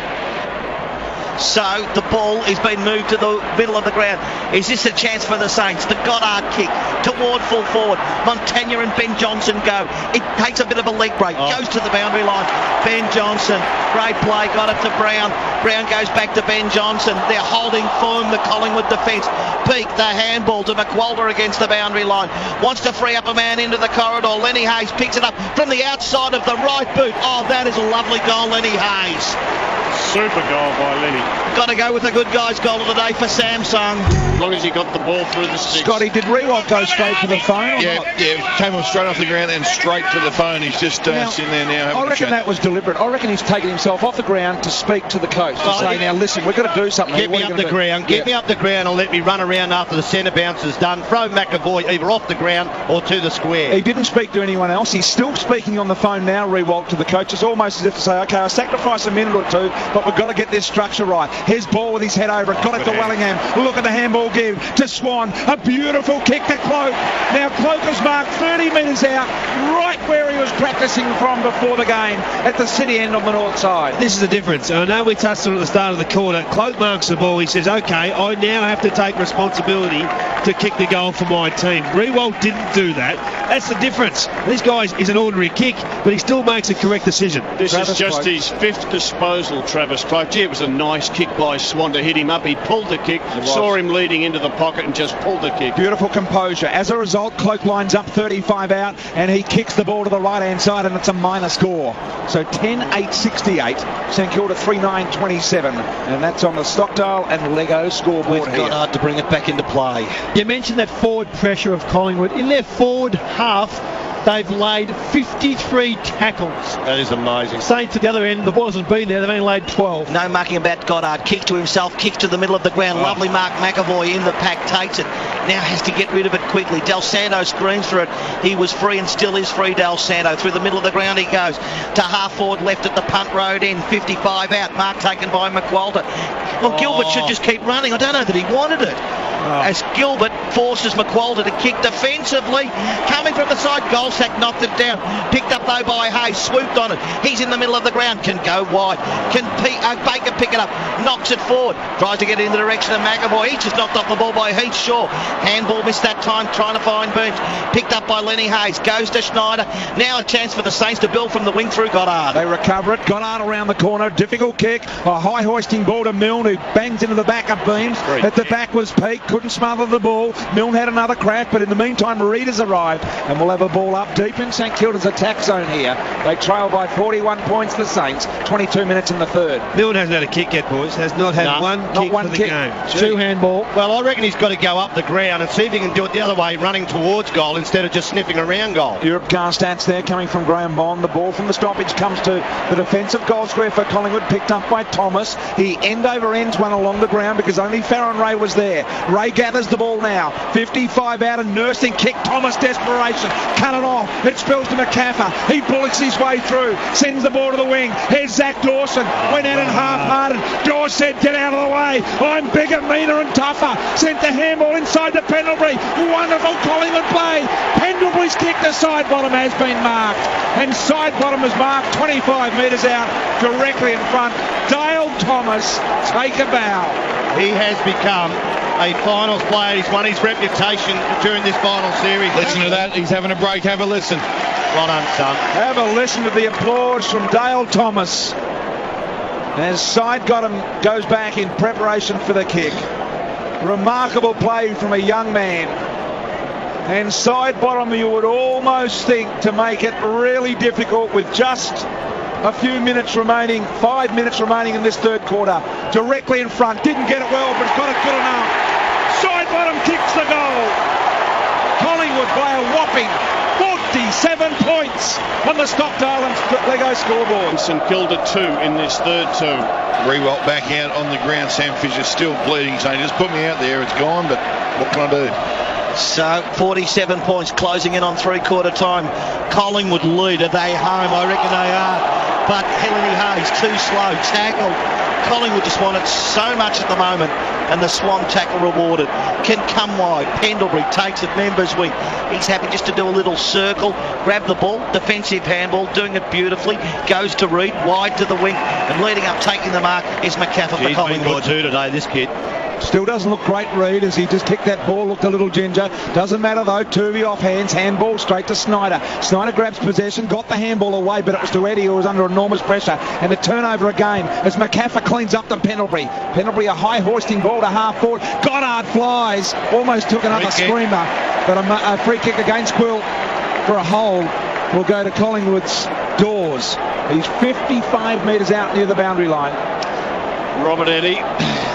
So the ball is being moved to the middle of the ground. Is this a chance for the Saints? The Goddard kick toward full forward. Montagna and Ben Johnson go. It takes a bit of a leg break. Goes to the boundary line. Ben Johnson, great play, got it to Brown. Brown goes back to Ben Johnson. They're holding firm, the Collingwood defence. Peak, the handball to McWalter against the boundary line. Wants to free up a man into the corridor. Lenny Hayes picks it up from the outside of the right boot. Oh, that is a lovely goal, Lenny Hayes. Super goal by Lenny. Got to go with a good guy's goal of the day for Samsung. As long as he got the ball through the sticks. Scotty, did Rewalt go straight for the phone? Came on straight off the ground and straight to the phone. He's just sitting there now. I reckon that was deliberate. I reckon he's taken himself off the ground to speak to the coach to say, now listen, we've got to do something. Get me up the ground. Get me up the ground and let me run around after the centre bounce is done. Throw McAvoy either off the ground or to the square. He didn't speak to anyone else. He's still speaking on the phone now, Rewalt, to the coach. It's almost as if to say, okay, I'll sacrifice a minute or two, but we've got to get this structure right. Here's ball with his head over it. Got it to Wellingham. Look at the handball give to Swan. A beautiful kick to Cloak. Now Cloak has marked 30 metres out, right where he was practising from before the game at the city end on the north side. This is the difference. I know we touched on it at the start of the quarter. Cloak marks the ball. He says, okay, I now have to take responsibility to kick the goal for my team. Rewalt didn't do that. That's the difference. This guy is an ordinary kick, but he still makes a correct decision. This is just his fifth disposal, Travis Cloak. Gee, it was a nice kick by Swan to hit him up. He pulled the kick, saw him leading into the pocket and just pulled the kick. Beautiful composure. As a result, Cloak lines up 35 out and he kicks the ball to the right-hand side and it's a minor score. So 10-8-68. St Kilda 3-9-27. And that's on the Stockdale and Lego scoreboard here. Goddard to bring it back into play. You mentioned that forward pressure of Collingwood. In their forward half, they've laid 53 tackles. That is amazing. Saints at the other end, the ball hasn't been there. They've only laid 12. No mucking about Goddard. Kick to himself, kick to the middle of the ground. Lovely Mark McAvoy in the pack, takes it. Now has to get rid of it quickly. Del Santo screams for it. He was free and still is free, Del Santo. Through the middle of the ground he goes. To half forward left at the punt road end. 55 out. Mark taken by McWalter. Well, Gilbert should just keep running. I don't know that he wanted it. As Gilbert forces McWalter to kick defensively. Coming from the side, Goldsack knocked it down. Picked up though by Hayes, swooped on it. He's in the middle of the ground, can go wide. Can Baker pick it up, knocks it forward. Tries to get it in the direction of McAvoy. He just knocked off the ball by Heath Shaw. Handball missed that time, trying to find Burns. Picked up by Lenny Hayes, goes to Schneider. Now a chance for the Saints to build from the wing through Goddard. They recover it. Goddard around the corner, difficult kick. A high hoisting ball to Milne who bangs into the backup beams. At the back was Peake, couldn't smother the ball. Milne had another crack, but in the meantime, Reid has arrived, and we'll have a ball up deep in St Kilda's attack zone here. They trail by 41 points, the Saints. 22 minutes in the third. Milne hasn't had a kick yet, boys. Has not had one kick for the game. Two handball. Well, I reckon he's got to go up the ground and see if he can do it the other way, running towards goal instead of just sniffing around goal. Europcar stats there coming from Graham Bond. The ball from the stoppage comes to the defensive goal square for Collingwood, picked up by Thomas. He end over ends one along the ground because only Farron Ray was there. Ray gathers the ball now. 55 out and nursing kick. Thomas desperation. Cut it off. It spills to McCaffer. He bullets his way through. Sends the ball to the wing. Here's Zach Dawson. Went out and half-hearted. Dawes said, get out of the way. I'm bigger, meaner and tougher. Sent the handball inside to Pendlebury. Wonderful Collingwood play. Pendlebury's kick to side bottom has been marked. And side bottom is marked 25 metres out directly in front. Dale Thomas, take a bow. He has become a finals player. He's won his reputation during this final series. Listen to that. He's having a break. Have a listen. Well done, son. Have a listen to the applause from Dale Thomas as Sidebottom goes back in preparation for the kick. Remarkable play from a young man. And Sidebottom, you would almost think, to make it really difficult with just a few minutes remaining, 5 minutes remaining in this third quarter. Directly in front, didn't get it well, but it's got it good enough. Sidebottom kicks the goal. Collingwood by a whopping 47 points on the Stockdale and Lego scoreboard. St Kilda 2 in this third term. Rewalt back out on the ground. Sam Fisher still bleeding, saying, just put me out there, it's gone, but what can I do? So 47 points closing in on three-quarter time. Collingwood lead. Are they home? I reckon they are. But Heleny Hayes too slow. Tackled. Collingwood just wanted so much at the moment, and the Swan tackle rewarded. Can come wide. Pendlebury takes it members week. He's happy just to do a little circle, grab the ball, defensive handball, doing it beautifully. Goes to Reid, wide to the wing, and leading up, taking the mark is McCaffer for Collingwood. He's been good too today, this kid. Still doesn't look great, Reid, as he just kicked that ball, looked a little ginger. Doesn't matter though, Tuvey off hands, handball straight to Snyder. Snyder grabs possession, got the handball away, but it was to Eddie, who was under enormous pressure. And a turnover again as McCaffer cleans up to Pendlebury. Pendlebury, a high hoisting ball to half forward. Goddard flies, almost took another screamer, but a free kick against Quill for a hold will go to Collingwood's Dawes. He's 55 metres out near the boundary line. Robert Eddie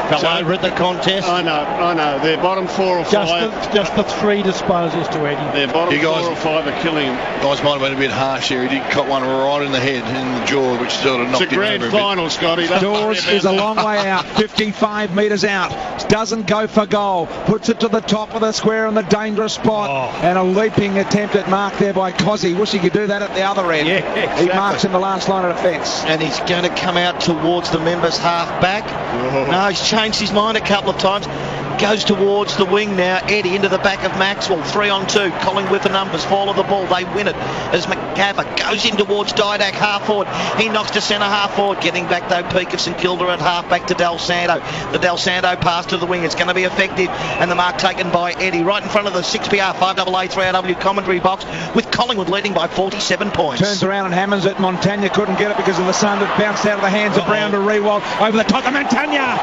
fell over at the contest. I know. Their bottom 4 or 5. Just the 3 disposals to Eddie. Their bottom 4 or 5 are killing him. Guys might have been a bit harsh here. He did cop one right in the head, in the jaw, which sort of knocked him over a bit. It's a grand final, Scotty. Dawes is a long way out, 55 metres out. Doesn't go for goal. Puts it to the top of the square in the dangerous spot. And a leaping attempt at mark there by Cozzy. Wish he could do that at the other end. Yeah, exactly. He marks in the last line of defence. And he's going to come out towards the members half back. No, he's changed his mind a couple of times. Goes towards the wing now. Eddie into the back of Maxwell. 3-on-2. Collingwood for numbers. Follow the ball. They win it as McCaffer goes in towards Didak half forward. He knocks to centre half forward. Getting back though, Peake of St Kilda at half back to Del Santo. The Del Santo pass to the wing. It's going to be effective. And the mark taken by Eddie right in front of the 6PR 5AA 3RW commentary box with Collingwood leading by 47 points. Turns around and hammers it. Montagna couldn't get it because of the sun that bounced out of the hands of Brown to Rewalt. Over the top of Montagna.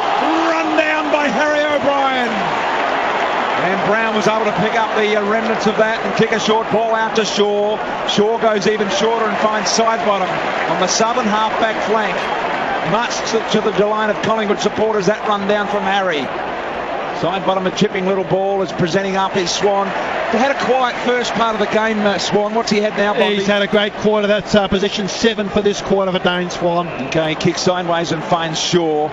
Run down by Harry O'Brien. And Brown was able to pick up the remnants of that and kick a short ball out to Shaw. Shaw goes even shorter and finds Sidebottom on the southern half-back flank. Much to the delight of Collingwood supporters, that run down from Harry. Sidebottom, a chipping little ball, is presenting up his Swan. They had a quiet first part of the game, Swan. What's he had now, Bobby? He's had a great quarter. That's position 7 for this quarter for Dane Swan. Okay, kicks sideways and finds Shaw.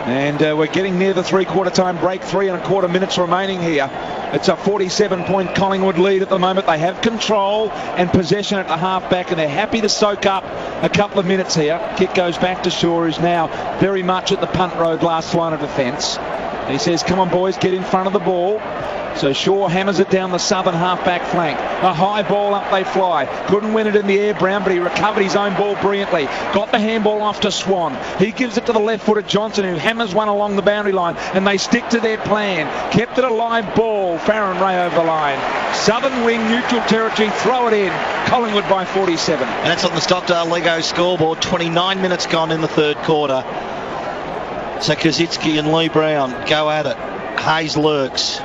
And we're getting near the three-quarter time break. 3.25 minutes remaining here. It's a 47-point Collingwood lead at the moment. They have control and possession at the half-back, and they're happy to soak up a couple of minutes here. Kick goes back to Shaw, who's now very much at the punt road last line of defence. He says, come on, boys, get in front of the ball. So Shaw hammers it down the southern half-back flank. A high ball, up they fly. Couldn't win it in the air, Brown, but he recovered his own ball brilliantly. Got the handball off to Swan. He gives it to the left-footed Johnson, who hammers one along the boundary line, and they stick to their plan. Kept it a live ball. Farron Ray over the line. Southern wing, neutral territory, throw it in. Collingwood by 47. And that's on the Stockdale Lego scoreboard. 29 minutes gone in the third quarter. So Kazitsky and Lee Brown go at it. Hayes lurks.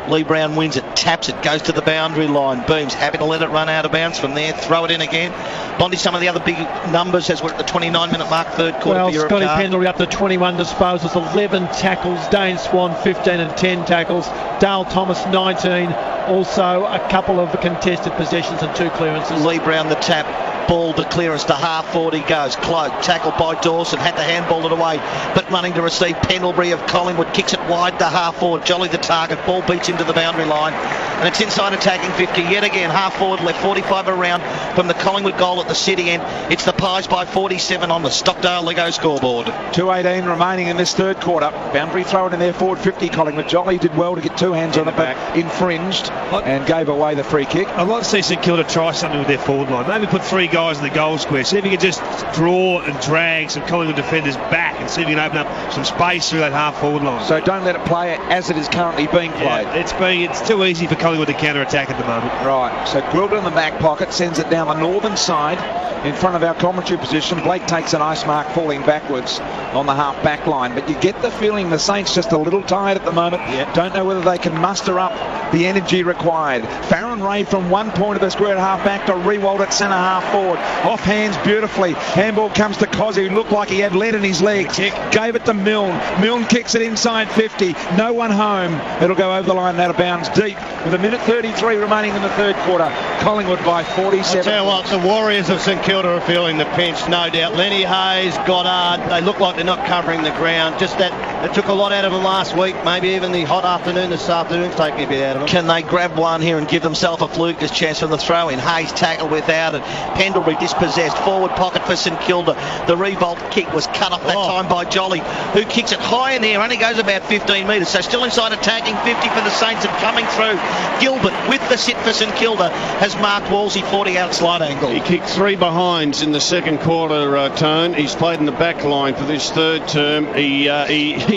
Lee Brown wins it, taps it, goes to the boundary line. Beams happy to let it run out of bounds from there, throw it in again. Bondi, some of the other big numbers as we're at the 29-minute mark, third quarter. Well, Scotty Pendlebury up to 21 disposals, 11 tackles. Dane Swan 15 and 10 tackles. Dale Thomas 19. Also a couple of contested possessions and 2 clearances. Lee Brown the tap. Ball to clearance to half forward he goes. Cloak tackled by Dawson, had to handball it away, but running to receive. Pendlebury of Collingwood kicks it wide to half forward. Jolly the target, ball beats him to the boundary line, and it's inside attacking 50 yet again. Half forward left, 45 around from the Collingwood goal at the city end. It's the Pies by 47 on the Stockdale Lego scoreboard. 2:18 remaining in this third quarter. Boundary throw it in there, forward 50 Collingwood. Jolly did well to get 2 hands on it, but infringed and gave away the free kick. I'd like to see St Kilda try something with their forward line. Maybe put 3 guys in the goal square. See if you can just draw and drag some Collingwood defenders back and see if you can open up some space through that half forward line. So don't let it play as it is currently being played. Yeah, it's too easy for Collingwood to counter-attack at the moment. Right, so Quilter in the back pocket sends it down the northern side in front of our commentary position. Blake takes an ice mark falling backwards on the half back line, but you get the feeling the Saints just a little tired at the moment. Don't know whether they can muster up the energy required. Farron Ray from one point of the square at half back to Rewald at centre half forward. Off hands beautifully. Handball comes to Cozzy, who looked like he had lead in his legs. Gave it to Milne. Milne kicks it inside 50. No one home. It'll go over the line and out of bounds deep with 1:33 remaining in the third quarter. Collingwood by 47. I tell you what, the Warriors of St Kilda are feeling the pinch, no doubt. Lenny Hayes, Goddard, they look like they're not covering the ground. Just that it took a lot out of them last week. Maybe even the hot afternoon this afternoon's taking a bit out of them. Can they grab one here and give themselves a flukish chance from the throw-in? Hayes tackled without it. Pendlebury dispossessed. Forward pocket for St Kilda. The revolt kick was cut off that time by Jolly, who kicks it high in the air. Only goes about 15 metres. So still inside attacking 50 for the Saints and coming through. Gilbert with the sit for St Kilda has marked Wolsey 40 out slide angle. He kicked 3 behinds in the second quarter, Tone. He's played in the back line for this third term. He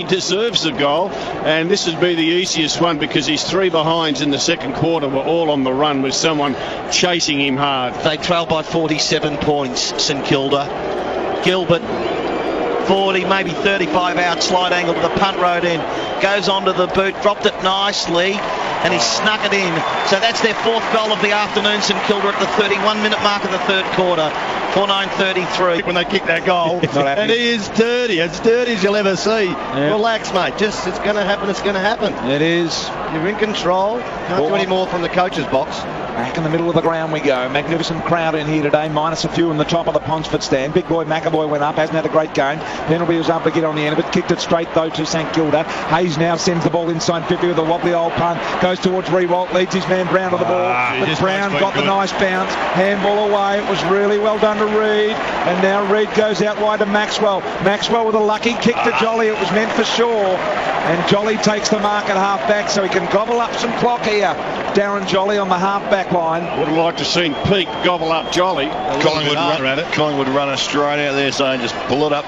deserves the goal, and this would be the easiest one because his 3 behinds in the second quarter were all on the run with someone chasing him hard. They trail by 47 points, St Kilda. Gilbert 40, maybe 35 out slide angle to the punt road end. Goes onto the boot, dropped it nicely, and he snuck it in. So that's their 4th goal of the afternoon, St Kilda at the 31-minute mark of the third quarter. 49-33. When they kick that goal, and he is dirty, as dirty as you'll ever see. Relax, mate. Just it's going to happen. It's going to happen. It is. You're in control. Can't do any more from the coach's box. Back in the middle of the ground we go. Magnificent crowd in here today, minus a few in the top of the Ponsford stand. Big boy McAvoy went up, hasn't had a great game. Pendlebury was able to get on the end of it, kicked it straight though to St Kilda. Hayes now sends the ball inside 50 with a wobbly old punt, goes towards Rewalt, leads his man Brown to the ball, but Brown got the nice bounce, handball away. It was really well done to Reid, and now Reid goes out wide to Maxwell. Maxwell with a lucky kick to Jolly. It was meant for Shaw, and Jolly takes the mark at half back so he can gobble up some clock here. Darren Jolly on the half back line. Would have liked to see Peak gobble up Jolly. Collingwood runner straight out there saying just pull it up.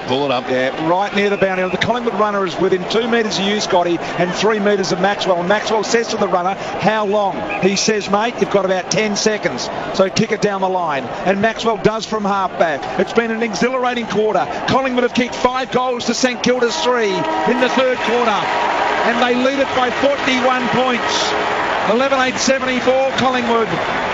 Yeah, right near the boundary. The Collingwood runner is within 2 metres of you, Scotty, and 3 metres of Maxwell. And Maxwell says to the runner, how long? He says, mate, you've got about 10 seconds. So kick it down the line. And Maxwell does from half back. It's been an exhilarating quarter. Collingwood have kicked 5 goals to St Kilda's 3 in the third quarter. And they lead it by 41 points. 11-8-74 Collingwood.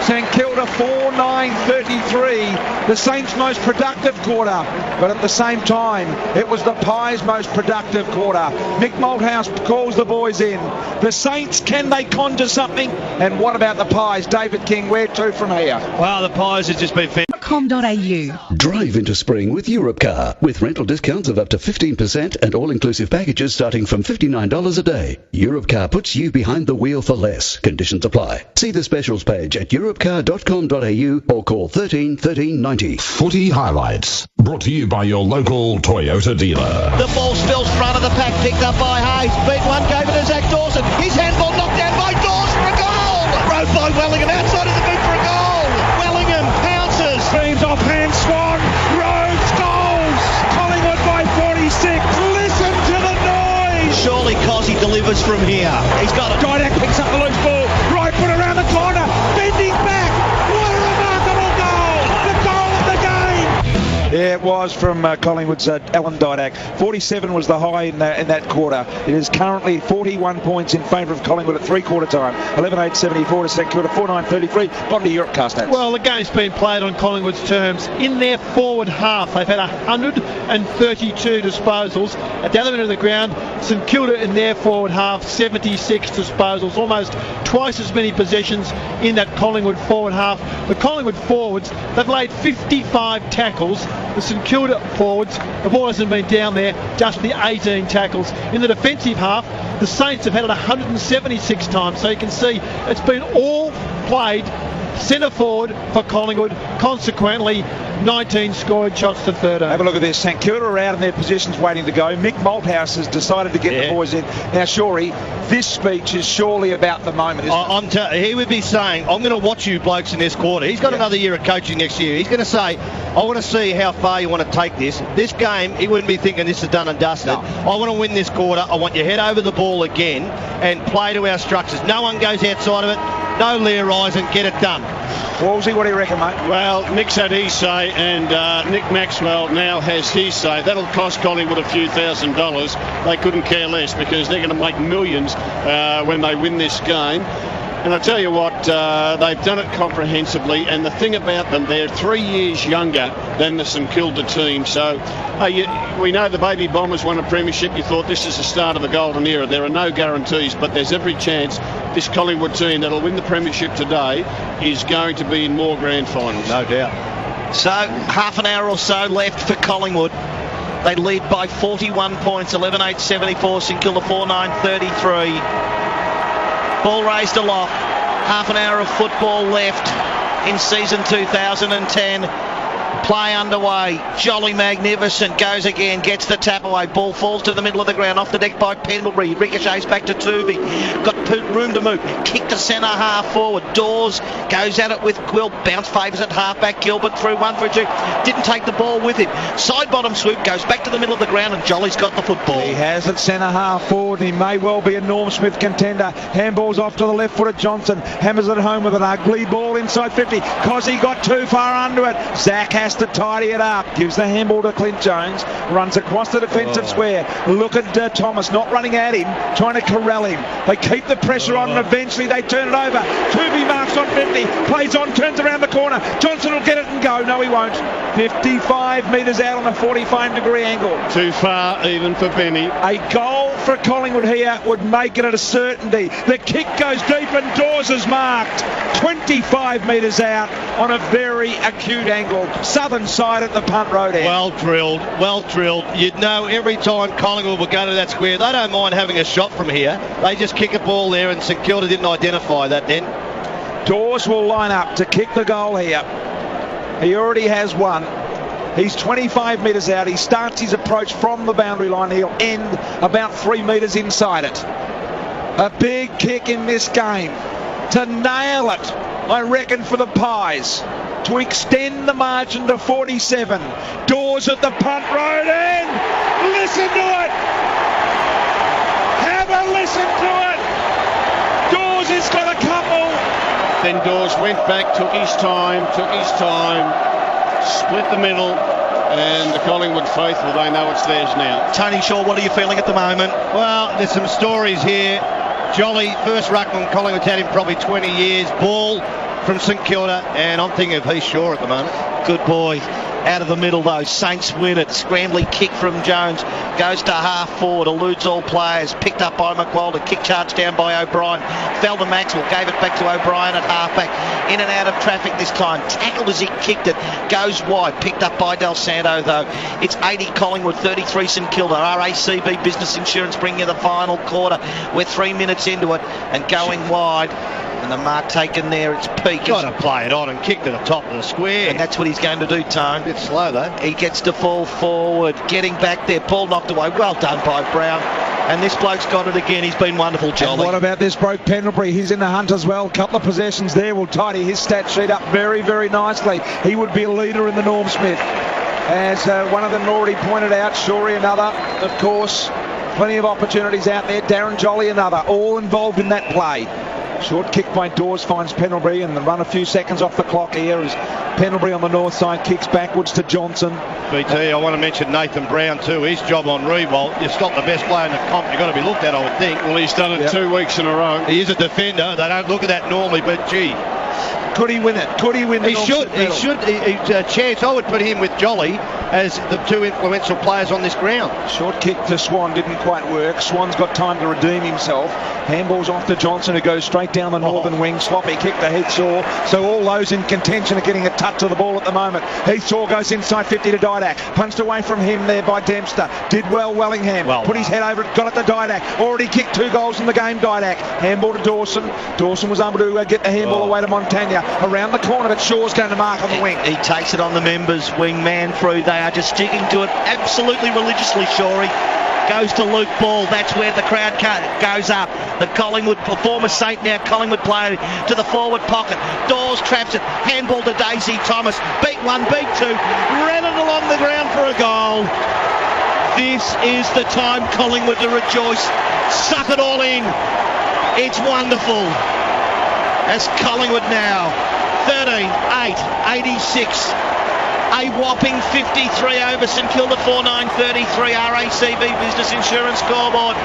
St Kilda 4-9-33. The Saints' most productive quarter, but at the same time it was the Pies' most productive quarter. Mick Malthouse calls the boys in. The Saints, can they conjure something? And what about the Pies? David King, where to from here? Well, the Pies have just been .com.au. Drive into spring with Europcar, with rental discounts of up to 15% and all-inclusive packages starting from $59 a day. Europcar puts you behind the wheel for less. Conditions apply. See the specials page at europcar.com.au or call 13 13 90. Footy highlights brought to you by your local Toyota dealer. The ball spills front of the pack, picked up by Hayes. Beat one, gave it to Zach Dawson. His handball knocked down by Dawes for a goal. Rode by Wellingham outside of the boot for a goal. Wellingham pounces. Beams off hand, Swan. Rhodes goals. Collingwood by 46. Listen to the noise. Surely Cozzy delivers from here. He's got it. Didak picks up the loose ball. Right foot around the corner. Bending back. What a remarkable goal. The goal of the game. Yeah, Yeah, it was from Collingwood's Alan Didak. 47 was the high in that quarter. It is currently 41 points in favour of Collingwood at three-quarter time. 11-8-74 to St Kilda, 4-9-33. On to Europcar stats. Well, the game's been played on Collingwood's terms. In their forward half, they've had 132 disposals. At the other end of the ground, St Kilda in their forward half, 76 disposals. Almost twice as many possessions in that Collingwood forward half. The Collingwood forwards, they've laid 55 tackles. The St Kilda forwards, the ball hasn't been down there, just the 18 tackles. In the defensive half, the Saints have had it 176 times, so you can see it's been all played centre forward for Collingwood. Consequently, 19 scored shots to 13. Have a look at this. St Kilda are out in their positions waiting to go. Mick Malthouse has decided to get the boys in. Now, Shorey, this speech is surely about the moment, isn't it? He would be saying, I'm going to watch you blokes in this quarter. He's got another year of coaching next year. He's going to say, I want to see how far you want to take this. This game, he wouldn't be thinking this is done and dusted. No. I want to win this quarter. I want you head over the ball again and play to our structures. No one goes outside of it. No Lear eyes and get it done. Wolsey, what do you reckon, mate? Well, Nick's had his say, and Nick Maxwell now has his say. That'll cost Collingwood a few $1,000s. They couldn't care less because they're going to make millions when they win this game. And I tell you what, they've done it comprehensively. And the thing about them, they're 3 years younger than the St Kilda team. So we know the Baby Bombers won a premiership. You thought this is the start of the golden era. There are no guarantees, but there's every chance this Collingwood team that'll win the premiership today is going to be in more grand finals. No doubt. So half an hour or so left for Collingwood. They lead by 41 points, 11-8-74, St Kilda 4-9-33. Ball raised aloft. Half an hour of football left in season 2010. Play underway. Jolly magnificent. Goes again. Gets the tap away. Ball falls to the middle of the ground. Off the deck by Pendlebury. Ricochets back to Tooby. Got room to move. Kick to centre half forward. Dawes goes at it with Quill. Bounce favours at half back. Gilbert through 1-for-2. Didn't take the ball with him. Side bottom swoop. Goes back to the middle of the ground and Jolly's got the football. He has it centre half forward. He may well be a Norm Smith contender. Handball's off to the left foot of Johnson. Hammers it home with an ugly ball inside 50. Cosy got too far under it. Zach has to tidy it up. Gives the handball to Clint Jones. Runs across the defensive square. Look at Thomas not running at him, trying to corral him. They keep the pressure on and eventually they turn it over. Tooby marks on 50. Plays on, turns around the corner. Johnson will get it and go. No, he won't. 55 metres out on a 45-degree angle. Too far even for Benny. A goal for Collingwood here would make it a certainty. The kick goes deep and Dawes is marked. 25 metres out on a very acute angle. Southern side at the punt road end. Well drilled. You'd know every time Collingwood would go to that square, they don't mind having a shot from here. They just kick a ball there and St Kilda didn't identify that then. Dawes will line up to kick the goal here. He already has one. He's 25 metres out. He starts his approach from the boundary line. He'll end about 3 metres inside it. A big kick in this game to nail it, I reckon, for the Pies, to extend the margin to 47. Dawes at the punt road end. Listen to it. Have a listen to it. Dawes has got a couple. Then Dawes went back, took his time, split the middle, and the Collingwood faithful, they know it's theirs now. Tony Shaw, what are you feeling at the moment? Well, there's some stories here. Jolly, first ruckman, Collingwood's had him probably 20 years. Ball from St Kilda, and I'm thinking of he's Shaw at the moment. Good boy. Out of the middle though, Saints win it. Scrambling kick from Jones, goes to half forward, eludes all players, picked up by McWalter, kick charge down by O'Brien, fell to Maxwell, gave it back to O'Brien at halfback, in and out of traffic this time, tackled as he kicked it, goes wide, picked up by Del Santo though. It's 80 Collingwood, 33 St Kilda. RACB Business Insurance bringing you the final quarter. We're 3 minutes into it and going wide. And the mark taken there, it's Peake. Got to play it on and kick to the top of the square. And that's what he's going to do, Tone. A bit slow though. He gets to fall forward, getting back there. Ball knocked away. Well done by Brown. And this bloke's got it again. He's been wonderful, Jolly. And what about this bloke, Pendlebury? He's in the hunt as well. Couple of possessions there will tidy his stat sheet up very, very nicely. He would be a leader in the Norm Smith. As one of them already pointed out, Shorey another, of course. Plenty of opportunities out there. Darren Jolly another. All involved in that play. Short kick by Dawes finds Pendlebury, and the run a few seconds off the clock here as Pendlebury on the north side kicks backwards to Johnson. BT, I want to mention Nathan Brown too. His job on Rewalt, you've got the best player in the comp. You've got to be looked at, I would think. Well, he's done it 2 weeks in a row. He is a defender. They don't look at that normally, but gee. Could he win it? Could he win the He should. He's a chance. I would put him with Jolly as the two influential players on this ground. Short kick to Swan didn't quite work. Swan's got time to redeem himself. Handball's off to Johnson, who goes straight down the northern wing. Sloppy kick to Heathsaw. So all those in contention are getting a touch of the ball at the moment. Heathsaw goes inside 50 to Didak. Punched away from him there by Dempster. Did well, Wellingham. Put his head over it, got it to Didak. Already kicked 2 goals in the game, Didak. Handball to Dawson. Dawson was able to get the handball away to Montagna. Around the corner, but Shaw's going to mark on the wing. He takes it on the members, wing man through. They are just sticking to it absolutely religiously, Shawry. Goes to Luke Ball. That's where the crowd goes up. The Collingwood, former Saint, now Collingwood player, to the forward pocket. Dawes traps it. Handball to Daisy Thomas. Beat 1, beat 2. Ran it along the ground for a goal. This is the time Collingwood to rejoice. Suck it all in. It's wonderful. As Collingwood now 13-8-86. A whopping 53 over St Kilda 49-33. RACB Business Insurance scoreboard.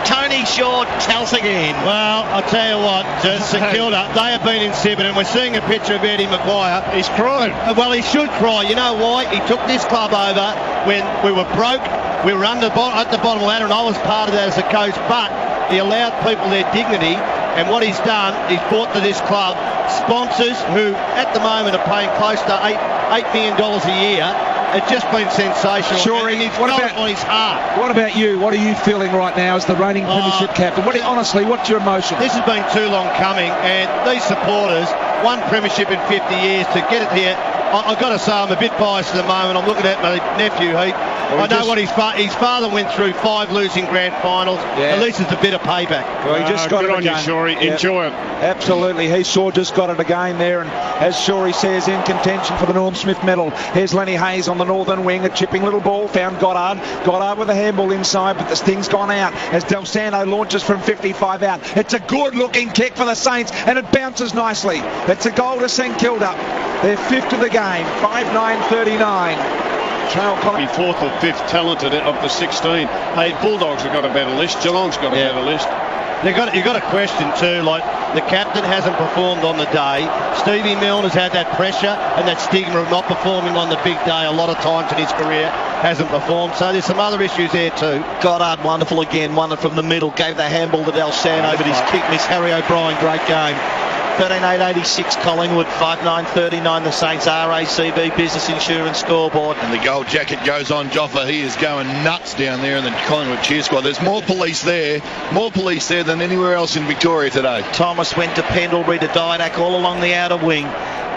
Tony Shaw tells again. Well, I'll tell you what, St Kilda, they have been insipid, and we're seeing a picture of Eddie Maguire. He's crying. Well, he should cry. You know why? He took this club over when we were broke. We were at the bottom of the ladder, and I was part of that as a coach, but he allowed people their dignity. And what he's done, he's brought to this club sponsors who, at the moment, are paying close to $8 million a year. It's just been sensational. Sure, and he's got it on his heart. What about you? What are you feeling right now as the reigning premiership captain? Honestly, what's your emotion? This has been too long coming, and these supporters, one premiership in 50 years, to get it here. I've got to say, I'm a bit biased at the moment. I'm looking at my nephew, Heath. I know what his father went through, 5 losing grand finals. Yeah. At least it's a bit of payback. Well, he just got good it on again. You, Shawry. Enjoy it. Absolutely. Heathsaw just got it again there, and as Shawry says, in contention for the Norm Smith medal. Here's Lenny Hayes on the northern wing, a chipping little ball, found Goddard. Goddard with a handball inside, but the sting's gone out as Del Santo launches from 55 out. It's a good-looking kick for the Saints, and it bounces nicely. It's a goal to St Kilda. They're 5th of the game, 5-9-39. Trail Collingwood, 4th or 5th talented of the 16. Hey, Bulldogs have got a better list. Geelong's got a better list. You've got a question too, like the captain hasn't performed on the day. Stevie Milner's had that pressure and that stigma of not performing on the big day a lot of times in his career. Hasn't performed, so there's some other issues there too. Goddard wonderful again, won it from the middle, gave the handball to Del Santo, but his kick missed. Harry O'Brien, great game. 13-8-86 Collingwood, 5-9-39 the Saints. RACB Business Insurance scoreboard. And the gold jacket goes on Joffa. He is going nuts down there in the Collingwood cheer squad. There's more police there than anywhere else in Victoria today. Thomas went to Pendlebury to Didak all along the outer wing.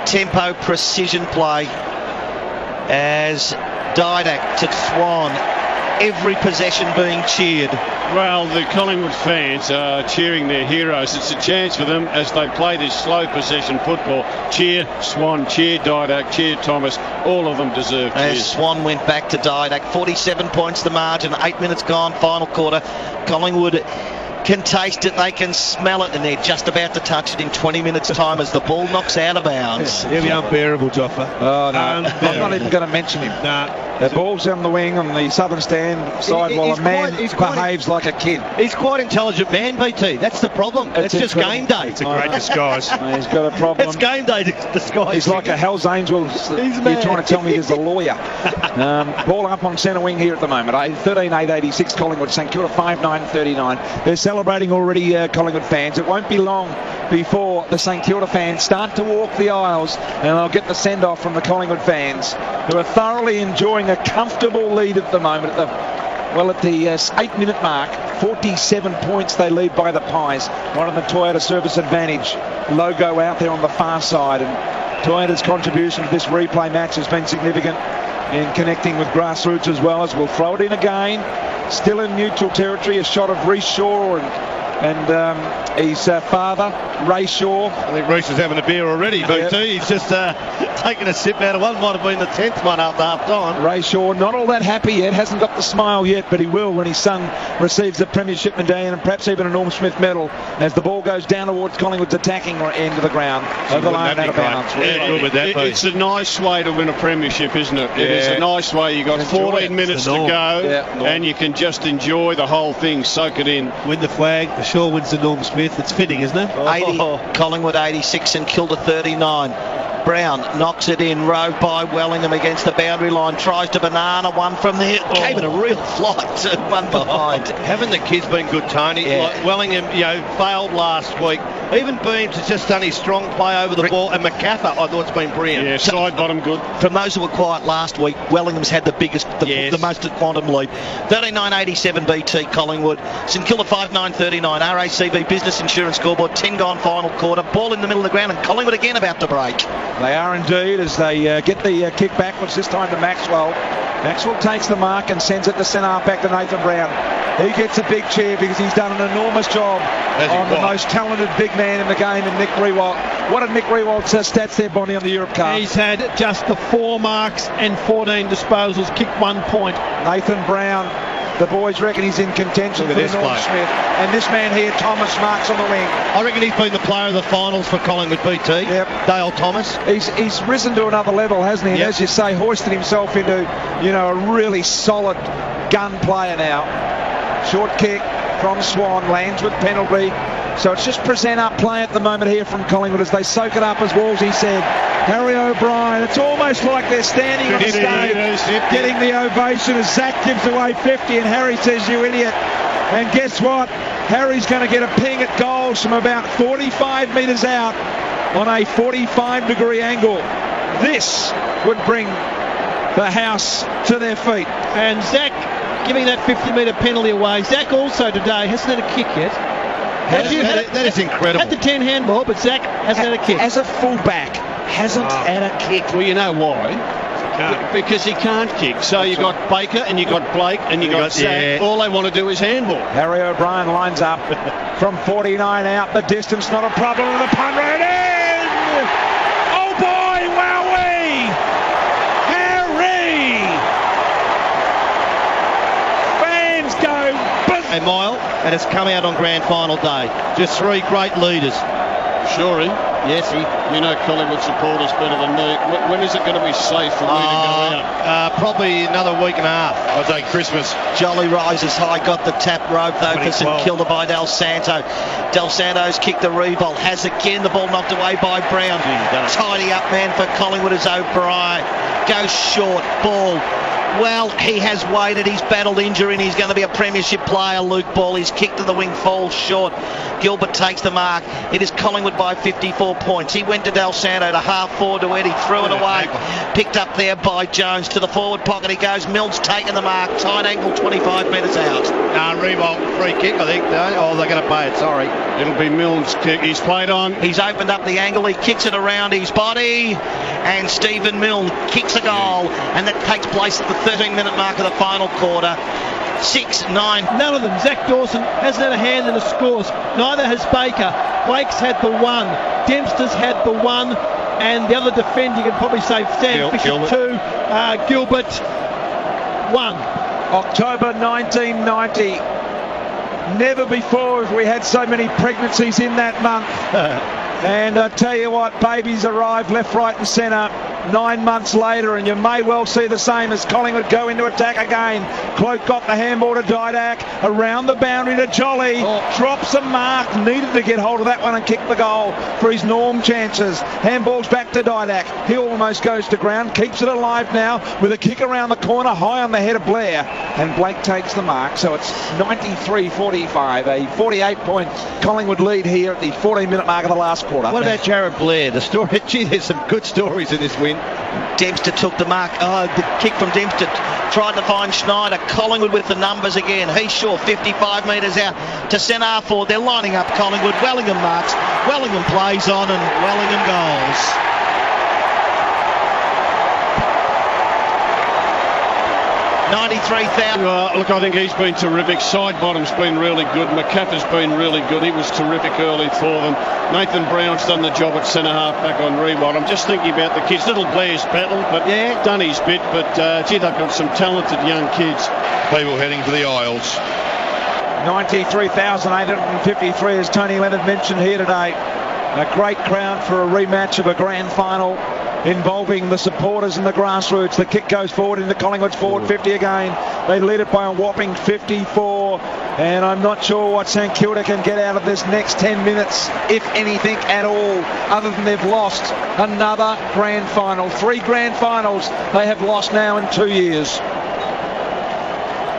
Tempo, precision play as Didak to Swan. Every possession being cheered. Well, the Collingwood fans are cheering their heroes. It's a chance for them as they play this slow possession football. Cheer Swan, cheer Didak, cheer Thomas. All of them deserve cheers. As Swan went back to Didak, 47 points the margin, 8 minutes gone, final quarter. Collingwood can taste it, they can smell it, and they're just about to touch it in 20 minutes time as the ball knocks out of bounds. It'll be unbearable, Joffa. Oh, no. I'm not even going to mention him. The ball's on the wing on the southern stand side while a man behaves like a kid. He's quite intelligent man, BT. That's the problem. It's just game day. It's a great disguise. He's got a problem. It's game day disguise. He's like a Hell's Angel. You're trying to tell me he's a lawyer. Ball up on centre wing here at the moment. 13-8-86 Collingwood. St Kilda 5-9-39. They're celebrating already, Collingwood fans. It won't be long before the St Kilda fans start to walk the aisles, and they'll get the send-off from the Collingwood fans, who are thoroughly enjoying a comfortable lead at the moment. At the 8-minute mark, 47 points they lead by the Pies. One of the Toyota Service Advantage logo out there on the far side, and Toyota's contribution to this replay match has been significant in connecting with grassroots as well. As we'll throw it in again, still in neutral territory. A shot of Reece Shaw and his father, Ray Shaw. I think Reece is having a beer already, BT. He's just taking a sip out of one. Might have been the 10th one after half time. Ray Shaw, not all that happy yet, hasn't got the smile yet, but he will when his son receives the premiership medallion and perhaps even a Norm Smith medal as the ball goes down towards Collingwood's attacking end of the ground. Over the line, out of bounds. It's a nice way to win a premiership, isn't it? It is a nice way. You've got 14 minutes to go, and you can just enjoy the whole thing, soak it in. Win the flag, the Shaw wins the Norm Smith. It's fitting, isn't it? 80, Collingwood 86 and Kilda 39. Brown knocks it in, rove by Wellingham against the boundary line, tries to banana one from there, gave it a real flight to one behind. Haven't the kids been good, Tony? Like Wellingham, failed last week. Even Beams has just done his strong play over the ball, and McCaffrey, I thought, it's been brilliant. Yeah, side bottom good. From those who were quiet last week, Wellingham's had the biggest, the most at quantum lead. 39.87 BT Collingwood. St Kilda 5.939. RACV Business Insurance scoreboard. 10 gone final quarter. Ball in the middle of the ground, and Collingwood again about to break. They are indeed, as they get the kick backwards, this time to Maxwell. Maxwell takes the mark and sends it to centre back to Nathan Brown. He gets a big cheer because he's done an enormous job on the most talented big man in the game in Nick Riewoldt. What did Nick Riewoldt stats there, Bonnie, on the Europe Cup? He's had just the 4 marks and 14 disposals, kicked 1 point. Nathan Brown, the boys reckon he's in contention for Norm Smith. And this man here, Thomas, marks on the wing. I reckon he's been the player of the finals for Collingwood BT. Yep. Dale Thomas. He's risen to another level, hasn't he? And as you say, hoisted himself into, a really solid gun player now. Short kick from Swan, lands with penalty. So it's just present up play at the moment here from Collingwood as they soak it up, as Wolsey said. Harry O'Brien, it's almost like they're standing on the stage getting the ovation as Zach gives away 50 and Harry says, "You idiot." And guess what? Harry's going to get a ping at goals from about 45 metres out on a 45-degree angle. This would bring the house to their feet. And Zach giving that 50-metre penalty away. Zach also today hasn't had a kick yet. That is incredible. Had the 10 handball, but Zach hasn't had a kick. As a fullback, hasn't had a kick. Well, you know why? Because he can't kick. So you've got Baker and you've got Blake and you've got Zach. All they want to do is handball. Harry O'Brien lines up from 49 out the distance. Not a problem with the punt right in. Oh boy, wowee! Harry! Fans go. A mile, and it's come out on grand final day. Just 3 great leaders. Sure, Yes, you know Collingwood supporters better than me. When is it going to be safe for me to go out? Probably another week and a half. I'll take Christmas. Jolly rises high, got the tap rope though for St Kilda by Del Santo. Del Santo's kicked the revolt, has again the ball knocked away by Brown. Tidy up man for Collingwood as O'Brien goes short, ball. Well, he has waited. He's battled injury and he's going to be a premiership player. Luke Ball, he's kicked to the wing, falls short. Gilbert takes the mark. It is Collingwood by 54 points. He went to Del Santo to half forward to Eddie, threw it away. Picked up there by Jones to the forward pocket. He goes. Mills taking the mark. Tight angle, 25 metres out. Revolt, free kick, I think. Oh, they're going to pay it, sorry. It'll be Mills' kick. He's played on. He's opened up the angle. He kicks it around his body. And Stephen Milne kicks a goal. And that takes place at the 13-minute mark of the final quarter. 6-9. None of them. Zach Dawson hasn't had a hand in the scores. Neither has Baker. Blake's had the 1. Dempster's had the 1. And the other defender, you can probably say Sam Fisher 2. Gilbert 1. October 1990. Never before have we had so many pregnancies in that month. And I tell you what, babies arrive left, right and centre 9 months later, and you may well see the same as Collingwood go into attack again. Cloak got the handball to Didak, around the boundary to Jolly, drops a mark, needed to get hold of that one and kick the goal for his Norm chances. Handball's back to Didak, he almost goes to ground, keeps it alive now with a kick around the corner, high on the head of Blair, and Blake takes the mark, so it's 93-45, a 48-point Collingwood lead here at the 14-minute mark of the last quarter. What about Jared Blair? The story, gee, there's some good stories in this win. Dempster took the mark. The kick from Dempster tried to find Schneider. Collingwood with the numbers again. He's short, 55 metres out to centre forward. They're lining up Collingwood. Wellingham marks. Wellingham plays on and Wellingham goals. 1 93,000. Look, I think he's been terrific. Sidebottom's been really good. McCaffrey's been really good. He was terrific early for them. Nathan Brown's done the job at centre half back on Rewald. I'm just thinking about the kids. Little Blair's battle, but done his bit. But gee, they've got some talented young kids. People heading for the aisles. 93,853, as Tony Leonard mentioned here today. A great crowd for a rematch of a grand final involving the supporters and the grassroots. The kick goes forward into Collingwood's forward 50 again. They lead it by a whopping 54, and I'm not sure what St Kilda can get out of this next 10 minutes, if anything at all, other than they've lost another grand final. 3 grand finals they have lost now in 2 years.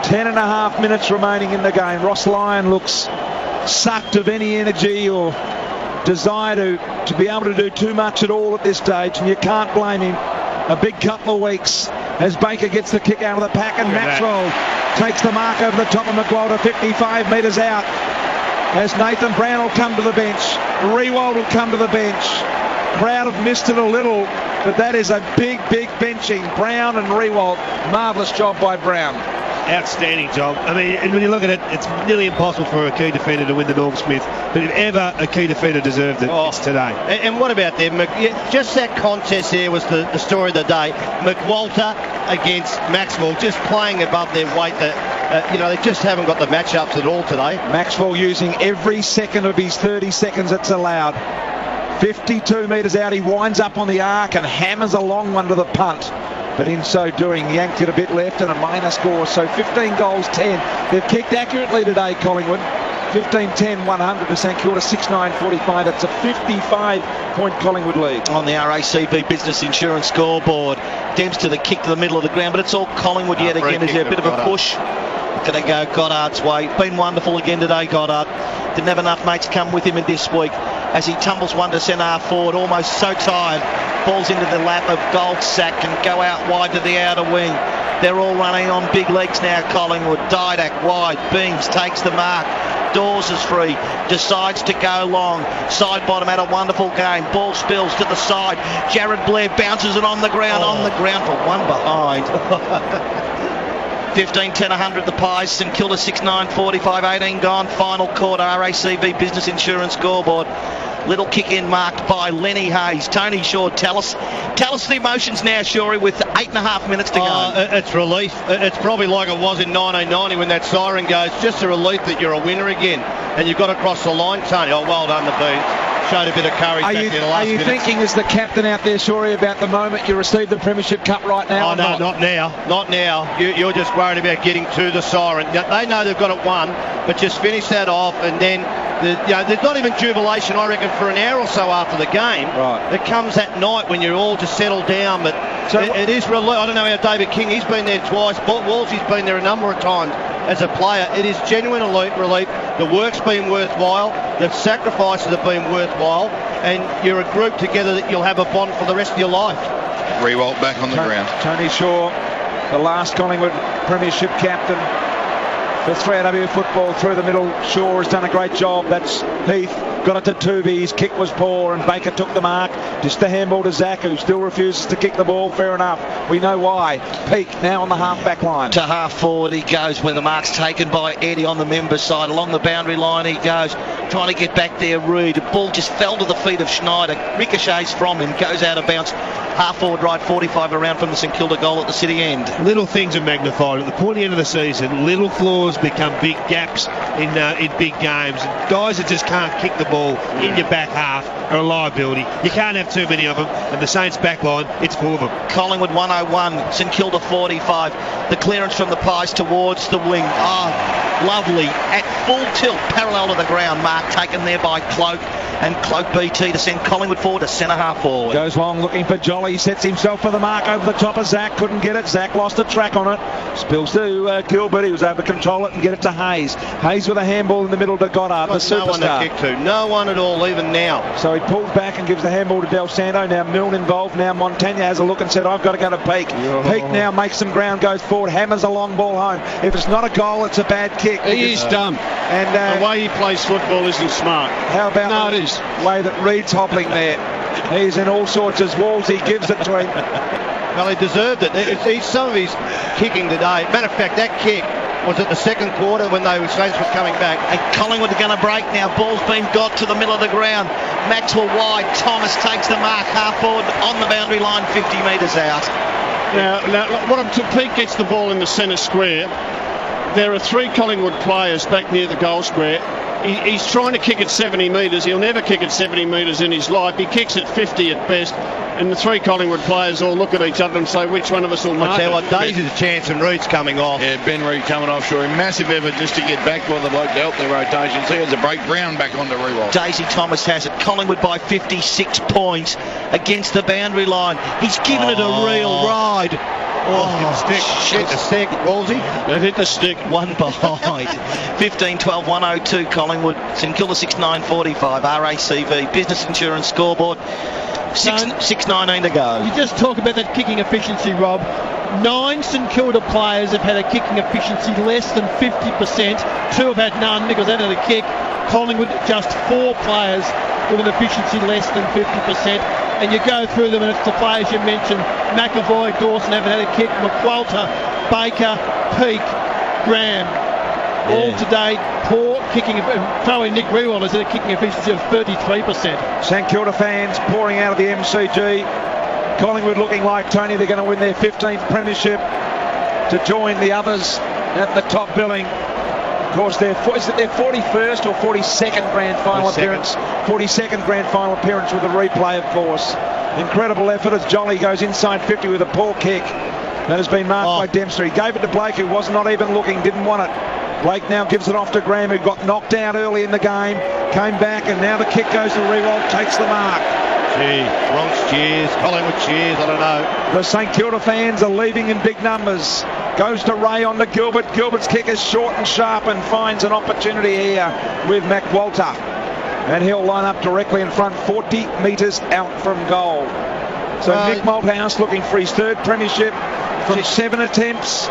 10.5 minutes remaining in the game. Ross Lyon looks sucked of any energy or desire to be able to do too much at all at this stage, and you can't blame him. A big couple of weeks as Baker gets the kick out of the pack, and Maxwell takes the mark over the top of McWalter, 55 metres out, as Nathan Brown will come to the bench. Rewald will come to the bench. Crowd have missed it a little, but that is a big benching. Brown and Rewald, marvellous job by Brown. Outstanding job. I mean, and when you look at it, it's nearly impossible for a key defender to win the Norm Smith. But if ever a key defender deserved it, it's today. And what about them? Just that contest there was the story of the day. McWalter against Maxwell, just playing above their weight. They just haven't got the matchups at all today. Maxwell using every second of his 30 seconds that's allowed. 52 metres out, he winds up on the arc and hammers a long one to the punt. But in so doing, yanked it a bit left and a minor score. So 15 goals, 10. They've kicked accurately today, Collingwood. 15-10, 100 to St Kilda, 6-9-45. That's a 55-point Collingwood lead. On the RACB Business Insurance scoreboard. Dempster the kick to the middle of the ground, but it's all Collingwood yet again. Is there a bit of a push? Going to go Goddard's way. Been wonderful again today, Goddard. Didn't have enough mates come with him in this week as he tumbles one to centre half forward, almost so tired. Falls into the lap of Goldsack and go out wide to the outer wing. They're all running on big legs now, Collingwood. Didak wide, Beams takes the mark. Dawes is free, decides to go long. Sidebottom had a wonderful game. Ball spills to the side. Jared Blair bounces it on the ground for one behind. 15-10, 100 the Pies. St Kilda 6-9-45, 18 gone. Final quarter, RACB Business Insurance scoreboard. Little kick in marked by Lenny Hayes. Tony Shaw, tell us the emotions now, Shorey, with 8.5 minutes to go. It's relief. It's probably like it was in 1990 when that siren goes. Just a relief that you're a winner again and you've got across the line, Tony. Oh, well done the Beans. Showed a bit of courage back in the last minute. Are you thinking as the captain out there, Shorey, about the moment you received the Premiership Cup right now? Oh, no, not now. Not now. You're just worried about getting to the siren. They know they've got it won, but just finish that off, and then there's not even jubilation, I reckon, for an hour or so after the game. Right. It comes at night when you're all just settled down, but it is relief. I don't know how David King, he's been there twice. Wolsey's been there a number of times as a player. It is genuine relief. The work's been worthwhile. The sacrifices have been worthwhile. And you're a group together that you'll have a bond for the rest of your life. Rewalt back on the ground. Tony Shaw, the last Collingwood Premiership captain for 3AW football through the middle. Shaw has done a great job. That's Heath. Got it to Tooby. His kick was poor and Baker took the mark. Just a handball to Zach, who still refuses to kick the ball. Fair enough. We know why. Peake now on the half-back line. To half forward he goes when the mark's taken by Eddie on the member side. Along the boundary line he goes. Trying to get back there, Reid. The ball just fell to the feet of Schneider. Ricochets from him. Goes out of bounds. Half forward right, 45 around from the St Kilda goal at the city end. Little things are magnified. At the pointy end of the season, little flaws become big gaps in big games. And guys that just can't kick the ball in your back half are a liability. You can't have too many of them. And the Saints back line, it's full of them. Collingwood 101, St Kilda 45. The clearance from the Pies towards the wing. Oh, lovely. At full tilt, parallel to the ground. Mark taken there by Cloak. And Cloak BT to send Collingwood forward to centre half forward. Goes long looking for Jolly, sets himself for the mark over the top of Zach, couldn't get it. Zach lost a track on it. Spills to Gilbert, he was able to control it and get it to Hayes. Hayes with a handball in the middle to Goddard, the superstar. No one to kick to, no one at all, even now. So he pulls back and gives the handball to Del Santo. Now Milne involved, now Montagna has a look and said, I've got to go to Peake. Peake now makes some ground, goes forward, hammers a long ball home. If it's not a goal, it's a bad kick. He is dumb. And the way he plays football isn't smart. How about the way that Reid's hobbling there? He's in all sorts as Wolsey gives it to him. Well, he deserved it. Some of his kicking today. Matter of fact, that kick was at the second quarter when Saints was coming back. And Collingwood are going to break now. Ball's been got to the middle of the ground. Maxwell wide. Thomas takes the mark half forward on the boundary line, 50 metres out. Now Pete gets the ball in the centre square. There are 3 Collingwood players back near the goal square. He's trying to kick at 70 metres. He'll never kick at 70 metres in his life. He kicks at 50 at best. And the 3 Collingwood players all look at each other and say, which one of us will mark it? I tell you what, Daisy's a chance and Reed's coming off. Yeah, Ben Reed coming off, sure. A massive effort just to get back while the bloke dealt their rotations. He has a break. Brown back on the re-roll. Daisy Thomas has it. Collingwood by 56 points against the boundary line. He's given it a real ride. Hit the stick. Ballsy. They've hit the stick. One behind. 15-12, 102 Collingwood. St Kilda 6-9-45. RACV. Business Insurance scoreboard. 6:19 to go. You just talk about that kicking efficiency, Rob. 9 St Kilda players have had a kicking efficiency less than 50%. 2 have had none because they had a kick. Collingwood, just 4 players with an efficiency less than 50%. And you go through them and it's the players you mentioned. McAvoy, Dawson haven't had a kick. McQualter, Baker, Peake, Graham. All today, poor kicking. Throw in Nick Rewell has had a kicking efficiency of 33%. St Kilda fans pouring out of the MCG. Collingwood looking like, Tony, they're going to win their 15th premiership to join the others at the top billing. Of course, is it their 41st or 42nd grand final appearance? 42nd grand final appearance with a replay, of course. Incredible effort as Jolly goes inside 50 with a poor kick. That has been marked by Dempster. He gave it to Blake, who was not even looking, didn't want it. Blake now gives it off to Graham, who got knocked out early in the game, came back, and now the kick goes to Rewald, takes the mark. Gee, Bronx cheers, Collingwood cheers, I don't know. The St Kilda fans are leaving in big numbers. Goes to Ray on to Gilbert. Gilbert's kick is short and sharp and finds an opportunity here with McWalter. And he'll line up directly in front, 40 metres out from goal. So Nick Malthouse looking for his 3rd premiership from 7 attempts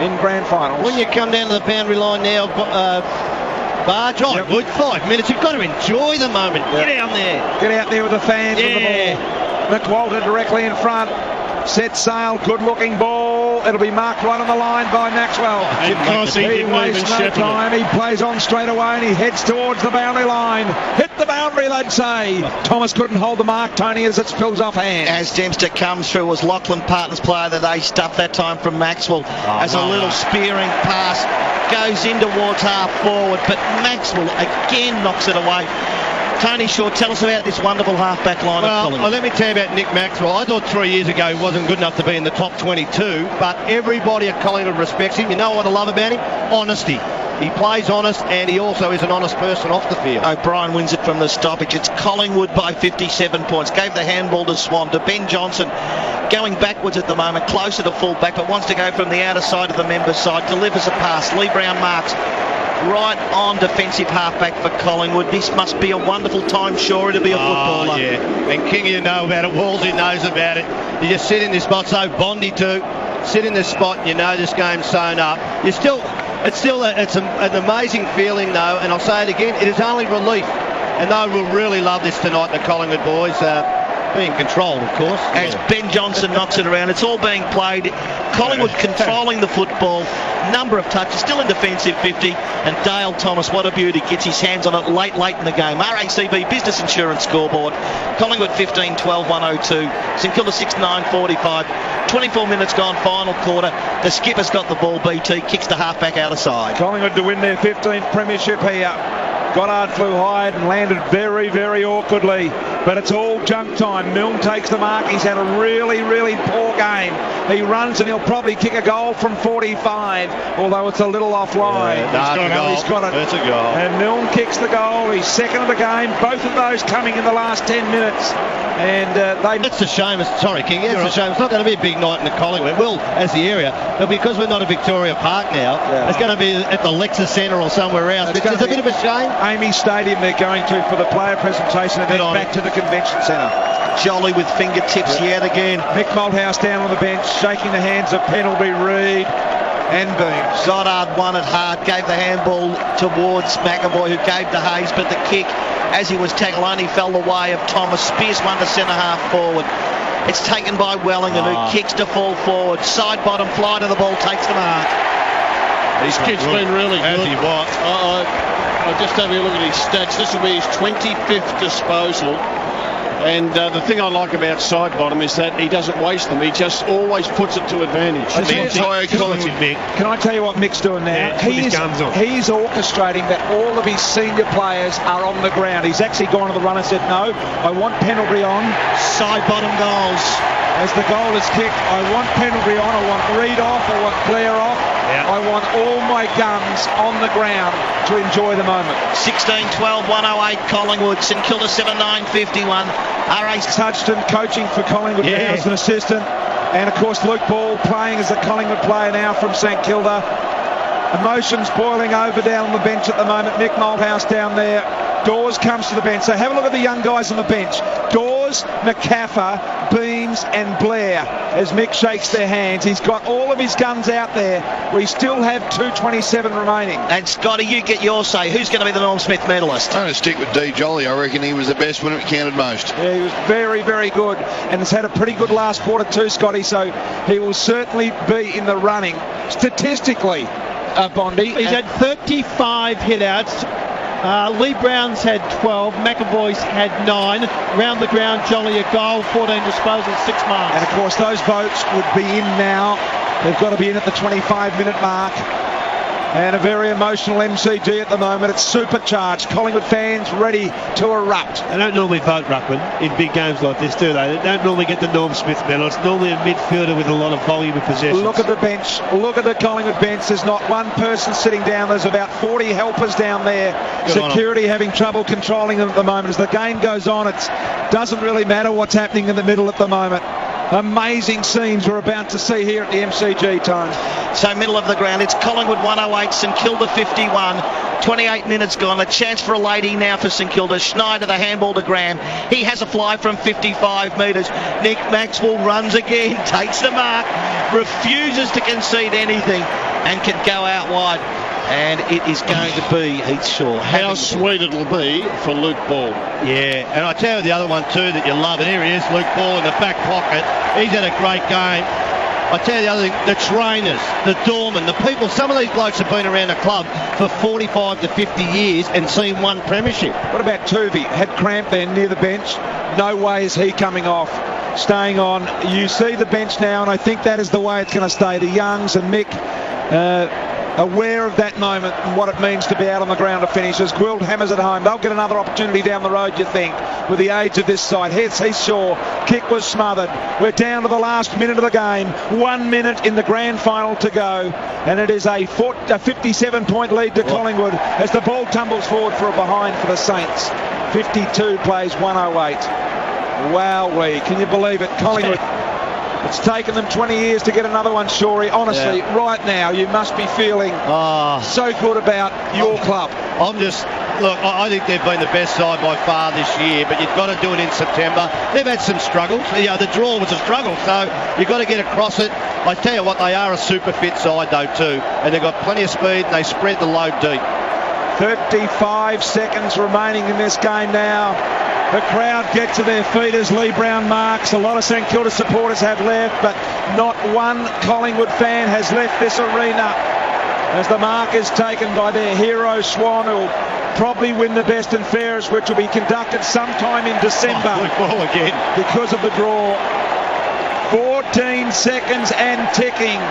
in grand finals. When you come down to the boundary line now, Barge, good 5 minutes. You've got to enjoy the moment. Get out there. Get out there with the fans and the ball. McWalter directly in front. Set sail. Good looking ball. It'll be marked right on the line by Maxwell. He wastes no time. He plays on straight away and he heads towards the boundary line. Hit the boundary, they'd say. Thomas couldn't hold the mark, Tony, as it spills off hands. As Dempster comes through, was Lachlan Partner's player that they stuffed that time from Maxwell as a little spearing pass. Goes in towards half forward, but Maxwell again knocks it away. Tony Shaw, tell us about this wonderful half-back line of Collingwood. Well, let me tell you about Nick Maxwell. I thought 3 years ago he wasn't good enough to be in the top 22, but everybody at Collingwood respects him. You know what I love about him? Honesty. He plays honest, and he also is an honest person off the field. O'Brien wins it from the stoppage. It's Collingwood by 57 points. Gave the handball to Swan, to Ben Johnson. Going backwards at the moment, closer to full back, but wants to go from the outer side of the members' side. Delivers a pass. Lee Brown marks. Right on defensive halfback for Collingwood. This must be a wonderful time, sure, to be a footballer. Yeah, and King, you know about it. Wolsey knows about it. You just sit in this spot, so Bondi too. Sit in this spot and you know this game's sewn up. It's an amazing feeling though, and I'll say it again, it is only relief. And they will really love this tonight, the Collingwood boys. Being controlled, of course. As Ben Johnson knocks it around, it's all being played. Collingwood controlling the football, number of touches, still in defensive 50, and Dale Thomas, what a beauty, gets his hands on it late in the game. RACV Business Insurance scoreboard. Collingwood 15-12, 102. St Kilda 6-9-45. 24 minutes gone, final quarter. The skipper's got the ball, BT, kicks the halfback out of side. Collingwood to win their 15th premiership here. Goddard flew high and landed very, very awkwardly. But it's all junk time. Milne takes the mark. He's had a really, really poor game. He runs and he'll probably kick a goal from 45, although it's a little offline. He's got it. That's a goal. And Milne kicks the goal. He's second of the game. Both of those coming in the last 10 minutes. And It's a shame. Sorry, King. It's a shame. It's not going to be a big night in the Collingwood. It will, as the area. But because we're not at Victoria Park now, it's going to be at the Lexus Centre or somewhere else. It's a bit of a shame. Amy Stadium they're going to for the player presentation and then back to the convention centre. Jolly with fingertips yet again. Mick Malthouse down on the bench, shaking the hands of Pendlebury, Reid and Boone. Goddard won it hard, gave the handball towards McAvoy, who gave to Hayes, but the kick, as he was tackled, only fell the way of Thomas. Spears one to centre half forward. It's taken by Wellington, who kicks to full forward. Side bottom fly to the ball, takes the mark. This kid's been really good. As he was. I'll just have a look at his stats. This will be his 25th disposal. And the thing I like about side bottom is that he doesn't waste them. He just always puts it to advantage. Can I tell you what Mick's doing now? Yeah, he's orchestrating that all of his senior players are on the ground. He's actually gone to the run and said, no, I want penalty on. Side bottom goals. As the goal is kicked, I want penalty on, I want Reid off, I want Blair off. Yeah. I want all my guns on the ground to enjoy the moment. 16-12, 108 Collingwood, St Kilda 7-9-51. R.A. Hudson coaching for Collingwood now as an assistant. And of course Luke Ball playing as a Collingwood player now from St Kilda. Emotions boiling over down on the bench at the moment. Mick Malthouse down there. Dawes comes to the bench. So have a look at the young guys on the bench. Dawes, McCaffer, Beams and Blair as Mick shakes their hands. He's got all of his guns out there. We still have 2:27 remaining. And Scotty, you get your say. Who's going to be the Norm Smith medalist? I'm going to stick with D. Jolly. I reckon he was the best when it counted most. Yeah, he was very, very good. And has had a pretty good last quarter too, Scotty. So he will certainly be in the running. Statistically, Bondi. He's had 35 hit-outs. Lee Brown's had 12, McAvoy's had 9. Round the ground, Jolly a goal, 14 disposals, 6 marks. And of course those votes would be in now. They've got to be in at the 25-minute mark. And a very emotional MCG at the moment. It's supercharged. Collingwood fans ready to erupt. They don't normally vote ruckman in big games like this, do they? They don't normally get the Norm Smith medal. It's normally a midfielder with a lot of volume of possession. Look at the bench. Look at the Collingwood bench. There's not one person sitting down. There's about 40 helpers down there. Good Security having trouble controlling them at the moment. As the game goes on, it doesn't really matter what's happening in the middle at the moment. Amazing scenes we're about to see here at the MCG, Tone. So middle of the ground, it's Collingwood 108, St Kilda 51. 28 minutes gone. A chance for a lady now for St Kilda. Schneider, the handball to Graham. He has a fly from 55 metres. Nick Maxwell runs again, takes the mark, refuses to concede anything and can go out wide. And it is going to be Heath Shaw. How sweet it'll be for Luke Ball. Yeah, and I tell you the other one too that you love, and here he is, Luke Ball in the back pocket. He's had a great game. I tell you the other thing, the trainers, the doormen, the people, some of these blokes have been around the club for 45 to 50 years and seen one premiership. What about Tuvey? Had cramp there near the bench. No way is he coming off. Staying on. You see the bench now, and I think that is the way it's going to stay. The Youngs and Mick aware of that moment and what it means to be out on the ground to finish. As Gwilt hammers it home, they'll get another opportunity down the road, you think, with the age of this side. Here's Shaw. Kick was smothered. We're down to the last minute of the game. 1 minute in the grand final to go, and it is a 57-point lead to Collingwood as the ball tumbles forward for a behind for the Saints. 52 plays 108. Wowee, can you believe it? Collingwood. It's taken them 20 years to get another one, Shorey. Honestly, right now, you must be feeling so good about your club. Look, I think they've been the best side by far this year, but you've got to do it in September. They've had some struggles. The draw was a struggle, so you've got to get across it. I tell you what, they are a super fit side, though, too, and they've got plenty of speed, and they spread the load deep. 35 seconds remaining in this game now. The crowd get to their feet as Lee Brown marks. A lot of St Kilda supporters have left, but not one Collingwood fan has left this arena as the mark is taken by their hero Swan, who will probably win the best and fairest, which will be conducted sometime in December because of the draw. 14 seconds and ticking.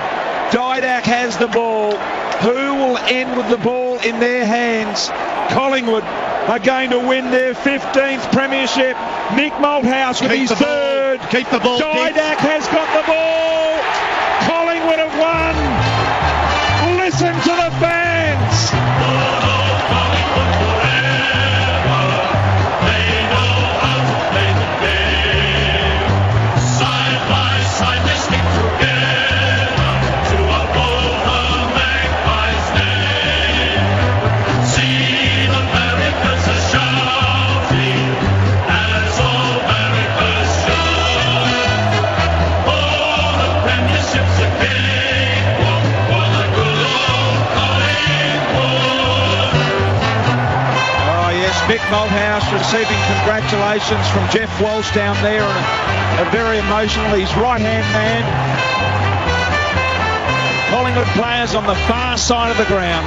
Didak has the ball. Who will end with the ball in their hands? Collingwood are going to win their 15th premiership. Mick Malthouse with his third. Keep the ball. Didak has got the ball. Collingwood have won. Listen to the fans. Malthouse receiving congratulations from Jeff Walsh down there, and a very emotional, his right-hand man. Collingwood players on the far side of the ground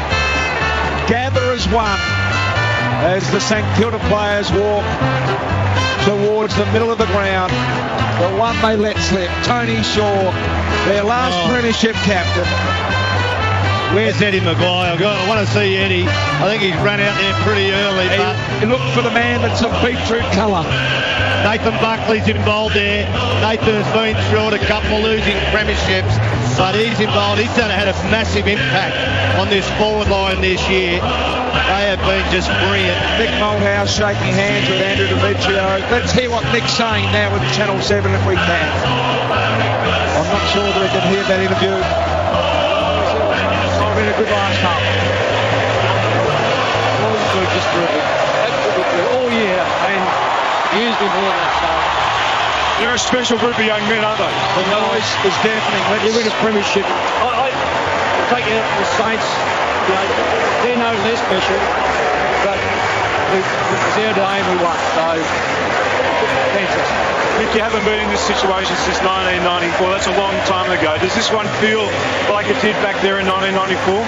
gather as one as the St Kilda players walk towards the middle of the ground. The one they let slip, Tony Shaw, their last premiership captain. Where's Eddie Maguire? I want to see Eddie. I think he's run out there pretty early. But he looked for the man that's a beetroot colour. Nathan Buckley's involved there. Nathan's been through a couple of losing premierships, but he's involved. He's had a massive impact on this forward line this year. They have been just brilliant. Nick Malthouse shaking hands with Andrew Demetrio. Let's hear what Nick's saying now with Channel 7 if we can. I'm not sure that we can hear that interview. It's been a good last half. Just terrific. Absolutely all year and years before that. So they're a special group of young men, aren't they? The noise is deafening. Let's win a premiership. I take out the Saints. You know, they're no less special, but it was our day and we won. So fantastic. Nick, you haven't been in this situation since 1994. That's a long time ago. Does this one feel like it did back there in 1994?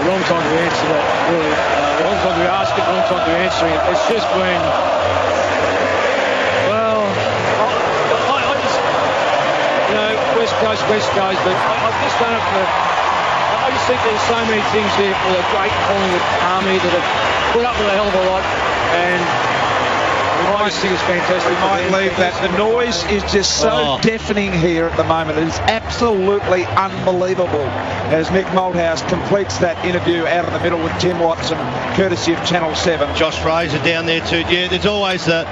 Wrong time to answer that, really. Wrong time to ask it, wrong time to answer it. It's just been, well, I just, you know, West Coast, but I've just done it for, I just think there's so many things there for the great Collingwood army that have put up with a hell of a lot, and I just think it's fantastic. We might leave that. The noise is just so deafening here at the moment. It is absolutely unbelievable as Nick Malthouse completes that interview out of the middle with Tim Watson, courtesy of Channel 7. Josh Fraser down there too. Yeah, there's always the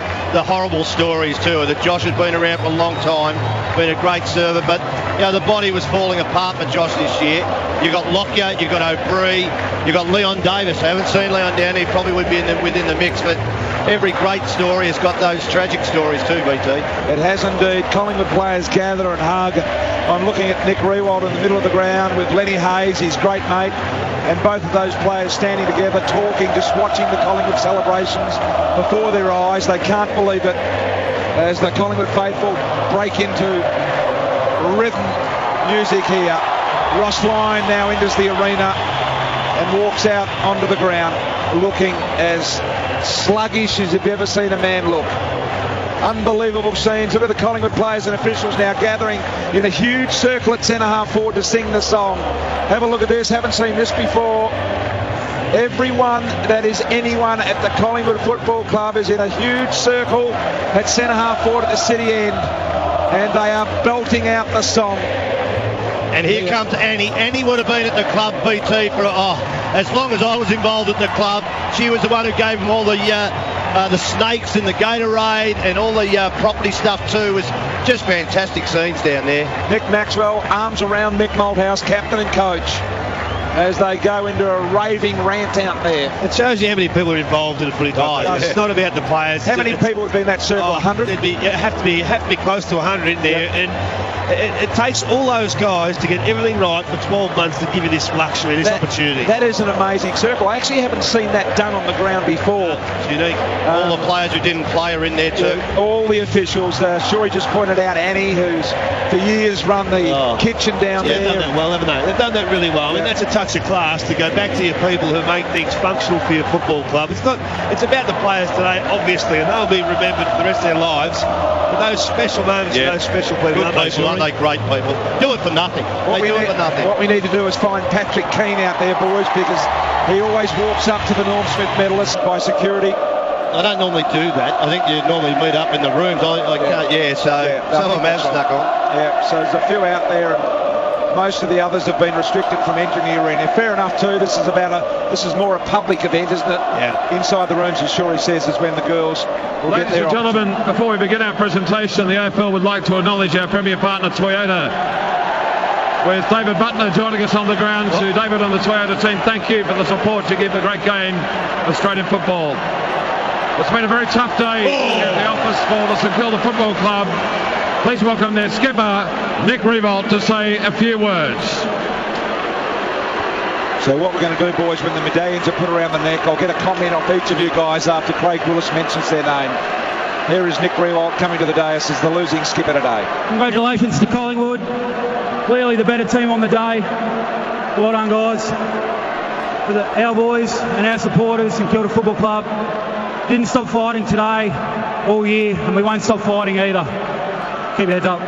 horrible stories too, that Josh has been around for a long time, been a great server, but you know, the body was falling apart for Josh this year. You got Lockyer, you got O'Brien, you got Leon Davis. I haven't seen Leon down here, probably would be within the mix, but every great story has got those tragic stories too, BT. It has indeed. Collingwood players gather and hug. I'm looking at Nick Riewoldt in the middle of the ground with Lenny Hayes, his great mate, and both of those players standing together, talking, just watching the Collingwood celebrations before their eyes. They can't believe it as the Collingwood faithful break into rhythm music here. Ross Lyon now enters the arena and walks out onto the ground looking as sluggish as you've ever seen a man look. Unbelievable scenes. Look at the Collingwood players and officials now gathering in a huge circle at centre half forward to sing the song. Have a look at this. Haven't seen this before. Everyone that is anyone at the Collingwood Football Club is in a huge circle at centre half forward at the city end, and they are belting out the song. And here comes Annie. Annie would have been at the club, BT, for as long as I was involved at the club. She was the one who gave them all the snakes and the Gatorade and all the property stuff too. It was just fantastic scenes down there. Nick Maxwell, arms around Nick Malthouse, captain and coach, as they go into a raving rant out there. It shows you how many people are involved in the footy club. It's not about the players. How many people would be in that circle? 100? Have to be close to 100 in there. And it takes all those guys to get everything right for 12 months to give you this luxury, this opportunity. That is an amazing circle. I actually haven't seen that done on the ground before. It's unique. All the players who didn't play are in there too. All the officials. Shorey just pointed out Annie, who's for years run the kitchen down there. They've done that well, haven't they? They've done that really well. I mean, that's a touch of class to go back to your people who make things functional for your football club. It's about the players today, obviously, and they'll be remembered for the rest of their lives. But those special moments, those special people, aren't they great people? Do it for nothing. What we need to do is find Patrick Keane out there, boys, because he always walks up to the Norm Smith medalist by security. I don't normally do that. I think you normally meet up in the rooms. Some of them have snuck on. Yeah, so there's a few out there, and most of the others have been restricted from entering the arena. Fair enough too. This is more a public event, isn't it? Yeah. Inside the rooms, as Shorey says, is when the girls will Ladies get their and gentlemen, before we begin our presentation, the AFL would like to acknowledge our premier partner, Toyota. With David Butler joining us on the ground. To David and the Toyota team, thank you for the support you give the great game of Australian football. It's been a very tough day at the office for the St Kilda Football Club. Please welcome their skipper, Nick Riewoldt, to say a few words. So what we're going to do, boys, when the medallions are put around the neck, I'll get a comment off each of you guys after Craig Willis mentions their name. Here is Nick Riewoldt coming to the dais as the losing skipper today. Congratulations to Collingwood. Clearly the better team on the day. Well done, guys. For our boys and our supporters in Kilda Football Club. Didn't stop fighting today all year, and we won't stop fighting either. Keep your heads up.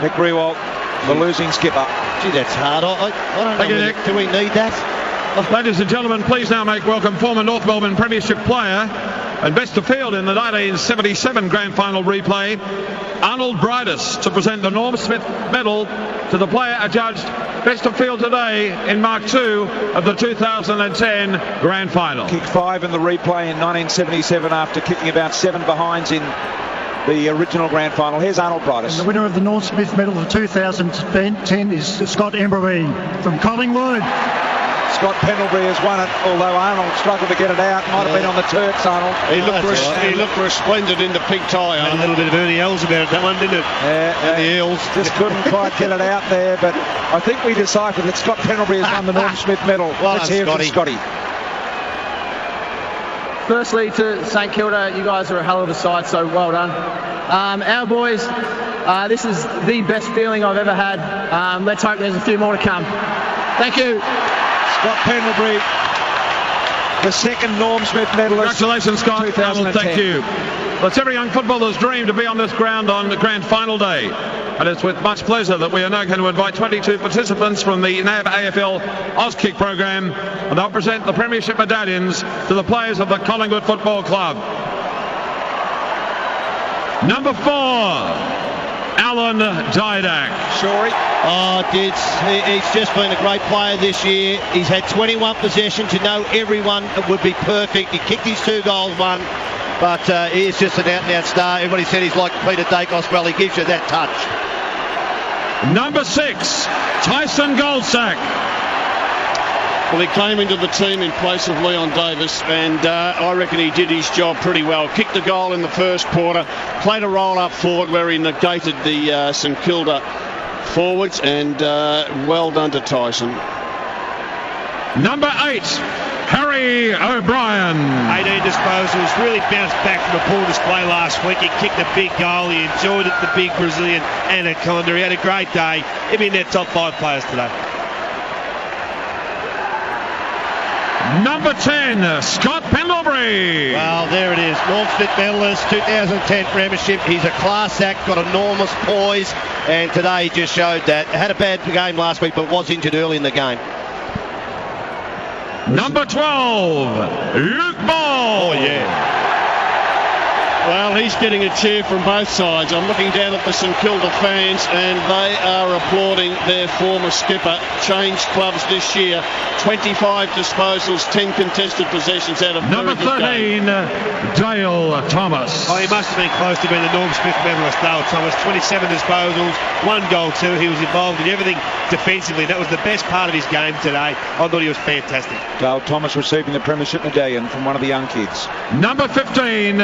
Nick Riewoldt, the losing skipper. Gee, that's hard. I don't Thank know. you, Nick. Do we need that? Ladies and gentlemen, please now make welcome former North Melbourne Premiership player and best of field in the 1977 Grand Final replay, Arnold Bridus, to present the Norm Smith Medal to the player adjudged best of field today in Mark II of the 2010 Grand Final. Kicked 5 in the replay in 1977 after kicking about 7 behinds in the original Grand Final. Here's Arnold Bridus. The winner of the Norm Smith Medal of 2010 is Scott Embry from Collingwood. Scott Pendlebury has won it, although Arnold struggled to get it out. Might have been on the Turks, Arnold. He looked resplendent in the pink tie. Had a little bit of Ernie Els about it, that one, didn't it? Yeah, the Eels. Just couldn't quite get it out there, but I think we deciphered that Scott Pendlebury has won the Norm Smith Medal. Well Let's hear from Scotty. Firstly, to St Kilda, you guys are a hell of a side, so well done. Our boys, this is the best feeling I've ever had. Let's hope there's a few more to come. Thank you. Scott Pendlebury, the second Norm Smith medalist. Congratulations, Scott. Thank you. Well, it's every young footballer's dream to be on this ground on the Grand Final day. And it's with much pleasure that we are now going to invite 22 participants from the NAB AFL Auskick program, and they'll present the Premiership medallions to the players of the Collingwood Football Club. Number 4, Alan Didak. Shorey. Oh, he's just been a great player this year. He's had 21 possessions. You know, everyone would be perfect. He kicked his 2 goals, one. But he's just an out-and-out star. Everybody said he's like Peter Dacos. Well, he gives you that touch. Number 6, Tyson Goldsack. Well, he came into the team in place of Leon Davis, and I reckon he did his job pretty well. Kicked a goal in the first quarter, played a roll up forward where he negated the St Kilda forwards, and well done to Tyson. Number 8, Harry O'Brien. 18 disposals, really bounced back from a poor display last week. He kicked a big goal, he enjoyed it, the big Brazilian anaconda. He had a great day. He'll be in their top 5 players today. Number 10, Scott Pendlebury. Well, there it is. Norm Smith medalist, 2010 Premiership. He's a class act, got enormous poise, and today he just showed that. Had a bad game last week, but was injured early in the game. Number 12, Luke Ball. Oh, yeah. Well, he's getting a cheer from both sides. I'm looking down at the St Kilda fans, and they are applauding their former skipper. Changed clubs this year. 25 disposals, 10 contested possessions out of Number 13, Dale Thomas. Oh, he must have been close to being the Norm Smith medalist, Dale Thomas. 27 disposals, 1 goal too. He was involved in everything defensively. That was the best part of his game today. I thought he was fantastic. Dale Thomas receiving the Premiership medallion from one of the young kids. Number 15,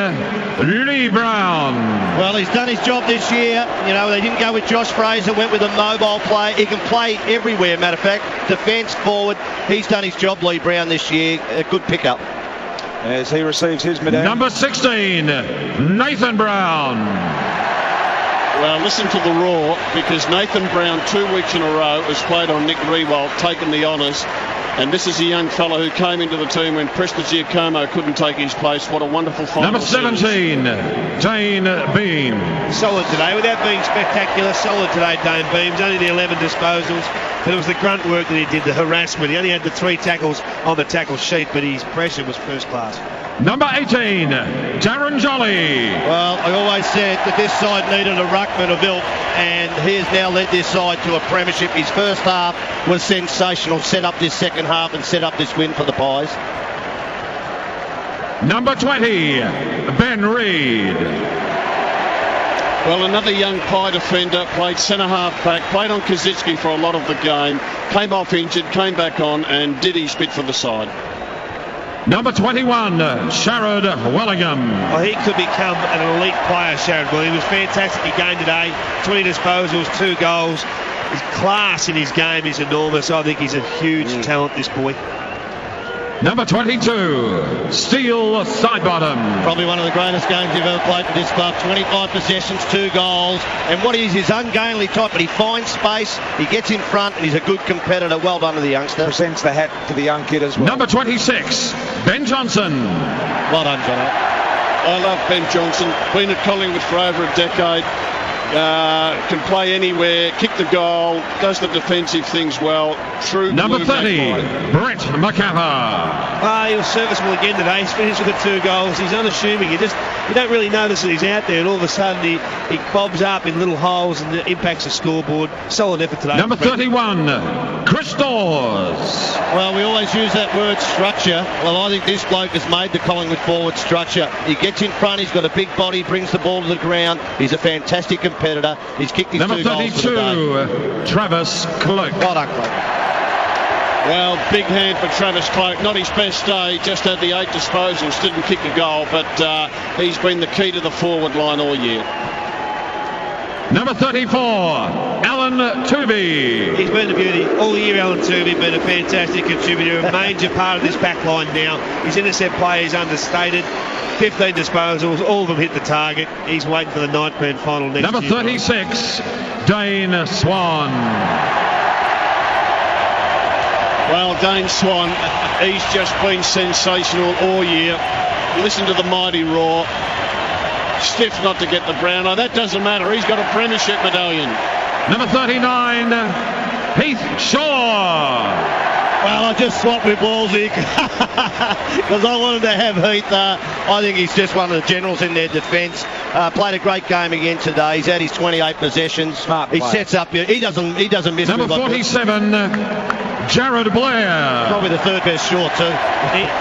Lee Brown. Well, he's done his job this year. You know, they didn't go with Josh Fraser, went with a mobile player. He can play everywhere, matter of fact. Defence, forward. He's done his job, Lee Brown, this year. A good pickup. As he receives his medallion. Number 16, Nathan Brown. Well, listen to the roar, because Nathan Brown 2 weeks in a row has played on Nick Riewoldt, taken the honours. And this is a young fellow who came into the team when Preston Giacomo couldn't take his place. What a wonderful final. Number 17, Dane Beam. Solid today, without being spectacular. Solid today, Dane Beams. Only the 11 disposals, but it was the grunt work that he did, the harassment. He only had the 3 tackles on the tackle sheet, but his pressure was first class. Number 18, Darren Jolly. Well, I always said that this side needed a ruckman of ilk, and he has now led this side to a premiership. His first half was sensational, set up this second half and set up this win for the Pies. Number 20, Ben Reid. Well, another young Pie defender, played centre-half back, played on Kazitsky for a lot of the game, came off injured, came back on and did his bit for the side. Number 21, Sharad Wellingham. Well, he could become an elite player, Sharad Wellingham. He was fantastic again today. 20 disposals, 2 goals. his class in his game is enormous. I think he's a huge talent, this boy. Number 22, Steele Sidebottom. Probably one of the greatest games you've ever played for this club. 25 possessions, 2 goals. And what he is ungainly type, but he finds space, he gets in front, and he's a good competitor. Well done to the youngster. Presents the hat to the young kid as well. Number 26, Ben Johnson. Well done, John. I love Ben Johnson. Been at Collingwood for over a decade. Can play anywhere, kick the goal, does the defensive things well. True. Number 30, Brett McCarver. He was serviceable again today. He's finished with the 2 goals. He's unassuming. You don't really notice that he's out there, and all of a sudden he bobs up in little holes and impacts the scoreboard. Solid effort today. Number 31, Chris Dawes. Well, we always use that word structure. Well, I think this bloke has made the Collingwood forward structure. He gets in front, he's got a big body, brings the ball to the ground. He's a fantastic competitor. He's kicked his Number 2 goals for the day. Travis Cloak. Well done, Cloak. Well, big hand for Travis Cloak. Not his best day, just had the 8 disposals, didn't kick a goal, but he's been the key to the forward line all year. Number 34, Alan Tooby. He's been a beauty all year. Alan Tooby been a fantastic contributor, a major part of this back line now. His intercept play is understated. 15 disposals, all of them hit the target. He's waiting for the 9th grand final next Number year. 36, Dane Swan. Well, Dane Swan, he's just been sensational all year. Listen to the mighty roar. Stiff not to get the brown eye. That doesn't matter. He's got a premiership medallion. Number 39, Heath Shaw. Well, I just swapped with Ballsy because I wanted to have Heath. I think he's just one of the generals in their defence. Played a great game again today. He's had his 28 possessions. Smart He player. sets up. He doesn't miss. Number 47, Jared Blair. Probably the 3rd best short too.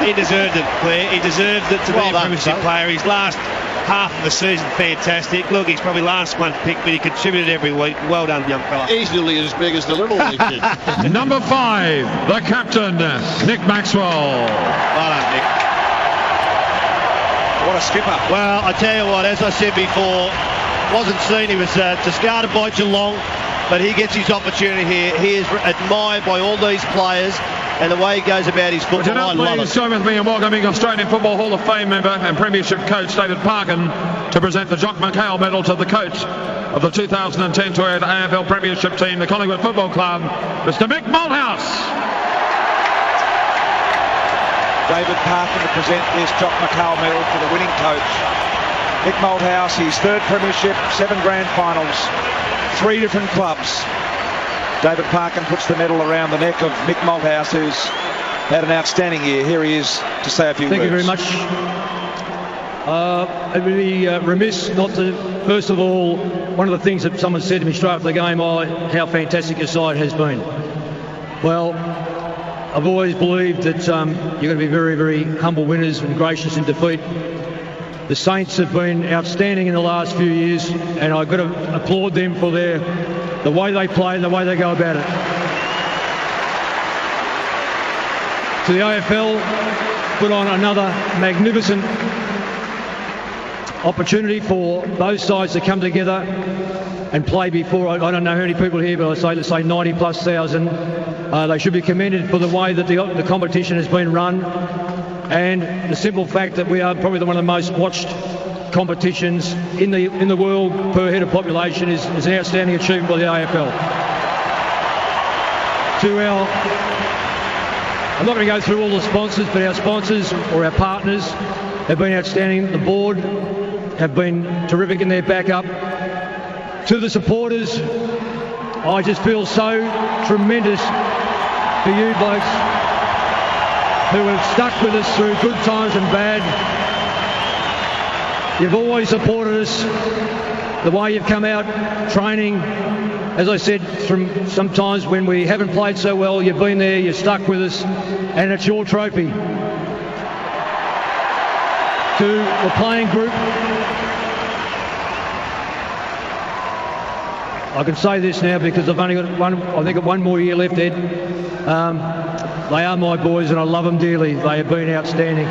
He deserved it, Blair. He deserved it to be Well a done, premiership son. player. His last half of the season, fantastic. Look, he's probably last one pick, but he contributed every week. Well done, young fella. He's nearly as big as the little league kid. Number 5, the captain, Nick Maxwell. Well done, Nick. What a skipper. Well, I tell you what, as I said before, wasn't seen. He was discarded by Geelong, but he gets his opportunity here. He is admired by all these players. And the way he goes about his football, Would you I now love please it. join with me in welcoming Australian Football Hall of Fame member and Premiership coach David Parkin to present the Jock McHale Medal to the coach of the 2010 Toyota AFL Premiership team, the Collingwood Football Club, Mr. Mick Malthouse. David Parkin to present this Jock McHale medal to the winning coach. Mick Malthouse, his 3rd premiership, 7 grand finals, 3 different clubs. David Parkin puts the medal around the neck of Mick Malthouse, who's had an outstanding year. Here he is to say a few words. Thank you very much. I'd be remiss not to, first of all, one of the things that someone said to me straight after the game, how fantastic your side has been. Well, I've always believed that you're going to be very, very humble winners and gracious in defeat. The Saints have been outstanding in the last few years, and I've got to applaud them for the way they play and the way they go about it. To the AFL, put on another magnificent opportunity for both sides to come together and play before, I don't know how many people here, but let's say 90,000+. They should be commended for the way that the competition has been run, and the simple fact that we are probably one of the most watched competitions in the world per head of population is an outstanding achievement by the AFL. I'm not going to go through all the sponsors, but our sponsors or our partners have been outstanding. The board have been terrific in their backup. To the supporters, I just feel so tremendous for you blokes who have stuck with us through good times and bad. You've always supported us. The way you've come out training, as I said, from sometimes when we haven't played so well, you've been there, you're stuck with us, and it's your trophy. To the playing group, I can say this now because I've only got one more year left, Ed. They are my boys and I love them dearly. They have been outstanding.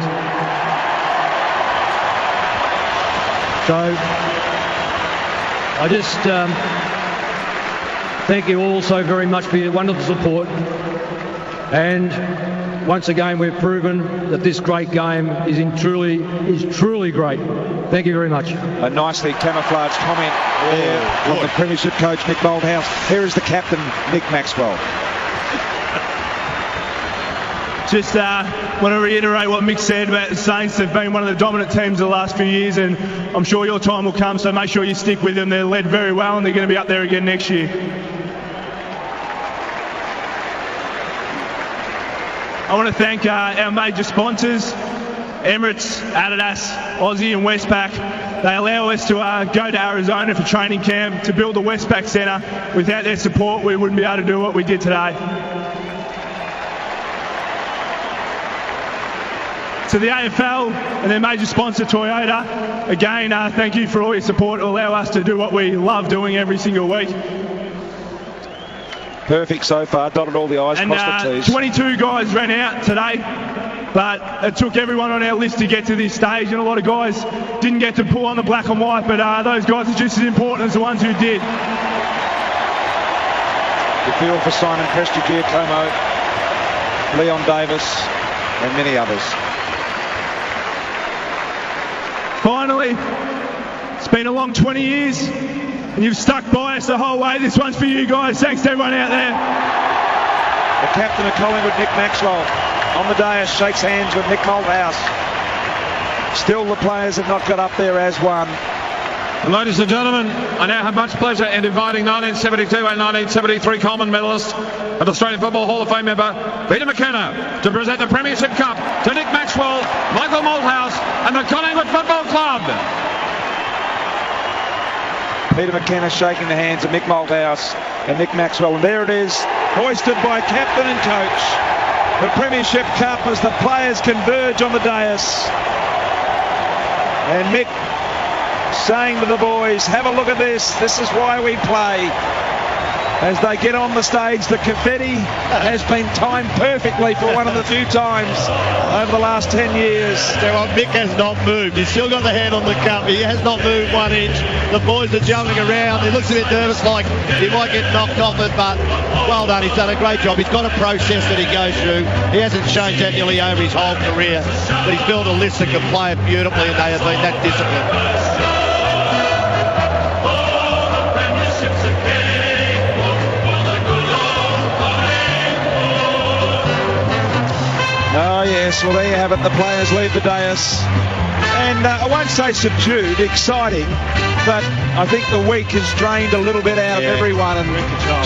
So I just thank you all so very much for your wonderful support. And once again, we've proven that this great game is truly great. Thank you very much. A nicely camouflaged comment there from the Premiership coach, Mick Malthouse. Here is the captain, Nick Maxwell. Just want to reiterate what Mick said about the Saints. They've been one of the dominant teams the last few years, and I'm sure your time will come, so make sure you stick with them. They're led very well, and they're going to be up there again next year. I want to thank our major sponsors, Emirates, Adidas, Aussie and Westpac. They allow us to go to Arizona for training camp to build the Westpac Centre. Without their support, we wouldn't be able to do what we did today. To the AFL and their major sponsor, Toyota, again, thank you for all your support to allow us to do what we love doing every single week. Perfect so far, dotted all the I's, crossed the T's. 22 guys ran out today, but it took everyone on our list to get to this stage, and a lot of guys didn't get to pull on the black and white, but those guys are just as important as the ones who did. You feel for Simon Prestigiacomo, Leon Davis, and many others. Finally, it's been a long 20 years, and you've stuck by us the whole way. This one's for you guys. Thanks to everyone out there. The captain of Collingwood, Nick Maxwell, on the dais, shakes hands with Mick Malthouse. Still the players have not got up there as one. Ladies and gentlemen, I now have much pleasure in inviting 1972 and 1973 Coleman medalist and Australian Football Hall of Fame member Peter McKenna to present the Premiership Cup to Nick Maxwell, Michael Malthouse and the Collingwood Football Club. Peter McKenna shaking the hands of Mick Malthouse and Nick Maxwell, and there it is, hoisted by captain and coach. The Premiership Cup as the players converge on the dais. And Mick saying to the boys, have a look at this is why we play. As they get on the stage, the confetti has been timed perfectly for one of the few times over the last 10 years. Well, Mick has not moved. He's still got the hand on the cup. He has not moved 1 inch. The boys are jumping around. He looks a bit nervous, like he might get knocked off it, but well done. He's done a great job. He's got a process that he goes through. He hasn't changed that nearly over his whole career, but he's built a list that can play it beautifully, and they have been that disciplined. Oh yes, well there you have it, the players leave the dais. And I won't say subdued, exciting, but I think the week has drained a little bit out of everyone and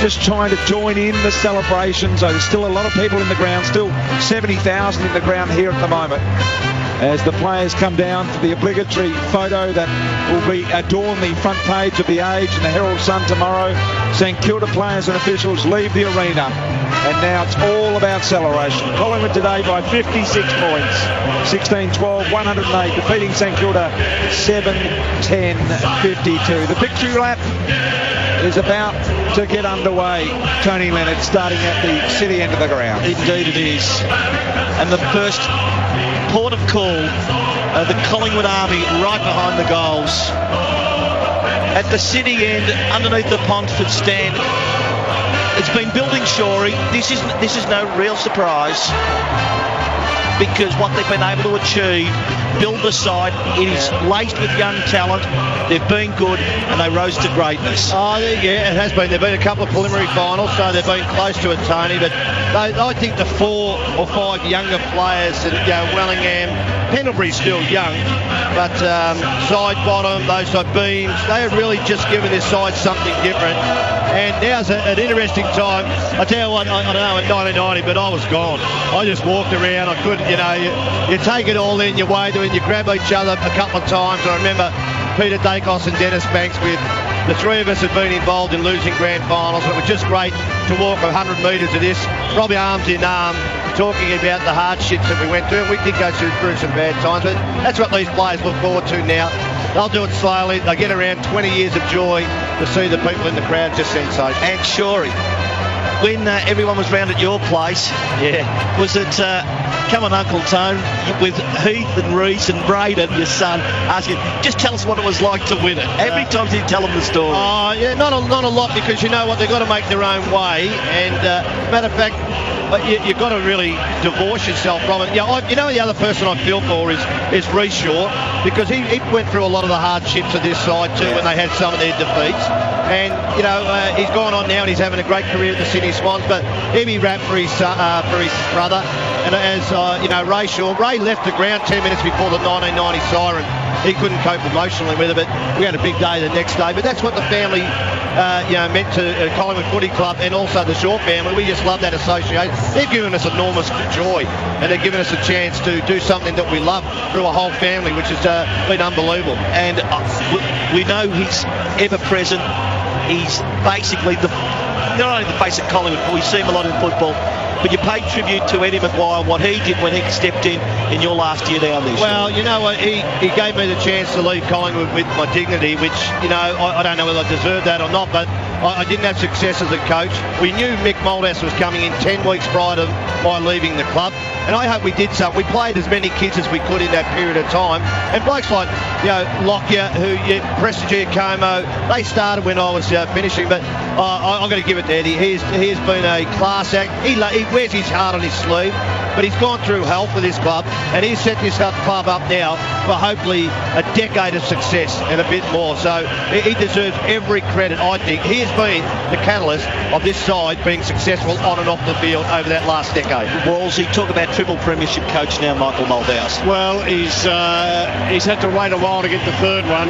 just trying to join in the celebrations. So there's still a lot of people in the ground, still 70,000 in the ground here at the moment, as the players come down for the obligatory photo that will adorn the front page of the Age and the Herald Sun tomorrow. St Kilda players and officials leave the arena, and now it's all about celebration. Collingwood today by 56 points, 16-12, 108, defeating St Kilda 7-10-52. The victory lap is about to get underway. Tony Leonard starting at the city end of the ground. Indeed it is. And the first port of call, the Collingwood Army right behind the goals. At the city end, underneath the Ponsford stand, it's been building Shorey. This is no real surprise, because what they've been able to achieve, build the side, it is laced with young talent. They've been good and they rose to greatness. Oh, yeah, it has been. There've been a couple of preliminary finals, so they've been close to it, Tony. But I think the 4 or 5 younger players, Wellingham, Pendlebury's still young, but side bottom, those side beams, they have really just given this side something different. And now's an interesting time. I tell you what, I know in 1990, but I was gone. I just walked around. I couldn't, you take it all in, you wade in, you grab each other a couple of times. I remember Peter Dacos and Dennis Banks, with the 3 of us had been involved in losing grand finals. It was just great to walk 100 metres of this, probably arms in arm, talking about the hardships that we went through. We did go through some bad times, but that's what these players look forward to now. They'll do it slowly. They get around 20 years of joy to see the people in the crowd. Just sensational. And Shorey, when everyone was round at your place, was it come on Uncle Tone with Heath and Reese and Braden, your son, asking, just tell us what it was like to win it. How many times did you tell them the story? Yeah, not a lot, because you know what, they've got to make their own way, and matter of fact, you've got to really divorce yourself from it. You know, the other person I feel for is Reece Shaw, because he went through a lot of the hardships of this side too when they had some of their defeats. And, you know, he's gone on now and he's having a great career at the Sydney Swans, but heavy rap for his brother. And as, you know, Ray Shaw, Ray left the ground 10 minutes before the 1990 siren. He couldn't cope emotionally with it, but we had a big day the next day. But that's what the family, you know, meant to Collingwood Footy Club and also the Shaw family. We just love that association. They've given us enormous joy, and they've given us a chance to do something that we love through a whole family, which has been unbelievable. And we know he's ever present. He's basically not only the face of Collingwood, but we see him a lot in football. But you paid tribute to Eddie Maguire, what he did when he stepped in your last year down there. Well, you know what, he gave me the chance to leave Collingwood with my dignity, which, you know, I don't know whether I deserved that or not, but I didn't have success as a coach. We knew Mick Moldhouse was coming in 10 weeks prior to my leaving the club, and I hope we did so. We played as many kids as we could in that period of time, and blokes like, you know, Lockyer, Prestige Como, they started when I was finishing, but I've got to give it to Eddie. He has been a class act. He wears his heart on his sleeve, but he's gone through hell for this club, and he's set this club up now for hopefully a decade of success and a bit more. So he deserves every credit, I think. He has been the catalyst of this side being successful on and off the field over that last decade. Wallsy, talk about triple premiership coach now, Michael Moldhouse. Well, he's had to wait a while to get the third one.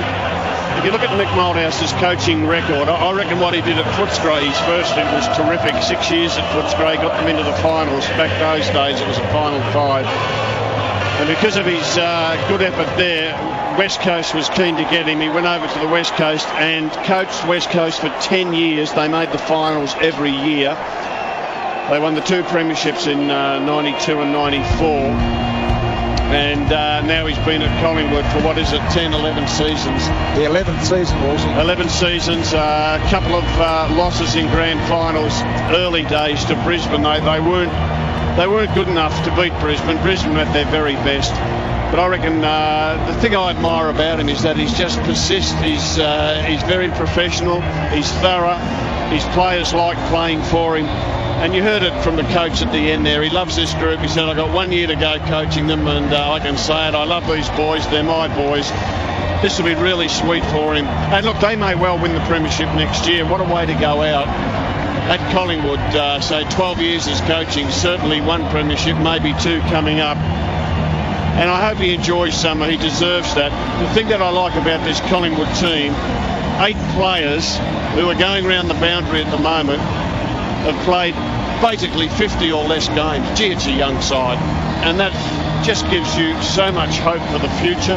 If you look at Mick Moldhouse's coaching record, I reckon what he did at Footscray, his first stint was terrific. 6 years at Footscray, got them into the finals. Back those days, it was a final 5. And because of his good effort there, West Coast was keen to get him. He went over to the West Coast and coached West Coast for 10 years. They made the finals every year. They won the 2 premierships in 92 and 94. And now he's been at Collingwood for, 10, 11 seasons? The 11th season, Wolsey. 11 seasons, a couple of losses in grand finals, early days to Brisbane. They weren't good enough to beat Brisbane. Brisbane at their very best. But I reckon the thing I admire about him is that he's just persists. He's very professional. He's thorough. His players like playing for him. And you heard it from the coach at the end there. He loves this group. He said, I've got 1 year to go coaching them, and I can say it. I love these boys. They're my boys. This will be really sweet for him. And look, they may well win the premiership next year. What a way to go out at Collingwood. So 12 years as coaching, certainly 1 premiership, maybe 2 coming up. And I hope he enjoys summer. He deserves that. The thing that I like about this Collingwood team, 8 players who are going around the boundary at the moment have played basically 50 or less games. Gee, it's a young side. And that just gives you so much hope for the future.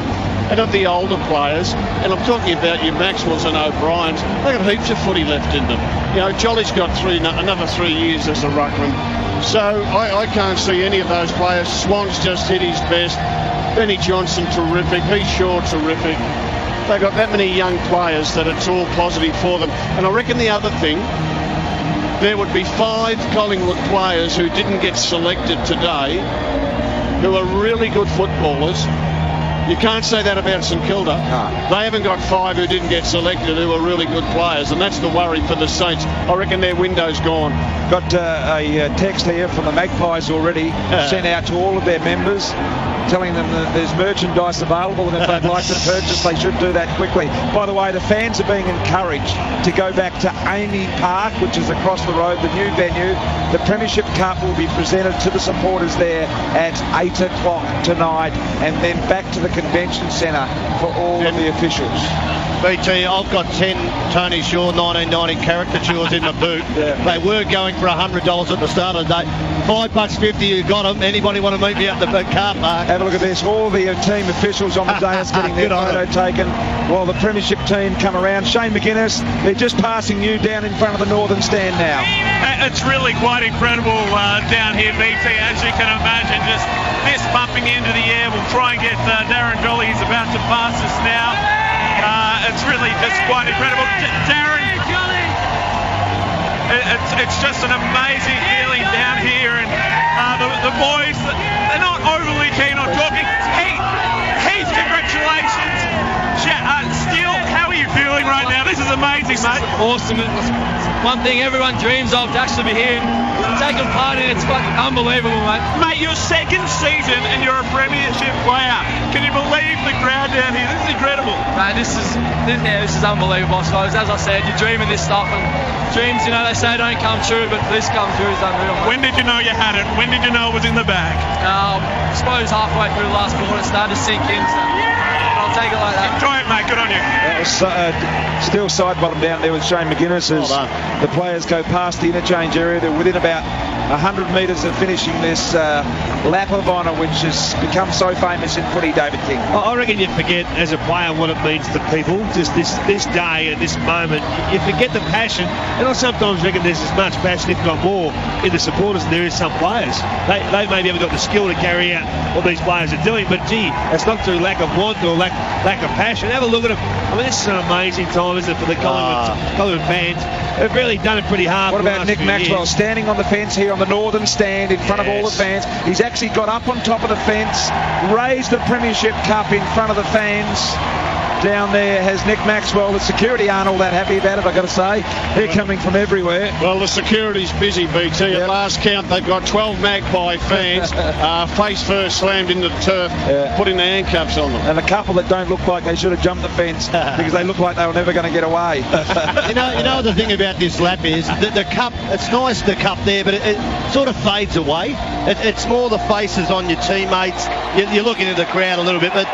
And of the older players, and I'm talking about your Maxwells and O'Briens, they've got heaps of footy left in them. You know, Jolly's got another 3 years as a ruckman. So I can't see any of those players. Swan's just hit his best. Benny Johnson, terrific. Heath Shaw, terrific. They've got that many young players that it's all positive for them. And I reckon the other thing, there would be 5 Collingwood players who didn't get selected today who are really good footballers. You can't say that about St Kilda. No. They haven't got 5 who didn't get selected who are really good players, and that's the worry for the Saints. I reckon their window's gone. Got a text here from the Magpies already, sent out to all of their members, telling them that there's merchandise available, and if they'd like to purchase, they should do that quickly. By the way, the fans are being encouraged to go back to Amy Park, which is across the road, the new venue. The Premiership Cup will be presented to the supporters there at 8 o'clock tonight, and then back to the Convention Centre for all of the officials. BT, I've got 10 Tony Shaw 1990 caricatures in the boot. They were going for $100 at the start of the day. $5.50, you got them. Anybody want to meet me at the car park? Have a look at this. All the team officials on the dais getting their photo taken while the Premiership team come around. Shane McGuinness, they're just passing you down in front of the Northern Stand now. It's really quite incredible down here, BT, as you can imagine. Just fist pumping into the air. We'll try and get Darren Jolly. He's about to pass us now. It's really just quite incredible. Darren. it's just an amazing feeling down here, and the boys, they're not overly keen on talking. Heaps congratulations. Steele, how are you feeling right now? This is amazing, mate. Awesome. It's one thing everyone dreams of, to actually be here and taking part in it. It's fucking unbelievable, mate. Mate, your second season and you're a premiership player. Can you believe the crowd down here? This is incredible. Mate, this is unbelievable, I suppose. As I said, you're dreaming this stuff, and dreams, they say don't come true, but this come true is unreal. When did you know you had it? When did you know it was in the bag? I suppose halfway through the last quarter it started to sink in, so I'll take it like that. Enjoy it, mate. Good on you. That was still side bottom down there with Shane McGuinness as the players go past the interchange area. They're within about 100 metres of finishing this lap of honour, which has become so famous in footy, David King. I reckon you forget as a player what it means to people, just this day and this moment. You forget the passion, and I sometimes reckon there's as much passion, if not more, in the supporters than there is some players. They maybe haven't got the skill to carry out what these players are doing, but gee, it's not through lack of want or lack of passion. Have a look at them. I mean, this is an amazing time, isn't it, for the Collingwood fans. They've really done it pretty hard. What about Nick Maxwell standing on the fence here on the northern stand in front of all the fans? He's actually got up on top of the fence, raised the Premiership Cup in front of the fans. Down there has Nick Maxwell. The security aren't all that happy about it, I've got to say. They're coming from everywhere. Well, the security's busy, BT. At last count, they've got 12 Magpie fans face first slammed into the turf, putting the handcuffs on them. And a couple that don't look like they should have jumped the fence because they look like they were never going to get away. You know the thing about this lap is that the cup, it's nice the cup there, but it sort of fades away. It's more the faces on your teammates. You're looking at the crowd a little bit, but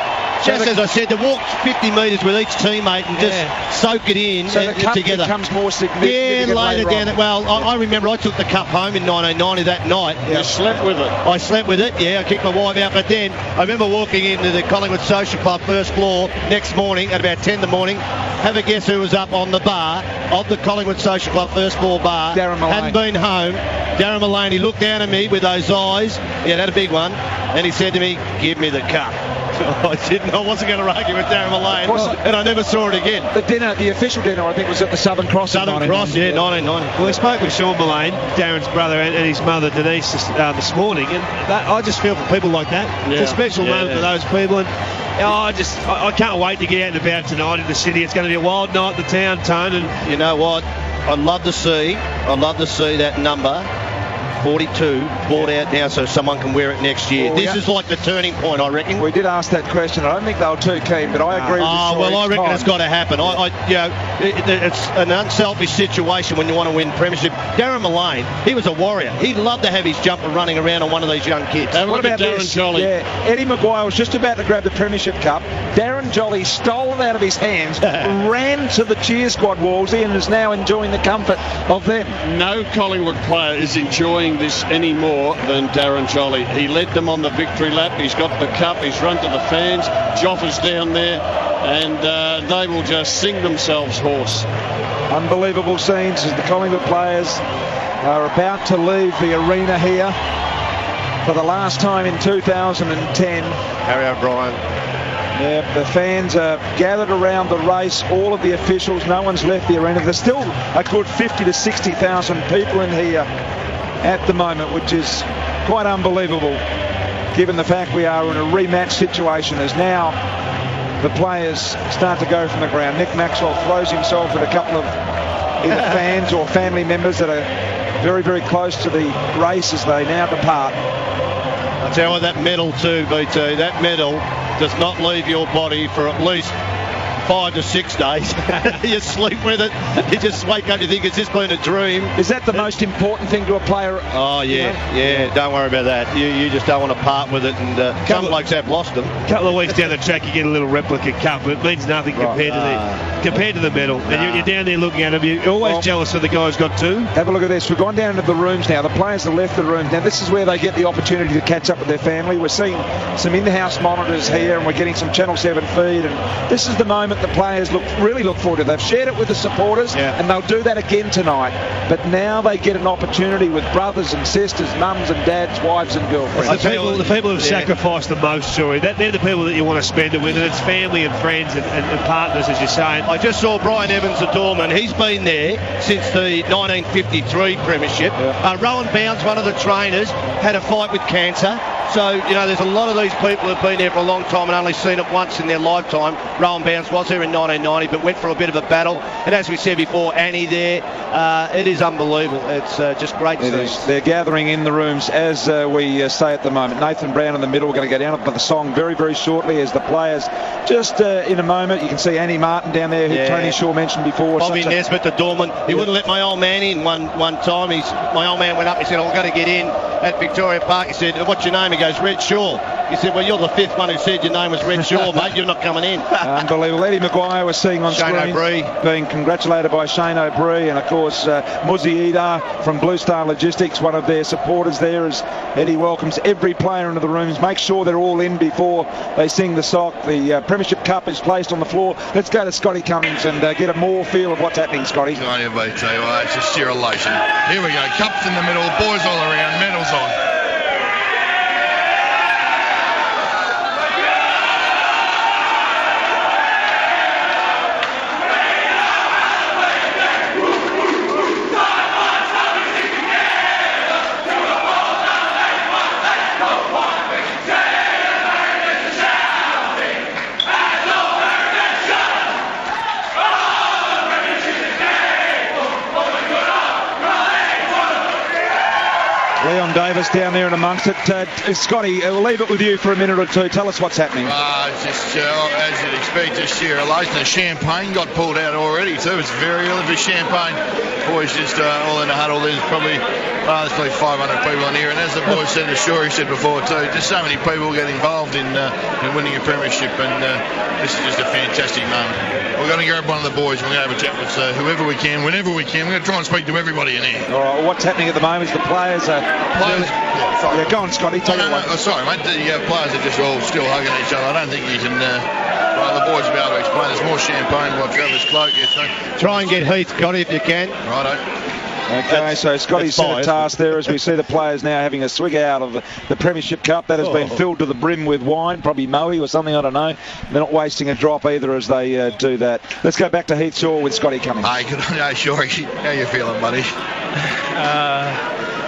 just as I said, to walk 50 metres with each teammate and just soak it in so the cup together. Becomes more significant. Yeah, later down. Well, I remember I took the cup home in 1990 that night. You slept with it. I slept with it, yeah. I kicked my wife out. But then I remember walking into the Collingwood Social Club first floor next morning at about 10 in the morning. Have a guess who was up on the bar of the Collingwood Social Club first floor bar. Darren Maloney. Hadn't been home. Darren Maloney looked down at me with those eyes. He had a big one. And he said to me, "Give me the cup." I didn't. I wasn't going to argue with Darren Malone, and I never saw it again. The official dinner, I think, was at the Southern Cross. Southern Cross, yeah, 1990. Well, we spoke with Sean Malone, Darren's brother, and his mother Denise this morning, and I just feel for people like that. It's a special moment for those people, and I can't wait to get out and about tonight in the city. It's going to be a wild night in the town, Tone. And you know what? I'd love to see that number 42 bought out now so someone can wear it next year. This is like the turning point, I reckon. We did ask that question. I don't think they were too keen, but I agree with you. Well, I reckon it's got to happen. It's an unselfish situation when you want to win premiership. Darren Malone, he was a warrior. He'd love to have his jumper running around on one of these young kids. What about Darren Jolly? Yeah, Eddie Maguire was just about to grab the premiership cup. Darren Jolly stole it out of his hands, ran to the cheer squad, Wolsey, and is now enjoying the comfort of them. No Collingwood player is enjoying this any more than Darren Jolly. He led them on the victory lap. He's got the cup. He's run to the fans. Joffa's down there, and they will just sing themselves hoarse. Unbelievable scenes as the Collingwood players are about to leave the arena here for the last time in 2010. Harry O'Brien. Yeah, the fans are gathered around the race, all of the officials, no one's left the arena. There's still a good 50 to 60,000 people in here at the moment, which is quite unbelievable given the fact we are in a rematch situation as now the players start to go from the ground. Nick Maxwell throws himself at a couple of either fans or family members that are very, very close to the race as they now depart. I'll tell you that medal too, BT, that medal does not leave your body for at least 5 to 6 days. You sleep with it. You just wake up, you think it's just been a dream. Is that the most important thing to a player? Oh, yeah. Don't worry about that. You just don't want to part with it, and some blokes have lost them. A couple of weeks down the track, you get a little replica cup, but it means nothing compared to the medal. And you're down there looking at them. You're always jealous of the guy who's got two. Have a look at this. We've gone down into the rooms now. The players have left the rooms. Now, this is where they get the opportunity to catch up with their family. We're seeing some in-house monitors here, and we're getting some Channel 7 feed. And this is the moment the players really look forward to. They've shared it with the supporters, and they'll do that again tonight. But now they get an opportunity with brothers and sisters, mums and dads, wives and girlfriends. The people who've sacrificed the most, Joey. They're the people that you want to spend it with, and it's family and friends and partners, as you're saying. I just saw Brian Evans, the doorman. He's been there since the 1953 premiership. Rowan Bounds, one of the trainers, had a fight with cancer. So, you know, there's a lot of these people who have been there for a long time and only seen it once in their lifetime. Rowan Bounds was there in 1990, but went for a bit of a battle. And as we said before, Annie there, it is unbelievable. It's just great to see. They're gathering in the rooms as we say at the moment. Nathan Brown in the middle. We're going to go down for the song very, very shortly as the players just in a moment. You can see Annie Martin down there, who Tony Shaw mentioned before. Bobby Nesbitt, the doorman. He wouldn't let my old man in one time. My old man went up. He said, "I'm going to get in at Victoria Park." He said, "What's your name?" He goes, "Red Shaw." He said, "Well, you're the fifth one who said your name was Red Shaw, mate. You're not coming in." Unbelievable. Eddie Maguire was seeing on Shane screen O'Brien being congratulated by Shane O'Brien, and of course Muzzy Ida from Blue Star Logistics, one of their supporters there, as Eddie welcomes every player into the rooms. Make sure they're all in before they sing the sock. The Premiership Cup is placed on the floor. Let's go to Scotty Cummings and get a more feel of what's happening, Scotty. Good on you, BT. Well, it's just sheer elation. Here we go. Cups in the middle, boys all around, medals on. Leon Davis down there and amongst it. Scotty, we'll leave it with you for a minute or two. Tell us what's happening. Just as you'd expect, just sheer elation. The champagne got pulled out already too. It's very early for champagne. Boys just all in a huddle. There's probably 500 people in here. And as the boys said, as Shorey said before too, just so many people get involved in winning a premiership. And this is just a fantastic moment. We're going to grab one of the boys. We're going to have a chat with whoever we can, whenever we can. We're going to try and speak to everybody in here. All right, what's happening at the moment is the players are... go on, Scotty. Take it away. Sorry, mate. The players are just all still hugging each other. I don't think you can... the boys will be able to explain. There's more champagne by Travis Cloak. Try and get Heath, Scotty, if you can. Righto. Okay, so Scotty's set a task there as we see the players now having a swig out of the Premiership Cup. That has been filled to the brim with wine, probably Moe or something, I don't know. They're not wasting a drop either as they do that. Let's go back to Heath Shaw with Scotty Cummings. Hey, good on you, Shorey. How you feeling, buddy?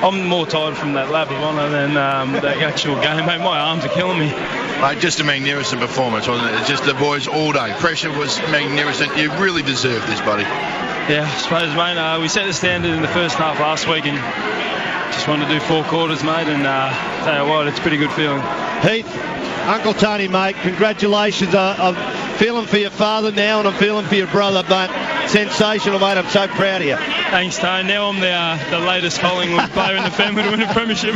I'm more tired from that lap of honour than the actual game, mate. My arms are killing me. Mate, just a magnificent performance, wasn't it? It's just the boys all day. Pressure was magnificent. You really deserve this, buddy. Yeah, I suppose, mate. We set the standard in the first half last week and just wanted to do 4 quarters, mate, and tell you what, it's a pretty good feeling. Heath, Uncle Tony, mate, congratulations. I'm feeling for your father now and I'm feeling for your brother, but sensational, mate. I'm so proud of you. Thanks, Tony. Now I'm the latest Collingwood player in the family to win a premiership.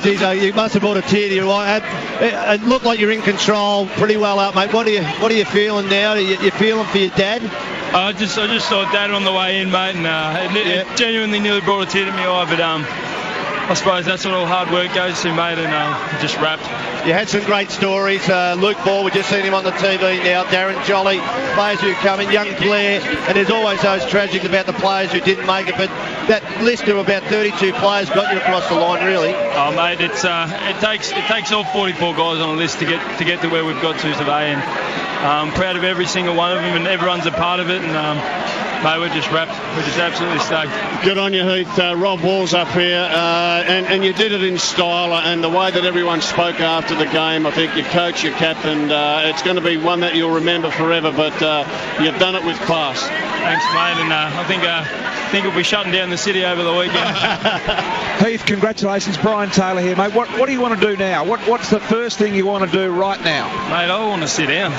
Geez, you must have brought a tear to your eye. It looked like you're in control pretty well out, mate. What are you feeling now? You feeling for your dad? I just saw Dad on the way in, mate, and it genuinely nearly brought a tear to my eye, but I suppose that's what all hard work goes to, mate, and just wrapped. You had some great stories. Luke Ball, we've just seen him on the TV now. Darren Jolly, players who come in, young Blair, and there's always those tragics about the players who didn't make it, but that list of about 32 players got you across the line, really. Oh, mate, it takes all 44 guys on the list to get to where we've got to today, and I'm proud of every single one of them, and everyone's a part of it, and mate, we're just wrapped. We're just absolutely stoked. Good on you, Heath. Rob Wall's up here, and you did it in style, and the way that everyone spoke after the game, I think your coach, your captain, it's going to be one that you'll remember forever, but you've done it with class. Thanks, mate, and I think we'll be shutting down the city over the weekend. Heath, congratulations. Brian Taylor here, mate. What do you want to do now? What's the first thing you want to do right now? Mate, I want to sit down.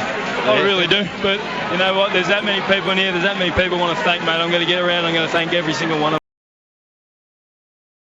I really do. But you know what? There's that many people in here. There's that many people I want to thank, mate. I'm going to get around. I'm going to thank every single one of them.